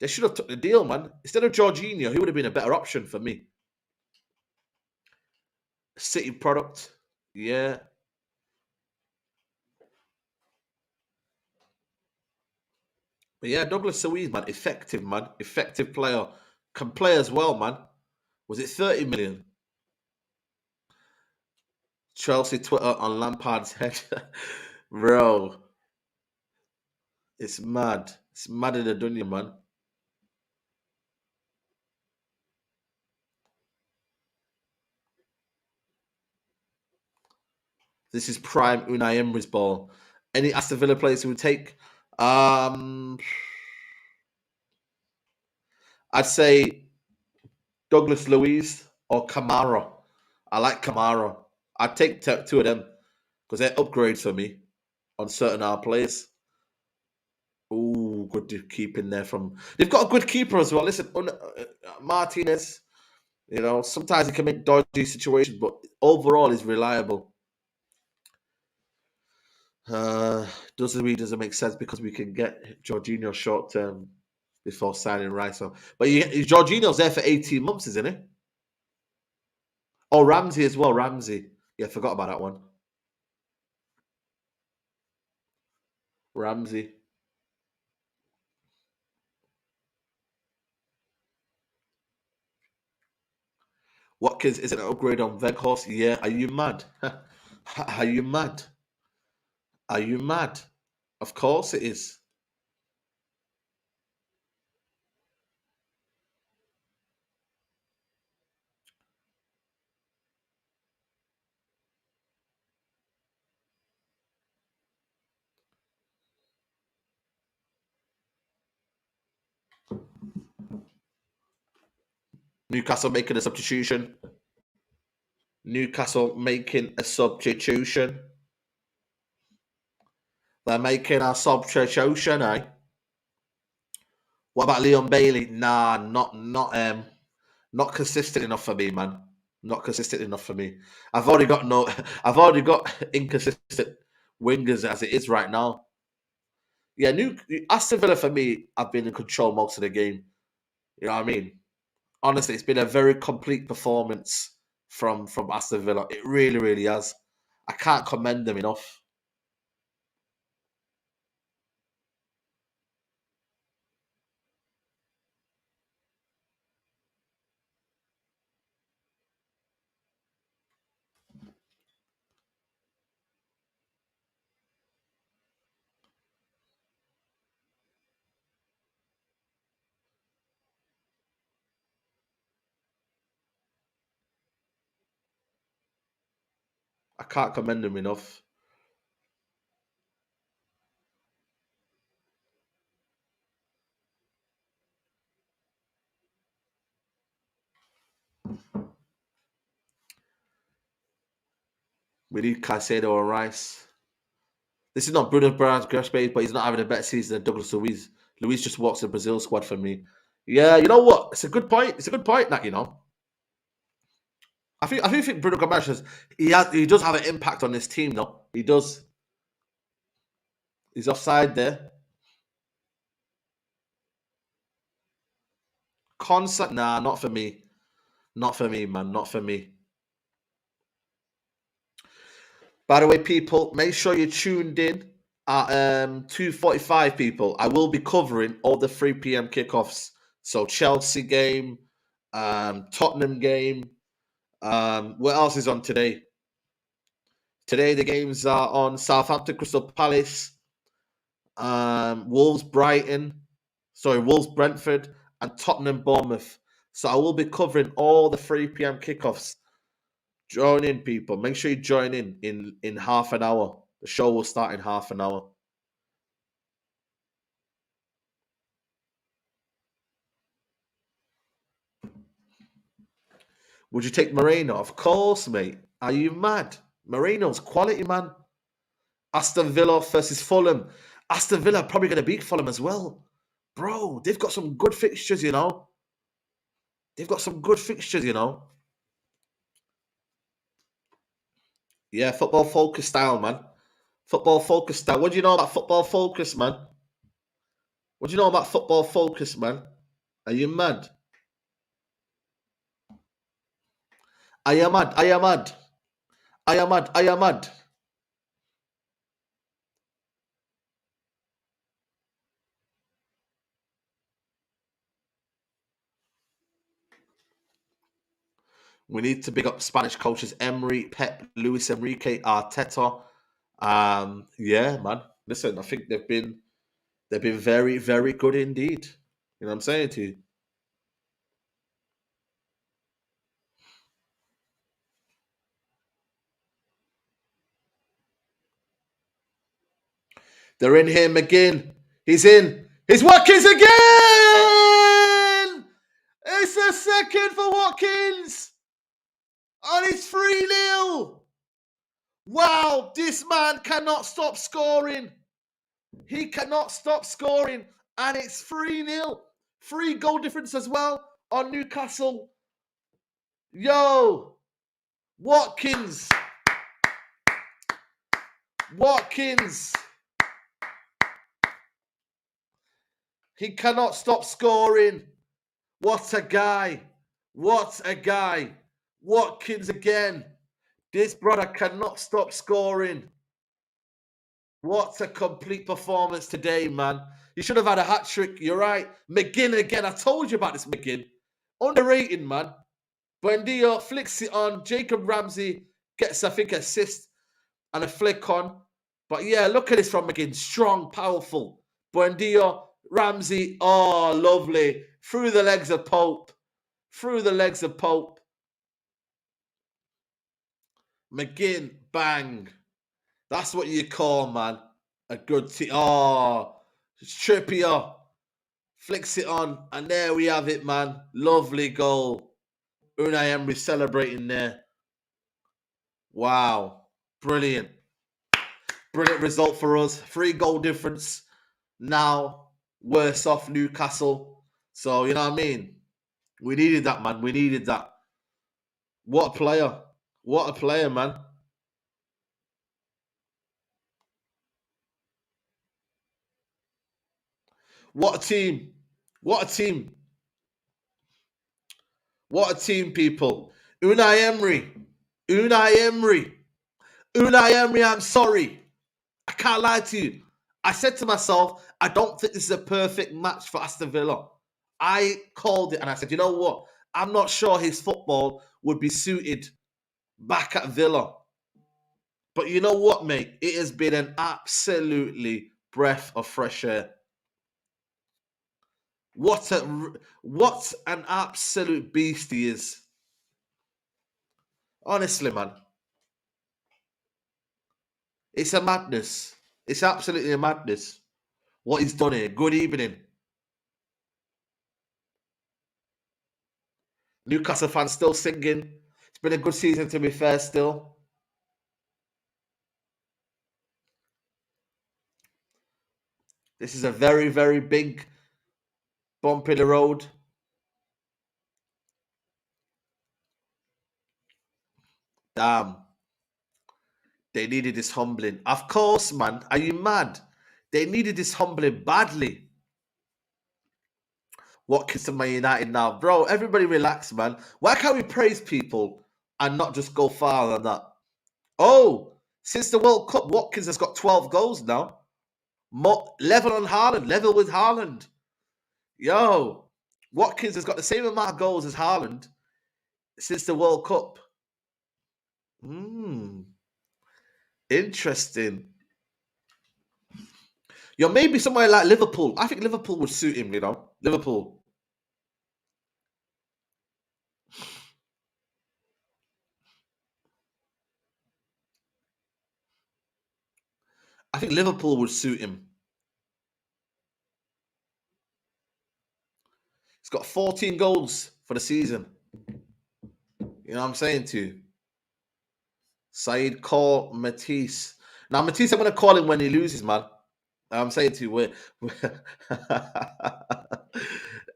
they should have took the deal, man. Instead of Jorginho, he would have been a better option for me. City product. Yeah. But yeah, Douglas Luiz, man. Effective, man. Effective player. Can play as well, man. Was it 30 million? Chelsea Twitter on Lampard's head. Bro. It's mad. It's mad in the dunya, man. This is prime Unai Emery's ball. Any Aston Villa players who would take? Um, I'd say Douglas Luiz or Kamara. I like Kamara. I'd take two of them because they're upgrades for me on certain our players. Ooh, good keeping there from. They've got a good keeper as well. Listen, Martinez. You know, sometimes he can make dodgy situations, but overall, he's reliable. Uh, doesn't make sense because we can get Jorginho short term before signing Rice. So, but Jorginho's there for 18 months, isn't he? Oh, Ramsey as well. Ramsey. Yeah, forgot about that one. Ramsey. Watkins is an upgrade on Veghorst. Yeah, are you mad? Are you mad? Are you mad? Of course it is. Newcastle making a substitution. Newcastle making a substitution. They're making a substitution, eh? What about Leon Bailey? Nah, not consistent enough for me, man. Not consistent enough for me. I've already got no I've already got inconsistent wingers as it is right now. Yeah, new Aston Villa for me, I've been in control most of the game. You know what I mean? Honestly, it's been a very complete performance from Aston Villa. It really, really has. I can't commend them enough. I can't commend them enough. We need Caicedo or Rice. This is not Bruno Brown's space, but he's not having a better season than Douglas Luiz. Luiz just walks the Brazil squad for me. Yeah, you know what? It's a good point. It's a good point, that you know. I think Bruno Gomes he does have an impact on this team, though. He does. He's offside there. Concert, nah, not for me. Not for me, man. Not for me. By the way, people, make sure you're tuned in at 2:45. People, I will be covering all the 3 p.m. kickoffs. So Chelsea game, Tottenham game. What else is on today? Today the games are on Southampton, Crystal Palace, Wolves, Brighton. Sorry, Wolves, Brentford, and Tottenham, Bournemouth. So I will be covering all the 3 p.m. kickoffs. Join in, people. Make sure you join in half an hour. The show will start in half an hour. Would you take Moreno? Of course, mate. Are you mad? Moreno's quality, man. Aston Villa versus Fulham. Aston Villa are probably going to beat Fulham as well. Bro, they've got some good fixtures, you know. They've got some good fixtures, you know. Yeah, football focus style, man. Football focus style. What do you know about football focus, man? What do you know about football focus, man? Are you mad? I am mad. I am mad. I am mad. I am mad. We need to big up Spanish coaches Emery, Pep, Luis Enrique, Arteta. Yeah, man. Listen, I think they've been very, very good indeed. You know what I'm saying to you? They're in here, McGinn. He's in. It's Watkins again! It's a second for Watkins! And it's 3-0. Wow, this man cannot stop scoring. He cannot stop scoring. And it's 3-0. 3 goal difference as well on Newcastle. Yo, Watkins. Watkins. He cannot stop scoring. What a guy. What a guy. Watkins again. This brother cannot stop scoring. What a complete performance today, man. You should have had a hat-trick. You're right. McGinn again. I told you about this McGinn. Underrated, man. Buendia flicks it on. Jacob Ramsey gets, I think, assist and a flick on. But yeah, look at this from McGinn. Strong, powerful. Buendia, Ramsey. Oh, lovely. Through the legs of Pope. Through the legs of Pope. McGinn, bang. That's what you call, man, a good team. Oh, Trippier flicks it on, and there we have it, man. Lovely goal. Unai Emery celebrating there. Wow. Brilliant. Brilliant result for us. 3 goal difference. Now, worse off Newcastle. So, you know what I mean? We needed that, man. We needed that. What a player. What a player, man. What a team. What a team. What a team, people. Unai Emery. Unai Emery. Unai Emery, I'm sorry. I can't lie to you. I said to myself, I don't think this is a perfect match for Aston Villa. I called it and I said, you know what? I'm not sure his football would be suited back at Villa. But you know what, mate? It has been an absolutely breath of fresh air. What an absolute beast he is. Honestly, man. It's a madness. It's absolutely a madness. What he's done here. Good evening. Newcastle fans still singing. It's been a good season, to be fair, still. This is a very, very big bump in the road. Damn. They needed this humbling. Of course, man. Are you mad? They needed this humbling badly. Watkins to Man United now. Bro, everybody relax, man. Why can't we praise people and not just go farther than that? Oh, since the World Cup, Watkins has got 12 goals now. Level on Haaland. Level with Haaland. Yo, Watkins has got the same amount of goals as Haaland since the World Cup. Interesting. Yo, maybe somewhere like Liverpool. I think Liverpool would suit him, you know. Liverpool. I think Liverpool would suit him. He's got 14 goals for the season. You know what I'm saying to you? Saeed, call Matisse. Now, Matisse, I'm going to call him when he loses, man. I'm saying to you, we're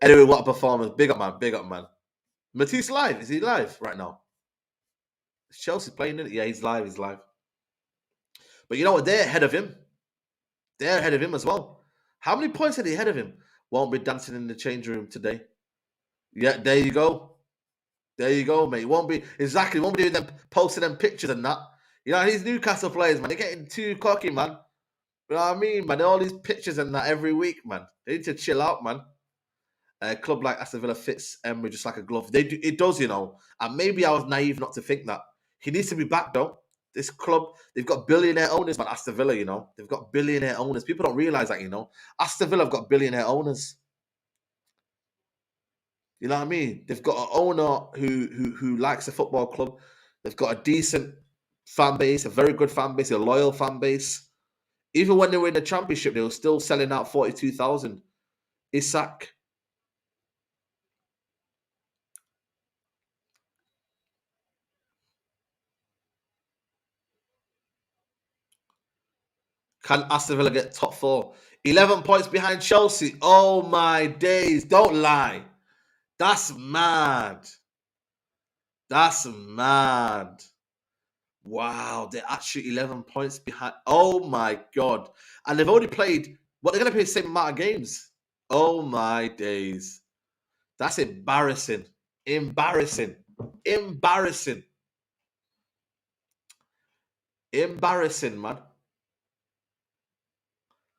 anyway, what a performance. Big up, man. Big up, man. Matisse live. Is he live right now? Is Chelsea playing it? Yeah, he's live. He's live. But you know what? They're ahead of him. They're ahead of him as well. How many points are they ahead of him? Won't be dancing in the change room today. Yeah, there you go. There you go, mate. Won't be doing them posting them pictures and that. You know, these Newcastle players, man, they're getting too cocky, man. You know what I mean, man? All these pictures and that every week, man. They need to chill out, man. A club like Aston Villa fits Emery just like a glove. It does, you know. And maybe I was naive not to think that. He needs to be back, though. This club, they've got billionaire owners, man. Aston Villa, you know. They've got billionaire owners. People don't realise that, you know. Aston Villa have got billionaire owners. You know what I mean? They've got an owner who likes the football club. They've got a decent fan base, a very good fan base, a loyal fan base. Even when they were in the championship, they were still selling out 42,000. Isak. Can Aston Villa get top four? 11 points behind Chelsea. Oh my days. Don't lie. That's mad. That's mad. Wow, they're actually 11 points behind. Oh my God. And they've only played, what, they're going to play the same amount of games. Oh my days. That's embarrassing. Embarrassing. Embarrassing. Embarrassing, man.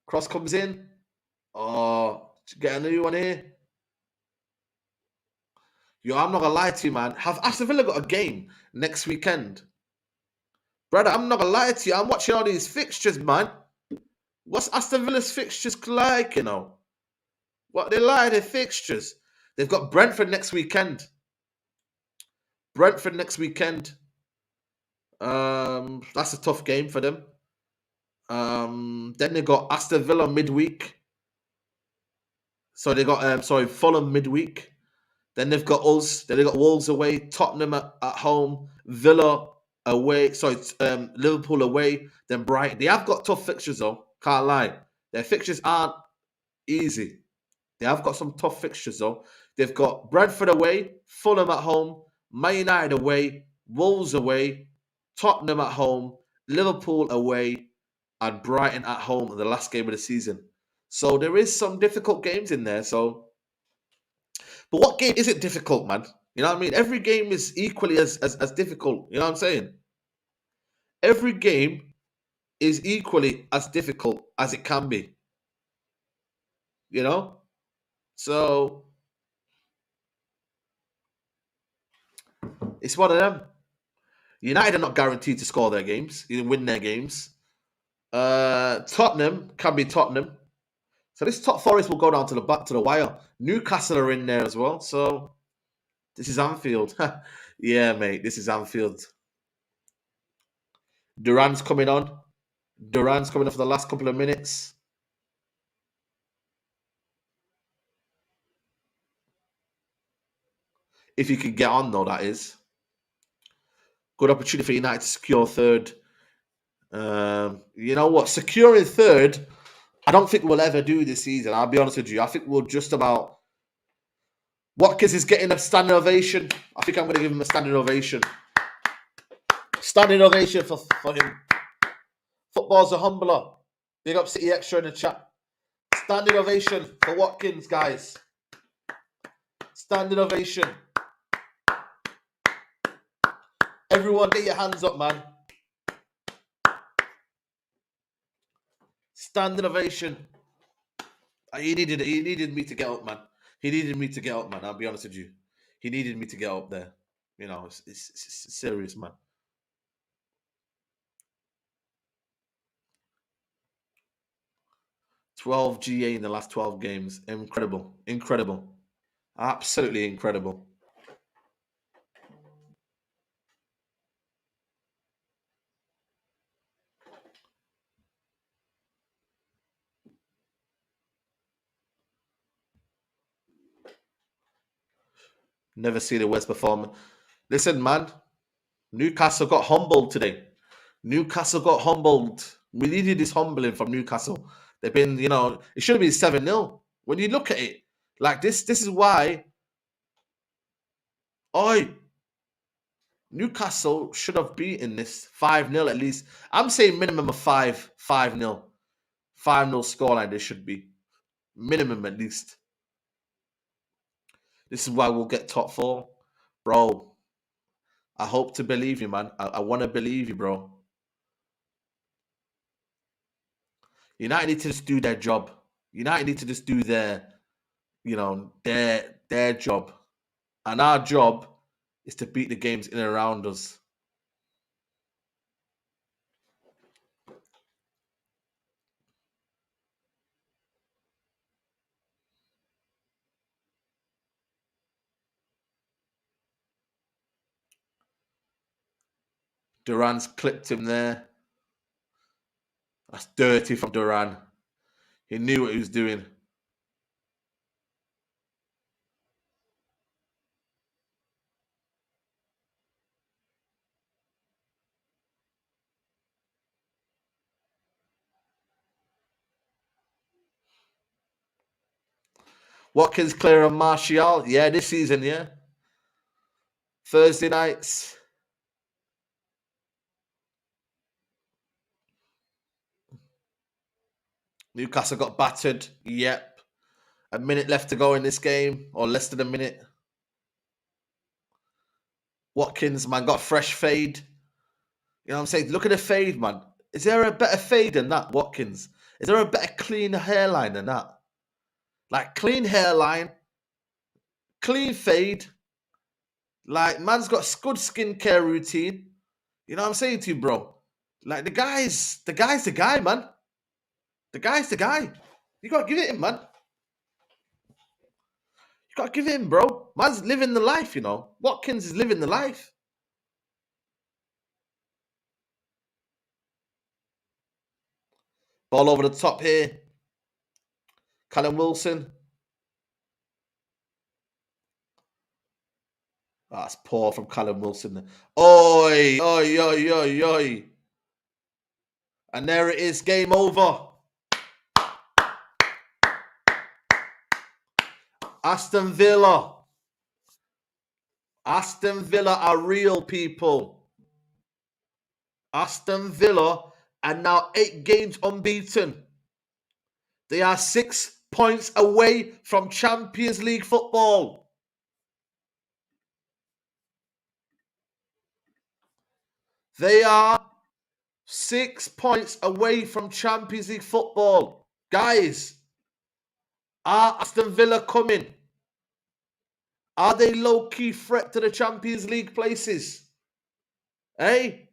Cross comes in. Oh, get a new one here. Yo, I'm not gonna lie to you, man. Have Aston Villa got a game next weekend? Brother, I'm not gonna lie to you. I'm watching all these fixtures, man. What's Aston Villa's fixtures like, you know? What they like, their fixtures. They've got Brentford next weekend. Brentford next weekend. That's a tough game for them. Then they got Aston Villa midweek. So they got Fulham midweek. Then they've got us. Then they've got Wolves away, Tottenham at home, Villa away. Sorry, Liverpool away. Then Brighton. They have got tough fixtures though. Can't lie. Their fixtures aren't easy. They have got some tough fixtures though. They've got Brentford away, Fulham at home, Man United away, Wolves away, Tottenham at home, Liverpool away, and Brighton at home in the last game of the season. So there is some difficult games in there. So, but what game isn't difficult, man? You know what I mean? Every game is equally as difficult. You know what I'm saying? Every game is equally as difficult as it can be. You know? So it's one of them. United are not guaranteed to score their games, either win their games. Tottenham can be Tottenham. So this top Forest will go down to the back to the wire. Newcastle are in there as well. So this is Anfield. Yeah, mate. This is Anfield. Duran's coming on. Duran's coming on for the last couple of minutes. If you can get on, though, that is. Good opportunity for United to secure third. You know what? Securing third, I don't think we'll ever do this season. I'll be honest with you. I think we'll just about. Watkins is getting a standing ovation. I think I'm going to give him a standing ovation. Standing ovation for him. Football's a humbler. Big up City Extra in the chat. Standing ovation for Watkins, guys. Standing ovation. Everyone, get your hands up, man. Standing ovation. He needed me to get up, man. He needed me to get up, man. I'll be honest with you. He needed me to get up there. You know, it's serious, man. 12 GA in the last 12 games. Incredible. Incredible. Absolutely incredible. Never seen a West perform. Listen, man. Newcastle got humbled today. Newcastle got humbled. We needed this humbling from Newcastle. They've been, you know, it should have been 7-0. When you look at it, like this is why Newcastle should have beaten this 5-0 at least. I'm saying minimum of 5-0. 5-0 scoreline there should be. Minimum at least. This is why we'll get top four. Bro, I hope to believe you, man. I want to believe you, bro. United need to just do their job. United need to just do their, you know, their job. And our job is to beat the games in and around us. Duran's clipped him there. That's dirty from Duran. He knew what he was doing. Watkins, Clear, and Martial. Yeah, this season, yeah. Thursday nights. Newcastle got battered. Yep. A minute left to go in this game, or less than a minute. Watkins, man, got fresh fade. You know what I'm saying? Look at the fade, man. Is there a better fade than that, Watkins? Is there a better clean hairline than that? Like, clean hairline, clean fade. Like, man's got good skincare routine. You know what I'm saying to you, bro? Like, the guy's the guy, man. The guy's the guy. You got to give it him, man. You got to give it him, bro. Man's living the life, you know. Watkins is living the life. Ball over the top here. Callum Wilson. Oh, that's poor from Callum Wilson. Oi, oi, oi, oi, oi. And there it is, game over. Aston Villa. Aston Villa are real people. Aston Villa are now 8 games unbeaten. They are 6 points away from Champions League football. They are 6 points away from Champions League football. Guys, are Aston Villa coming? Are they low-key threat to the Champions League places? Hey?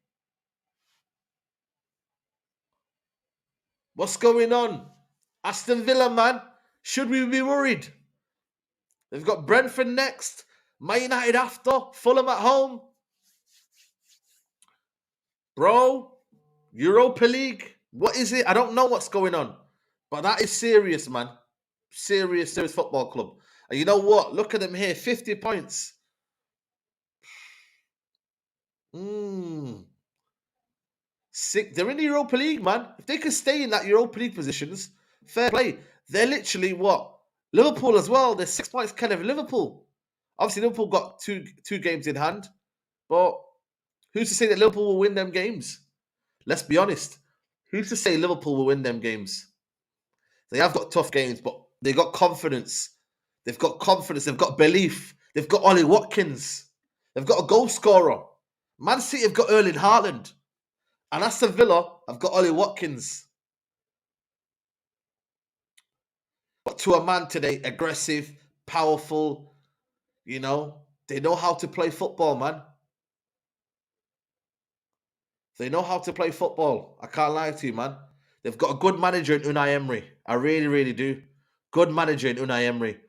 What's going on? Aston Villa, man. Should we be worried? They've got Brentford next. Man United after. Fulham at home. Bro, Europa League. What is it? I don't know what's going on. But that is serious, man. Serious football club. And you know what? Look at them here. 50 points. They're in the Europa League, man. If they could stay in that Europa League positions, fair play. They're literally what? Liverpool as well. They're 6 points kind of Liverpool. Obviously, Liverpool got two games in hand. But who's to say that Liverpool will win them games? Let's be honest. Who's to say Liverpool will win them games? They have got tough games, but they got confidence. They've got confidence. They've got belief. They've got Ollie Watkins. They've got a goal scorer. Man City have got Erling Haaland. And Aston Villa have got Ollie Watkins. But to a man today, aggressive, powerful, you know, they know how to play football, man. They know how to play football. I can't lie to you, man. They've got a good manager in Unai Emery. I really, really do. Good manager in Unai Emery.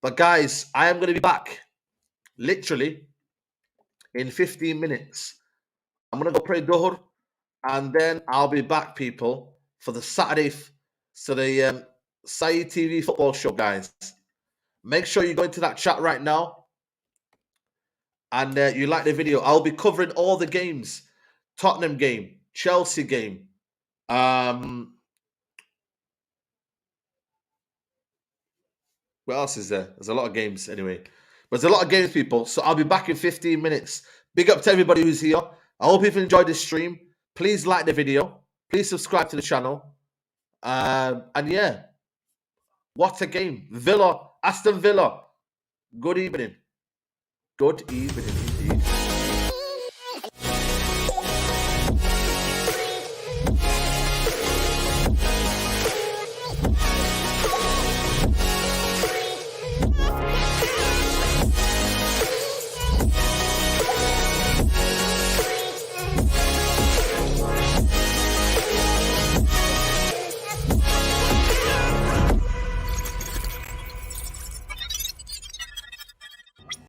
But guys, I am going to be back literally in 15 minutes. I'm going to go pray Dhuhr. And then I'll be back, people, for the Saturday, so the Saeed TV football show, guys. Make sure you go into that chat right now and you like the video. I'll be covering all the games. Tottenham game, Chelsea game. What else is there? There's a lot of games anyway. But there's a lot of games, people. So I'll be back in 15 minutes. Big up to everybody who's here. I hope you've enjoyed this stream. Please like the video. Please subscribe to the channel. And yeah, what a game. Villa, Aston Villa. Good evening. Good evening.